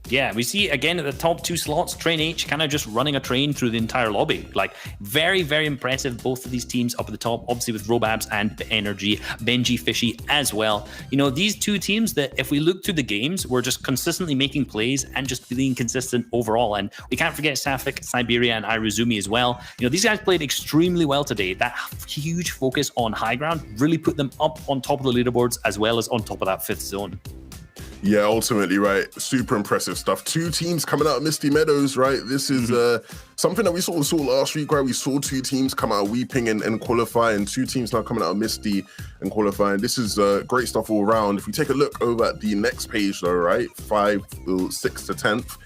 Speaker 2: Yeah, we see again at the top 2 slots, Train H kind of just running a train through the entire lobby. Like, very, very impressive. Both of these teams up at the top, obviously with Robabs and the Energy, Benji Fishy as well. These 2 teams that if we look through the games, were just consistently making plays and just being consistent overall. And we can't forget Safik, Siberia, and Iruzumi as well. These guys played extremely well today. That huge focus on high ground really put them up on top of the leaderboards as well as on top of that 5th zone.
Speaker 3: Yeah, ultimately, right. Super impressive stuff. 2 teams coming out of Misty Meadows, right? This is something that we saw last week, right? We saw 2 teams come out of Weeping and qualify, and 2 teams now coming out of Misty and qualifying. This is great stuff all around. If we take a look over at the next page, though, right? 6th to 10th.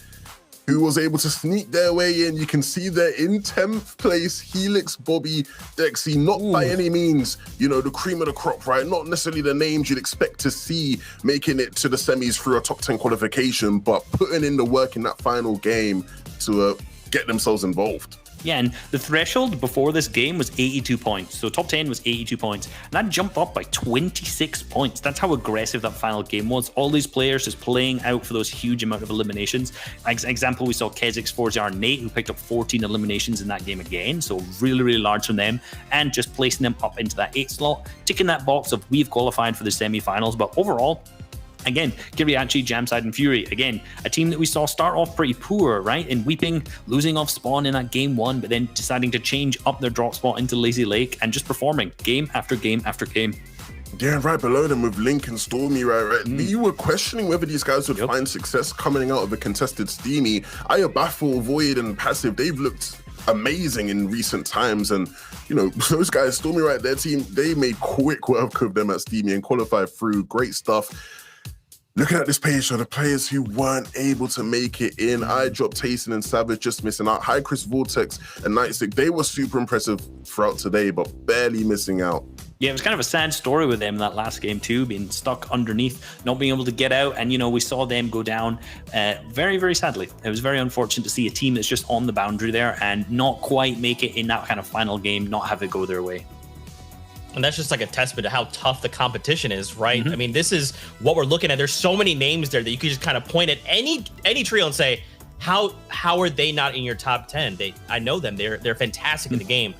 Speaker 3: Who was able to sneak their way in. You can see they're in 10th place. Helix, Bobby, Dexy, not by any means, you know, the cream of the crop, right? Not necessarily the names you'd expect to see making it to the semis through a top 10 qualification, but putting in the work in that final game to get themselves involved.
Speaker 2: Yeah, and the threshold before this game was 82 points. So top 10 was 82 points. And that jumped up by 26 points. That's how aggressive that final game was. All these players just playing out for those huge amount of eliminations. As an example, we saw Kezix, Forjar, and Nate, who picked up 14 eliminations in that game again. So really, really large from them. And just placing them up into that 8 slot, ticking that box of we've qualified for the semi-finals. But overall, again, Kiriachi, Jamside, and Fury. Again, a team that we saw start off pretty poor, right? In Weeping, losing off spawn in that game 1, but then deciding to change up their drop spot into Lazy Lake and just performing game after game after game.
Speaker 3: Yeah, right below them with Link and Stormy, right? We were questioning whether these guys would find success coming out of a contested Steamy. Baffle, Void, and Passive, they've looked amazing in recent times, and you know, those guys, Stormy, right, their team, they made quick work of them at Steamy and qualified through. Great stuff. Looking at this page, so the players who weren't able to make it in, I dropped Tayson and Savage just missing out. High Chris, Vortex, and Nightstick, they were super impressive throughout today, but barely missing out.
Speaker 2: Yeah, it was kind of a sad story with them in that last game too, being stuck underneath, not being able to get out. And, you know, we saw them go down very, very sadly. It was very unfortunate to see a team that's just on the boundary there and not quite make it in that kind of final game, not have it go their way.
Speaker 1: And that's just like a testament to how tough the competition is, right? I mean, this is what we're looking at. There's so many names there that you could just kind of point at any trio and say, how are they not in your top 10? I know them. They're fantastic in the game.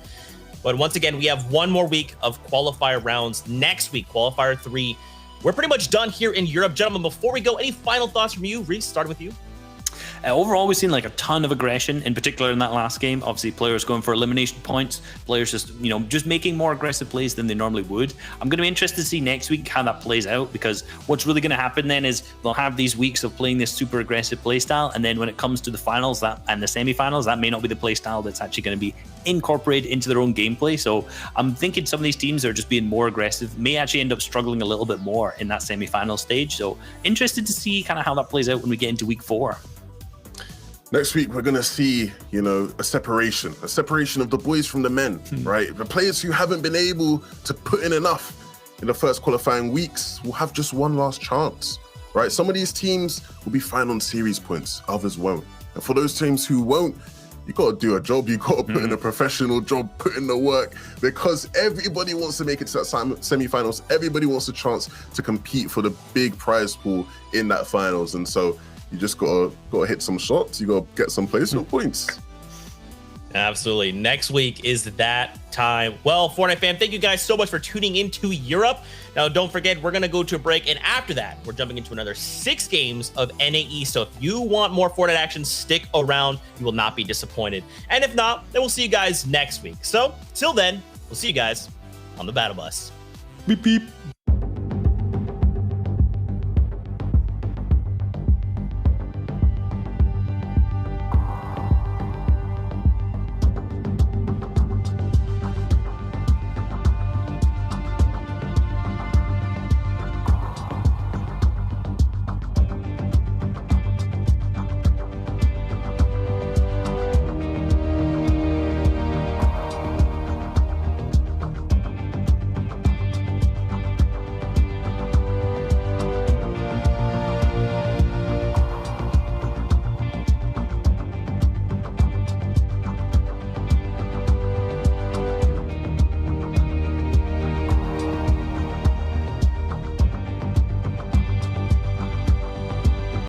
Speaker 1: But once again, we have one more week of qualifier rounds next week, qualifier 3. We're pretty much done here in Europe. Gentlemen, before we go, any final thoughts from you? Reese, start with you.
Speaker 2: Overall, we've seen like a ton of aggression, in particular in that last game. Obviously, players going for elimination points, players just making more aggressive plays than they normally would. I'm going to be interested to see next week how that plays out, because what's really going to happen then is they'll have these weeks of playing this super aggressive play style, and then when it comes to the finals and the semifinals, that may not be the play style that's actually going to be incorporated into their own gameplay. So I'm thinking some of these teams are just being more aggressive, may actually end up struggling a little bit more in that semifinal stage. So interested to see kind of how that plays out when we get into week 4.
Speaker 3: Next week, we're going to see, a separation of the boys from the men, right? The players who haven't been able to put in enough in the first qualifying weeks will have just one last chance, right? Some of these teams will be fine on series points, others won't. And for those teams who won't, you got to do a job. You got to put in a professional job, put in the work, because everybody wants to make it to that semifinals. Everybody wants a chance to compete for the big prize pool in that finals. And so you just gotta hit some shots. You gotta get some placement points.
Speaker 1: Absolutely. Next week is that time. Well, Fortnite fam, thank you guys so much for tuning into Europe. Now, don't forget, we're going to go to a break. And after that, we're jumping into another 6 games of NAE. So if you want more Fortnite action, stick around. You will not be disappointed. And if not, then we'll see you guys next week. So till then, we'll see you guys on the Battle Bus.
Speaker 2: Beep, beep.